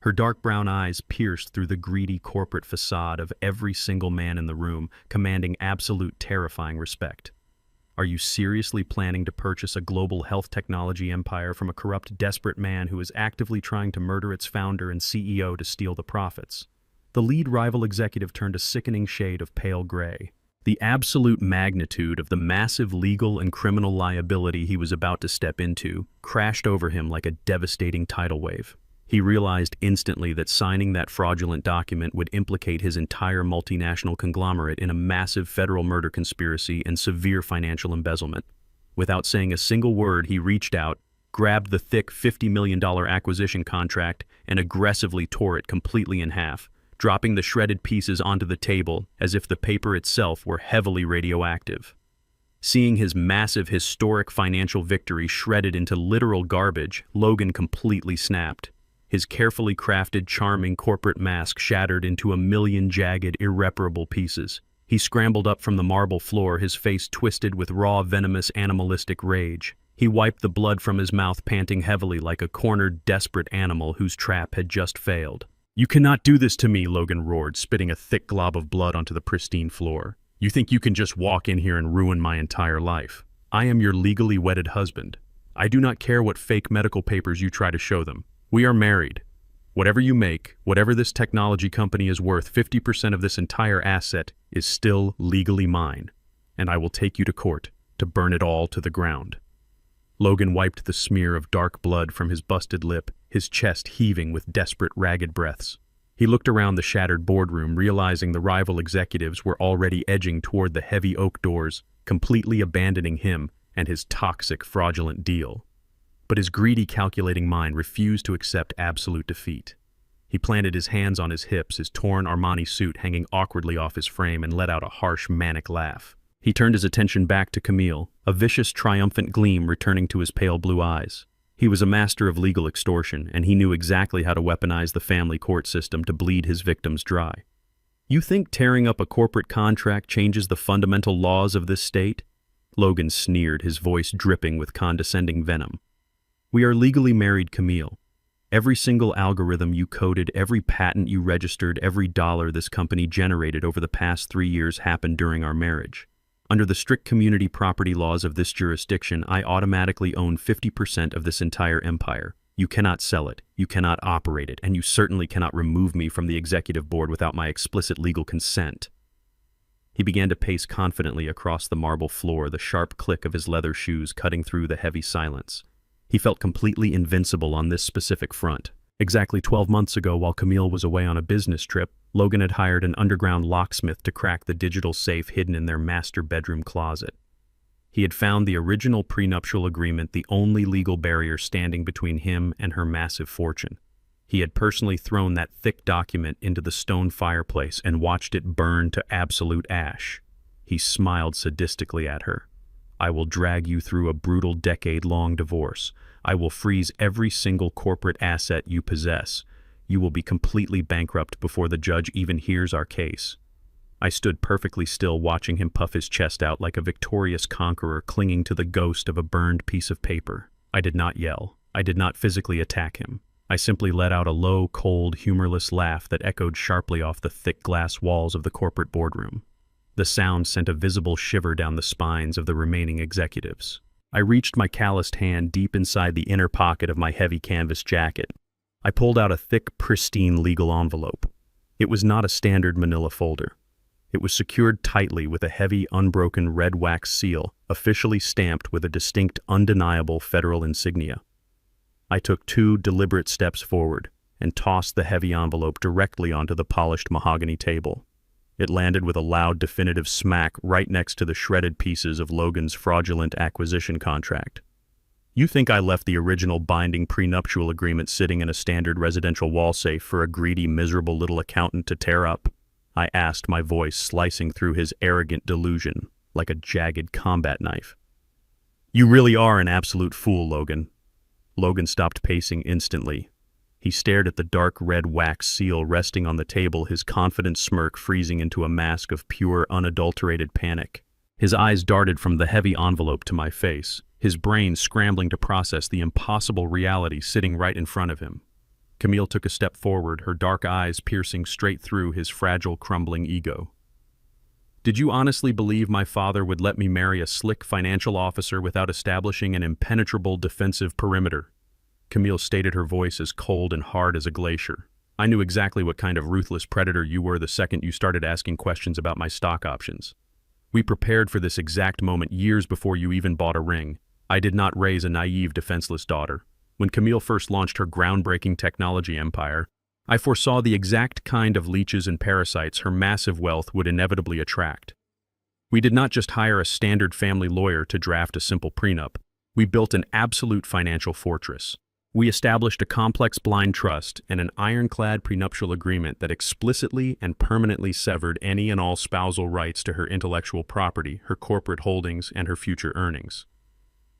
Her dark brown eyes pierced through the greedy corporate facade of every single man in the room, commanding absolute terrifying respect. Are you seriously planning to purchase a global health technology empire from a corrupt, desperate man who is actively trying to murder its founder and CEO to steal the profits? The lead rival executive turned a sickening shade of pale gray. The absolute magnitude of the massive legal and criminal liability he was about to step into crashed over him like a devastating tidal wave. He realized instantly that signing that fraudulent document would implicate his entire multinational conglomerate in a massive federal murder conspiracy and severe financial embezzlement. Without saying a single word, he reached out, grabbed the thick $50 million acquisition contract, and aggressively tore it completely in half, dropping the shredded pieces onto the table as if the paper itself were heavily radioactive. Seeing his massive, historic financial victory shredded into literal garbage, Logan completely snapped. His carefully crafted, charming corporate mask shattered into a million jagged, irreparable pieces. He scrambled up from the marble floor, his face twisted with raw, venomous, animalistic rage. He wiped the blood from his mouth, panting heavily like a cornered, desperate animal whose trap had just failed. "You cannot do this to me," Logan roared, spitting a thick glob of blood onto the pristine floor. "You think you can just walk in here and ruin my entire life? I am your legally wedded husband. I do not care what fake medical papers you try to show them. We are married. Whatever you make, whatever this technology company is worth, 50% of this entire asset is still legally mine, and I will take you to court to burn it all to the ground." Logan wiped the smear of dark blood from his busted lip, his chest heaving with desperate, ragged breaths. He looked around the shattered boardroom, realizing the rival executives were already edging toward the heavy oak doors, completely abandoning him and his toxic, fraudulent deal. But his greedy, calculating mind refused to accept absolute defeat. He planted his hands on his hips, his torn Armani suit hanging awkwardly off his frame, and let out a harsh, manic laugh. He turned his attention back to Camille, a vicious, triumphant gleam returning to his pale blue eyes. He was a master of legal extortion, and he knew exactly how to weaponize the family court system to bleed his victims dry. "You think tearing up a corporate contract changes the fundamental laws of this state?" Logan sneered, his voice dripping with condescending venom. "We are legally married, Camille. Every single algorithm you coded, every patent you registered, every dollar this company generated over the past 3 years happened during our marriage. Under the strict community property laws of this jurisdiction, I automatically own 50% of this entire empire. You cannot sell it, you cannot operate it, and you certainly cannot remove me from the executive board without my explicit legal consent." He began to pace confidently across the marble floor, the sharp click of his leather shoes cutting through the heavy silence. He felt completely invincible on this specific front. Exactly 12 months ago, while Camille was away on a business trip, Logan had hired an underground locksmith to crack the digital safe hidden in their master bedroom closet. He had found the original prenuptial agreement, the only legal barrier standing between him and her massive fortune. He had personally thrown that thick document into the stone fireplace and watched it burn to absolute ash. He smiled sadistically at her. "I will drag you through a brutal decade-long divorce. I will freeze every single corporate asset you possess. You will be completely bankrupt before the judge even hears our case." I stood perfectly still, watching him puff his chest out like a victorious conqueror clinging to the ghost of a burned piece of paper. I did not yell. I did not physically attack him. I simply let out a low, cold, humorless laugh that echoed sharply off the thick glass walls of the corporate boardroom. The sound sent a visible shiver down the spines of the remaining executives. I reached my calloused hand deep inside the inner pocket of my heavy canvas jacket. I pulled out a thick, pristine legal envelope. It was not a standard manila folder. It was secured tightly with a heavy, unbroken red wax seal, officially stamped with a distinct, undeniable federal insignia. I took 2 deliberate steps forward and tossed the heavy envelope directly onto the polished mahogany table. It landed with a loud, definitive smack right next to the shredded pieces of Logan's fraudulent acquisition contract. "You think I left the original binding prenuptial agreement sitting in a standard residential wall safe for a greedy, miserable little accountant to tear up?" I asked, my voice slicing through his arrogant delusion like a jagged combat knife. "You really are an absolute fool, Logan." Logan stopped pacing instantly. He stared at the dark red wax seal resting on the table, his confident smirk freezing into a mask of pure, unadulterated panic. His eyes darted from the heavy envelope to my face, his brain scrambling to process the impossible reality sitting right in front of him. Camille took a step forward, her dark eyes piercing straight through his fragile, crumbling ego. "Did you honestly believe my father would let me marry a slick financial officer without establishing an impenetrable defensive perimeter?" Camille stated, her voice as cold and hard as a glacier. "I knew exactly what kind of ruthless predator you were the second you started asking questions about my stock options. We prepared for this exact moment years before you even bought a ring. I did not raise a naive, defenseless daughter. When Camille first launched her groundbreaking technology empire, I foresaw the exact kind of leeches and parasites her massive wealth would inevitably attract. We did not just hire a standard family lawyer to draft a simple prenup. We built an absolute financial fortress. We established a complex blind trust and an ironclad prenuptial agreement that explicitly and permanently severed any and all spousal rights to her intellectual property, her corporate holdings, and her future earnings.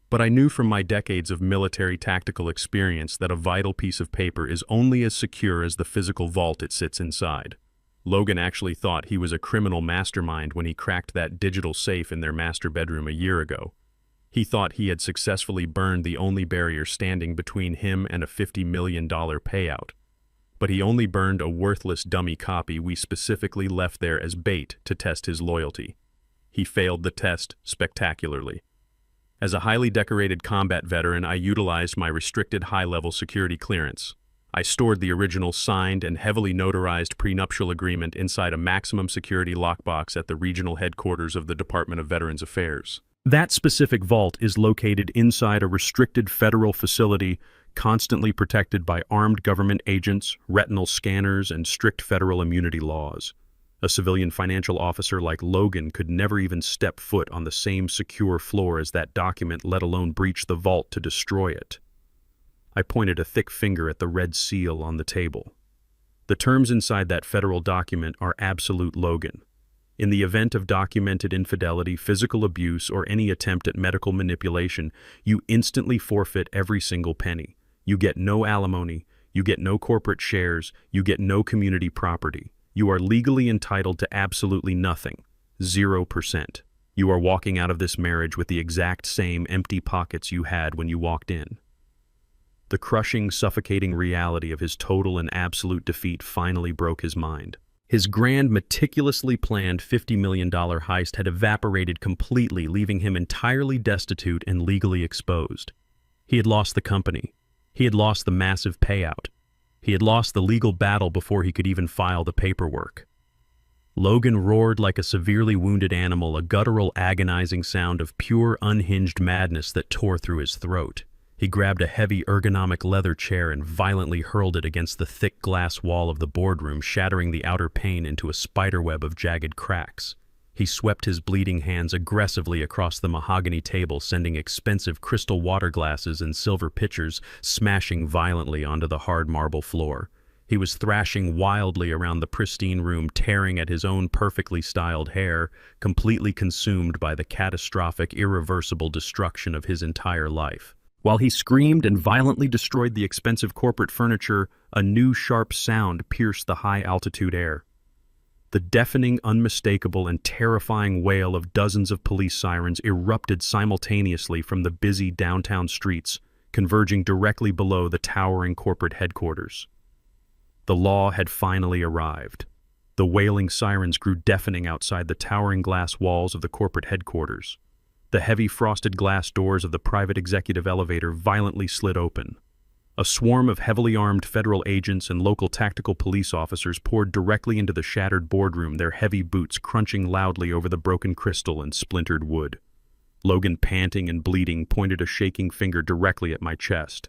But I knew from my decades of military tactical experience that a vital piece of paper is only as secure as the physical vault it sits inside. Logan actually thought he was a criminal mastermind when he cracked that digital safe in their master bedroom a year ago. He thought he had successfully burned the only barrier standing between him and a $50 million payout. But he only burned a worthless dummy copy we specifically left there as bait to test his loyalty. He failed the test spectacularly. As a highly decorated combat veteran, I utilized my restricted high-level security clearance. I stored the original signed and heavily notarized prenuptial agreement inside a maximum security lockbox at the regional headquarters of the Department of Veterans Affairs. That specific vault is located inside a restricted federal facility, constantly protected by armed government agents, retinal scanners, and strict federal immunity laws. A civilian financial officer like Logan could never even step foot on the same secure floor as that document, let alone breach the vault to destroy it. I pointed a thick finger at the red seal on the table. The terms inside that federal document are absolute, Logan. In the event of documented infidelity, physical abuse, or any attempt at medical manipulation, you instantly forfeit every single penny. You get no alimony, you get no corporate shares, you get no community property. You are legally entitled to absolutely nothing, 0%. You are walking out of this marriage with the exact same empty pockets you had when you walked in. The crushing, suffocating reality of his total and absolute defeat finally broke his mind. His grand, meticulously planned $50 million heist had evaporated completely, leaving him entirely destitute and legally exposed. He had lost the company. He had lost the massive payout. He had lost the legal battle before he could even file the paperwork. Logan roared like a severely wounded animal, a guttural, agonizing sound of pure, unhinged madness that tore through his throat. He grabbed a heavy, ergonomic leather chair and violently hurled it against the thick glass wall of the boardroom, shattering the outer pane into a spiderweb of jagged cracks. He swept his bleeding hands aggressively across the mahogany table, sending expensive crystal water glasses and silver pitchers smashing violently onto the hard marble floor. He was thrashing wildly around the pristine room, tearing at his own perfectly styled hair, completely consumed by the catastrophic, irreversible destruction of his entire life. While he screamed and violently destroyed the expensive corporate furniture, a new sharp sound pierced the high-altitude air. The deafening, unmistakable, and terrifying wail of dozens of police sirens erupted simultaneously from the busy downtown streets, converging directly below the towering corporate headquarters. The law had finally arrived. The wailing sirens grew deafening outside the towering glass walls of the corporate headquarters. The heavy frosted glass doors of the private executive elevator violently slid open. A swarm of heavily armed federal agents and local tactical police officers poured directly into the shattered boardroom, their heavy boots crunching loudly over the broken crystal and splintered wood. Logan, panting and bleeding, pointed a shaking finger directly at my chest.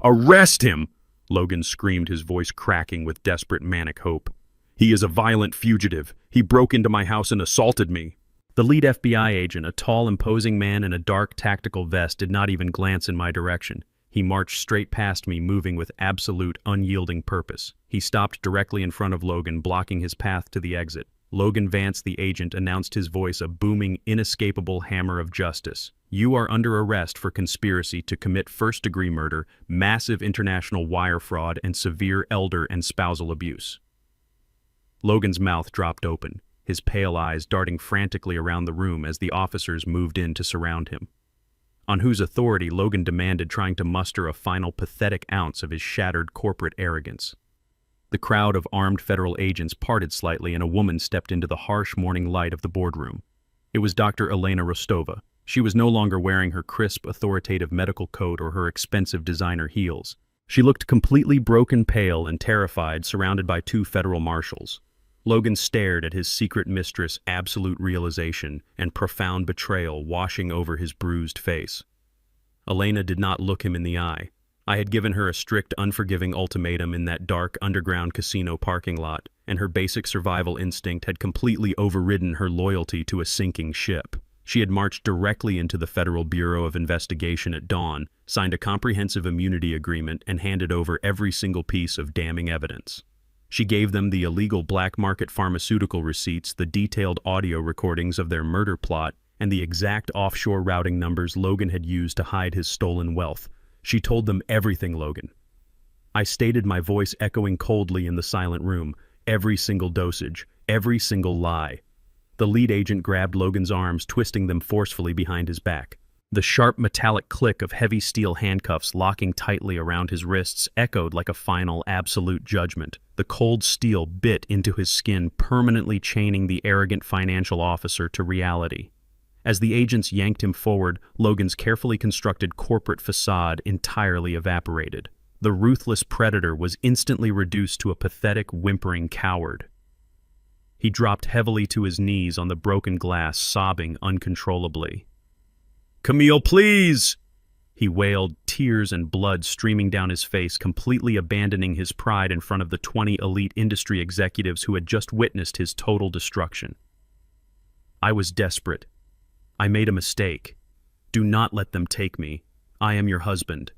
"Arrest him!" Logan screamed, his voice cracking with desperate, manic hope. "He is a violent fugitive. He broke into my house and assaulted me." The lead FBI agent, a tall, imposing man in a dark tactical vest, did not even glance in my direction. He marched straight past me, moving with absolute, unyielding purpose. He stopped directly in front of Logan, blocking his path to the exit. Logan Vance, the agent, announced, his voice a booming, inescapable hammer of justice. "You are under arrest for conspiracy to commit first-degree murder, massive international wire fraud, and severe elder and spousal abuse." Logan's mouth dropped open, his pale eyes darting frantically around the room as the officers moved in to surround him. On whose authority Logan demanded, trying to muster a final pathetic ounce of his shattered corporate arrogance. The crowd of armed federal agents parted slightly, and a woman stepped into the harsh morning light of the boardroom. It was Dr. Elena Rostova. She was no longer wearing her crisp, authoritative medical coat or her expensive designer heels. She looked completely broken, pale, and terrified, surrounded by two federal marshals. Logan stared at his secret mistress, absolute realization and profound betrayal washing over his bruised face. Elena did not look him in the eye. I had given her a strict, unforgiving ultimatum in that dark, underground casino parking lot, and her basic survival instinct had completely overridden her loyalty to a sinking ship. She had marched directly into the Federal Bureau of Investigation at dawn, signed a comprehensive immunity agreement, and handed over every single piece of damning evidence. She gave them the illegal black market pharmaceutical receipts, the detailed audio recordings of their murder plot, and the exact offshore routing numbers Logan had used to hide his stolen wealth. She told them everything, Logan. I stated, my voice echoing coldly in the silent room. every single dosage, every single lie. The lead agent grabbed Logan's arms, twisting them forcefully behind his back. The sharp metallic click of heavy steel handcuffs locking tightly around his wrists echoed like a final, absolute judgment. The cold steel bit into his skin, permanently chaining the arrogant financial officer to reality. As the agents yanked him forward, Logan's carefully constructed corporate facade entirely evaporated. The ruthless predator was instantly reduced to a pathetic, whimpering coward. He dropped heavily to his knees on the broken glass, sobbing uncontrollably. "Camille, please!" he wailed, tears and blood streaming down his face, completely abandoning his pride in front of the 20 elite industry executives who had just witnessed his total destruction. "I was desperate. I made a mistake. Do not let them take me. I am your husband."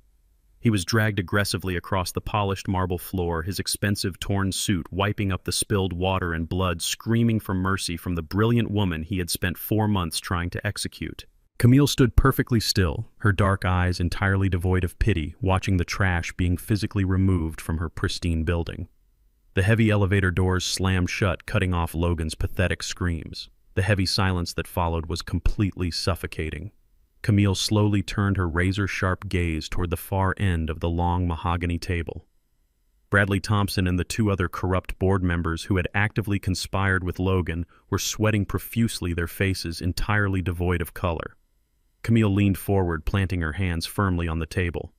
He was dragged aggressively across the polished marble floor, his expensive torn suit wiping up the spilled water and blood, screaming for mercy from the brilliant woman he had spent 4 months trying to execute. Camille stood perfectly still, her dark eyes entirely devoid of pity, watching the trash being physically removed from her pristine building. The heavy elevator doors slammed shut, cutting off Logan's pathetic screams. The heavy silence that followed was completely suffocating. Camille slowly turned her razor-sharp gaze toward the far end of the long mahogany table. Bradley Thompson and the 2 other corrupt board members who had actively conspired with Logan were sweating profusely, their faces entirely devoid of color. Camille leaned forward, planting her hands firmly on the table.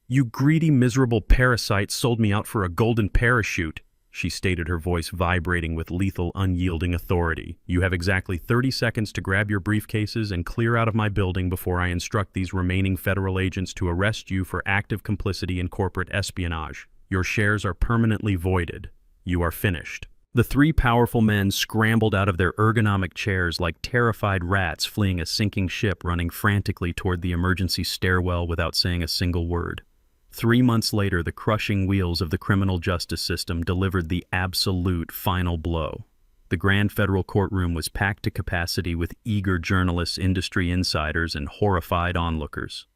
"You greedy, miserable parasite sold me out for a golden parachute," she stated, her voice vibrating with lethal, unyielding authority. "You have exactly 30 seconds to grab your briefcases and clear out of my building before I instruct these remaining federal agents to arrest you for active complicity in corporate espionage. Your shares are permanently voided. You are finished." The 3 powerful men scrambled out of their ergonomic chairs like terrified rats fleeing a sinking ship, running frantically toward the emergency stairwell without saying a single word. 3 months later, the crushing wheels of the criminal justice system delivered the absolute final blow. The grand federal courtroom was packed to capacity with eager journalists, industry insiders, and horrified onlookers.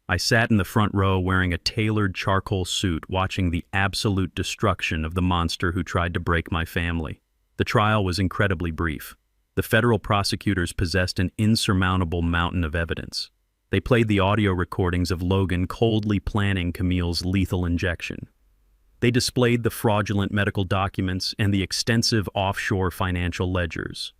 I sat in the front row wearing a tailored charcoal suit, watching the absolute destruction of the monster who tried to break my family. The trial was incredibly brief. The federal prosecutors possessed an insurmountable mountain of evidence. They played the audio recordings of Logan coldly planning Camille's lethal injection. They displayed the fraudulent medical documents and the extensive offshore financial ledgers.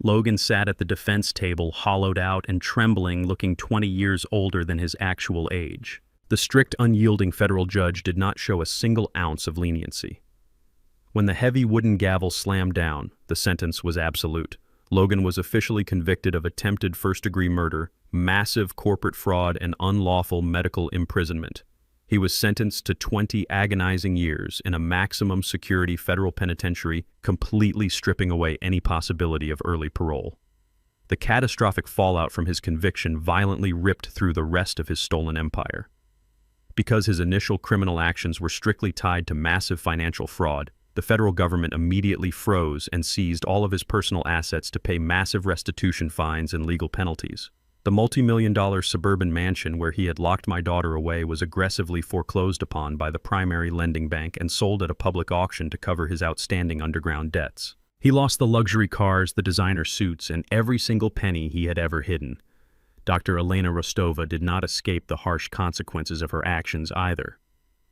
Logan sat at the defense table, hollowed out and trembling, looking 20 years older than his actual age. The strict, unyielding federal judge did not show a single ounce of leniency. When the heavy wooden gavel slammed down, the sentence was absolute. Logan was officially convicted of attempted first-degree murder, massive corporate fraud, and unlawful medical imprisonment. He was sentenced to 20 agonizing years in a maximum security federal penitentiary, completely stripping away any possibility of early parole. The catastrophic fallout from his conviction violently ripped through the rest of his stolen empire. Because his initial criminal actions were strictly tied to massive financial fraud, the federal government immediately froze and seized all of his personal assets to pay massive restitution fines and legal penalties. The multi-million-dollar suburban mansion where he had locked my daughter away was aggressively foreclosed upon by the primary lending bank and sold at a public auction to cover his outstanding underground debts. He lost the luxury cars, the designer suits, and every single penny he had ever hidden. Dr. Elena Rostova did not escape the harsh consequences of her actions either.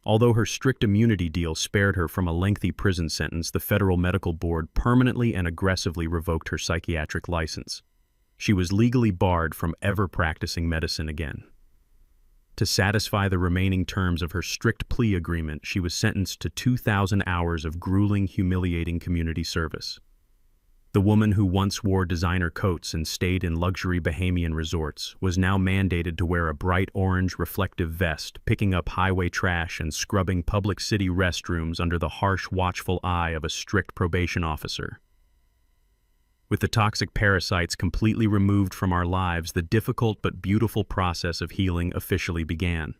Although her strict immunity deal spared her from a lengthy prison sentence, the Federal Medical Board permanently and aggressively revoked her psychiatric license. She was legally barred from ever practicing medicine again. To satisfy the remaining terms of her strict plea agreement, she was sentenced to 2,000 hours of grueling, humiliating community service. The woman who once wore designer coats and stayed in luxury Bahamian resorts was now mandated to wear a bright orange reflective vest, picking up highway trash and scrubbing public city restrooms under the harsh, watchful eye of a strict probation officer. With the toxic parasites completely removed from our lives, the difficult but beautiful process of healing officially began.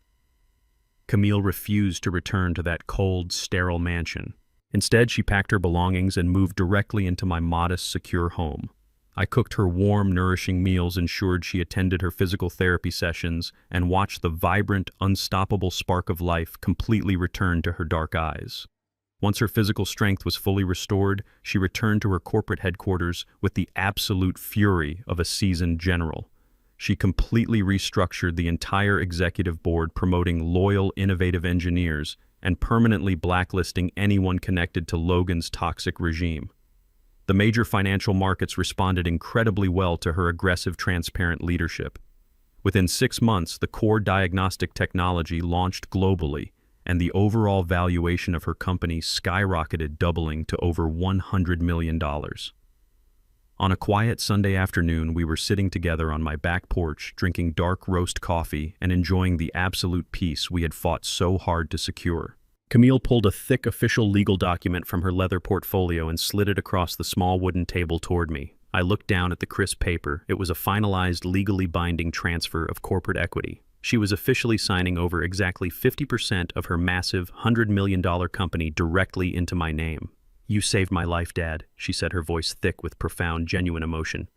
Camille refused to return to that cold, sterile mansion. Instead, she packed her belongings and moved directly into my modest, secure home. I cooked her warm, nourishing meals, ensured she attended her physical therapy sessions, and watched the vibrant, unstoppable spark of life completely return to her dark eyes. Once her physical strength was fully restored, she returned to her corporate headquarters with the absolute fury of a seasoned general. She completely restructured the entire executive board, promoting loyal, innovative engineers and permanently blacklisting anyone connected to Logan's toxic regime. The major financial markets responded incredibly well to her aggressive, transparent leadership. Within 6 months, the core diagnostic technology launched globally, and the overall valuation of her company skyrocketed, doubling to over $100 million. On a quiet Sunday afternoon, we were sitting together on my back porch, drinking dark roast coffee and enjoying the absolute peace we had fought so hard to secure. Camille pulled a thick official legal document from her leather portfolio and slid it across the small wooden table toward me. I looked down at the crisp paper. It was a finalized, legally binding transfer of corporate equity. She was officially signing over exactly 50% of her massive $100 million company directly into my name. "You saved my life, Dad," she said, her voice thick with profound, genuine emotion.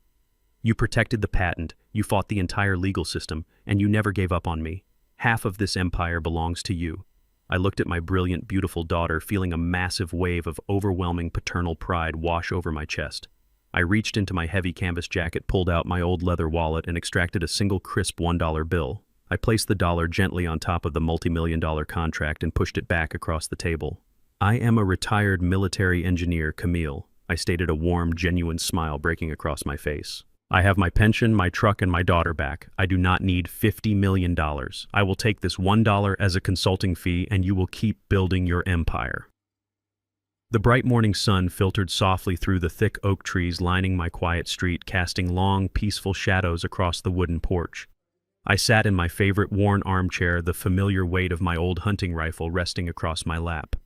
"You protected the patent, you fought the entire legal system, and you never gave up on me. Half of this empire belongs to you." I looked at my brilliant, beautiful daughter, feeling a massive wave of overwhelming paternal pride wash over my chest. I reached into my heavy canvas jacket, pulled out my old leather wallet, and extracted a single crisp $1 bill. I placed the dollar gently on top of the multi-million-dollar contract and pushed it back across the table. "I am a retired military engineer, Camille," I stated, a warm, genuine smile breaking across my face. "I have my pension, my truck, and my daughter back. I do not need $50 million. I will take this $1 as a consulting fee, and you will keep building your empire." The bright morning sun filtered softly through the thick oak trees lining my quiet street, casting long, peaceful shadows across the wooden porch. I sat in my favorite worn armchair, the familiar weight of my old hunting rifle resting across my lap.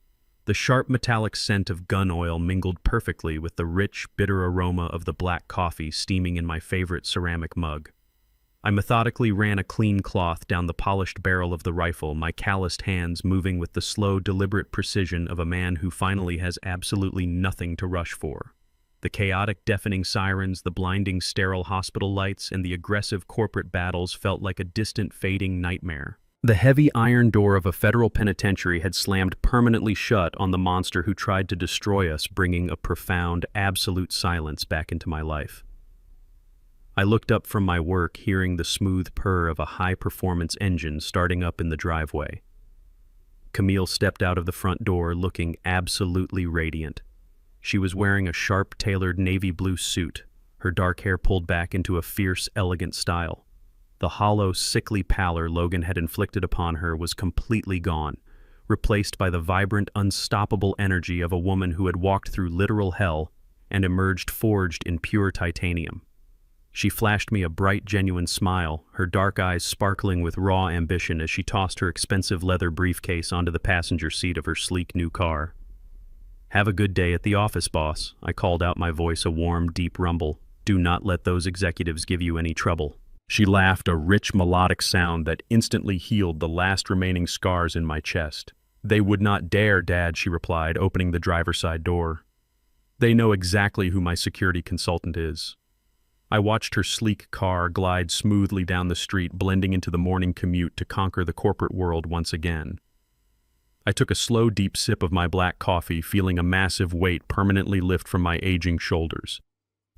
The sharp metallic scent of gun oil mingled perfectly with the rich, bitter aroma of the black coffee steaming in my favorite ceramic mug. I methodically ran a clean cloth down the polished barrel of the rifle, my calloused hands moving with the slow, deliberate precision of a man who finally has absolutely nothing to rush for. The chaotic, deafening sirens, the blinding, sterile hospital lights, and the aggressive corporate battles felt like a distant, fading nightmare. The heavy iron door of a federal penitentiary had slammed permanently shut on the monster who tried to destroy us, bringing a profound, absolute silence back into my life. I looked up from my work, hearing the smooth purr of a high-performance engine starting up in the driveway. Camille stepped out of the front door looking absolutely radiant. She was wearing a sharp, tailored navy blue suit, her dark hair pulled back into a fierce, elegant style. The hollow, sickly pallor Logan had inflicted upon her was completely gone, replaced by the vibrant, unstoppable energy of a woman who had walked through literal hell and emerged forged in pure titanium. She flashed me a bright, genuine smile, her dark eyes sparkling with raw ambition as she tossed her expensive leather briefcase onto the passenger seat of her sleek new car. "Have a good day at the office, boss," I called out, my voice a warm, deep rumble. "Do not let those executives give you any trouble." She laughed, a rich, melodic sound that instantly healed the last remaining scars in my chest. "They would not dare, Dad," she replied, opening the driver's side door. "They know exactly who my security consultant is." I watched her sleek car glide smoothly down the street, blending into the morning commute to conquer the corporate world once again. I took a slow, deep sip of my black coffee, feeling a massive weight permanently lift from my aging shoulders.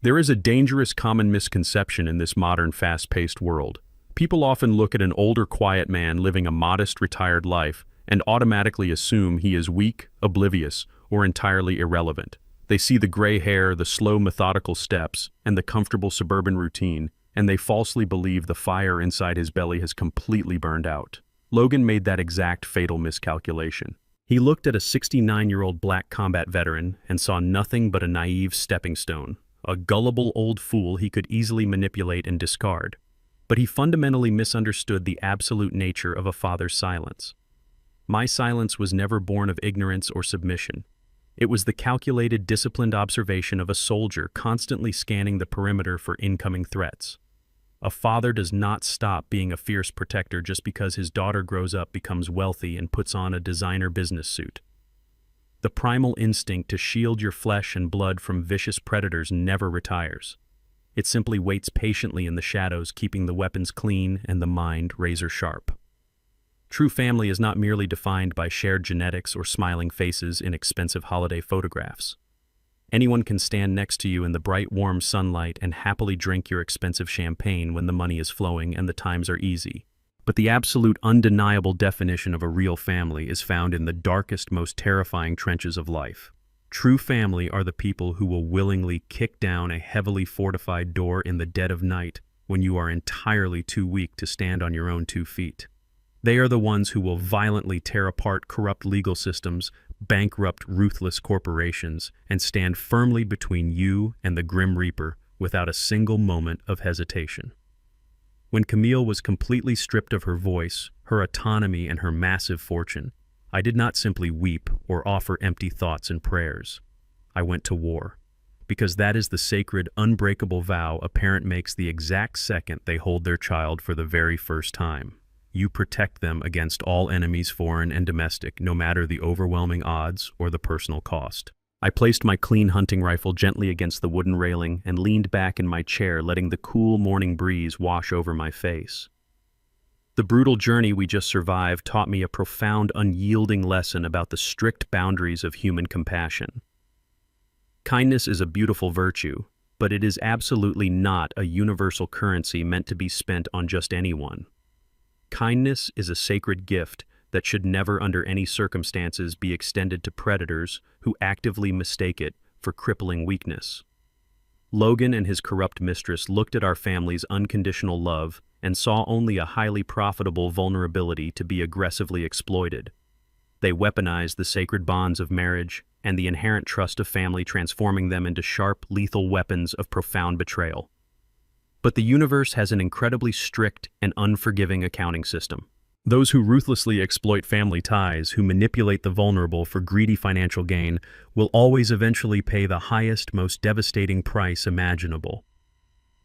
There is a dangerous common misconception in this modern, fast-paced world. People often look at an older, quiet man living a modest, retired life and automatically assume he is weak, oblivious, or entirely irrelevant. They see the gray hair, the slow, methodical steps, and the comfortable suburban routine, and they falsely believe the fire inside his belly has completely burned out. Logan made that exact fatal miscalculation. He looked at a 69-year-old black combat veteran and saw nothing but a naive stepping stone, a gullible old fool he could easily manipulate and discard. But he fundamentally misunderstood the absolute nature of a father's silence. My silence was never born of ignorance or submission. It was the calculated, disciplined observation of a soldier constantly scanning the perimeter for incoming threats. A father does not stop being a fierce protector just because his daughter grows up, becomes wealthy, and puts on a designer business suit. The primal instinct to shield your flesh and blood from vicious predators never retires. It simply waits patiently in the shadows, keeping the weapons clean and the mind razor sharp. True family is not merely defined by shared genetics or smiling faces in expensive holiday photographs. Anyone can stand next to you in the bright, warm sunlight and happily drink your expensive champagne when the money is flowing and the times are easy. But the absolute undeniable definition of a real family is found in the darkest, most terrifying trenches of life. True family are the people who will willingly kick down a heavily fortified door in the dead of night when you are entirely too weak to stand on your own 2 feet. They are the ones who will violently tear apart corrupt legal systems, bankrupt ruthless corporations, and stand firmly between you and the Grim Reaper without a single moment of hesitation. When Camille was completely stripped of her voice, her autonomy, and her massive fortune, I did not simply weep or offer empty thoughts and prayers. I went to war, because that is the sacred, unbreakable vow a parent makes the exact second they hold their child for the very first time. You protect them against all enemies, foreign and domestic, no matter the overwhelming odds or the personal cost. I placed my clean hunting rifle gently against the wooden railing and leaned back in my chair, letting the cool morning breeze wash over my face. The brutal journey we just survived taught me a profound, unyielding lesson about the strict boundaries of human compassion. Kindness is a beautiful virtue, but it is absolutely not a universal currency meant to be spent on just anyone. Kindness is a sacred gift that should never under any circumstances be extended to predators who actively mistake it for crippling weakness. Logan and his corrupt mistress looked at our family's unconditional love and saw only a highly profitable vulnerability to be aggressively exploited. They weaponized the sacred bonds of marriage and the inherent trust of family, transforming them into sharp, lethal weapons of profound betrayal. But the universe has an incredibly strict and unforgiving accounting system. Those who ruthlessly exploit family ties, who manipulate the vulnerable for greedy financial gain, will always eventually pay the highest, most devastating price imaginable.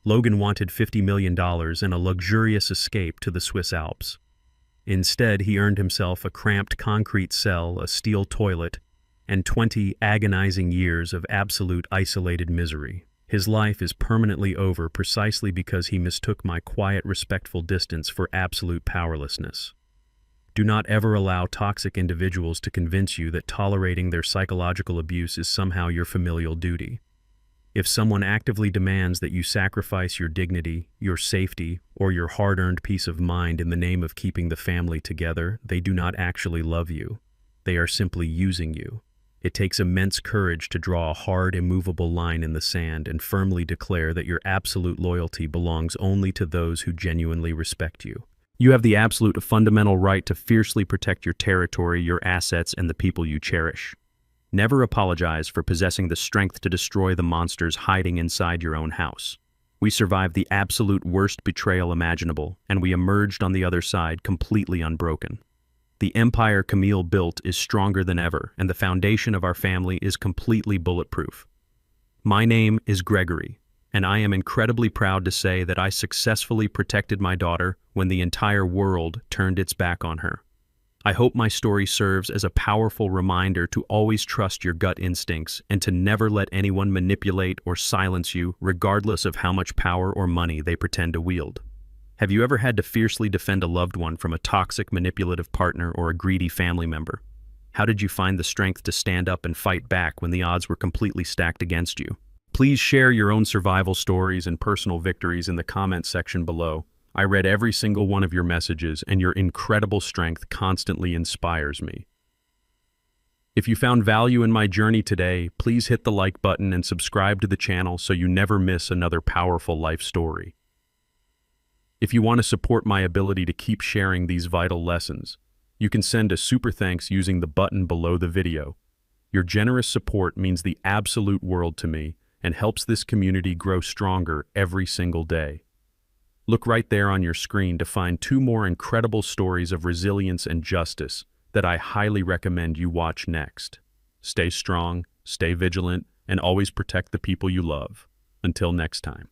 Logan wanted $50 million and a luxurious escape to the Swiss Alps. Instead, he earned himself a cramped concrete cell, a steel toilet, and 20 agonizing years of absolute isolated misery. His life is permanently over precisely because he mistook my quiet, respectful distance for absolute powerlessness. Do not ever allow toxic individuals to convince you that tolerating their psychological abuse is somehow your familial duty. If someone actively demands that you sacrifice your dignity, your safety, or your hard-earned peace of mind in the name of keeping the family together, they do not actually love you. They are simply using you. It takes immense courage to draw a hard, immovable line in the sand and firmly declare that your absolute loyalty belongs only to those who genuinely respect you. You have the absolute fundamental right to fiercely protect your territory, your assets, and the people you cherish. Never apologize for possessing the strength to destroy the monsters hiding inside your own house. We survived the absolute worst betrayal imaginable, and we emerged on the other side completely unbroken. The empire Camille built is stronger than ever, and the foundation of our family is completely bulletproof. My name is Gregory, and I am incredibly proud to say that I successfully protected my daughter when the entire world turned its back on her. I hope my story serves as a powerful reminder to always trust your gut instincts and to never let anyone manipulate or silence you, regardless of how much power or money they pretend to wield. Have you ever had to fiercely defend a loved one from a toxic, manipulative partner or a greedy family member? How did you find the strength to stand up and fight back when the odds were completely stacked against you? Please share your own survival stories and personal victories in the comments section below. I read every single one of your messages, and your incredible strength constantly inspires me. If you found value in my journey today, please hit the like button and subscribe to the channel so you never miss another powerful life story. If you want to support my ability to keep sharing these vital lessons, you can send a super thanks using the button below the video. Your generous support means the absolute world to me and helps this community grow stronger every single day. Look right there on your screen to find 2 more incredible stories of resilience and justice that I highly recommend you watch next. Stay strong, stay vigilant, and always protect the people you love. Until next time.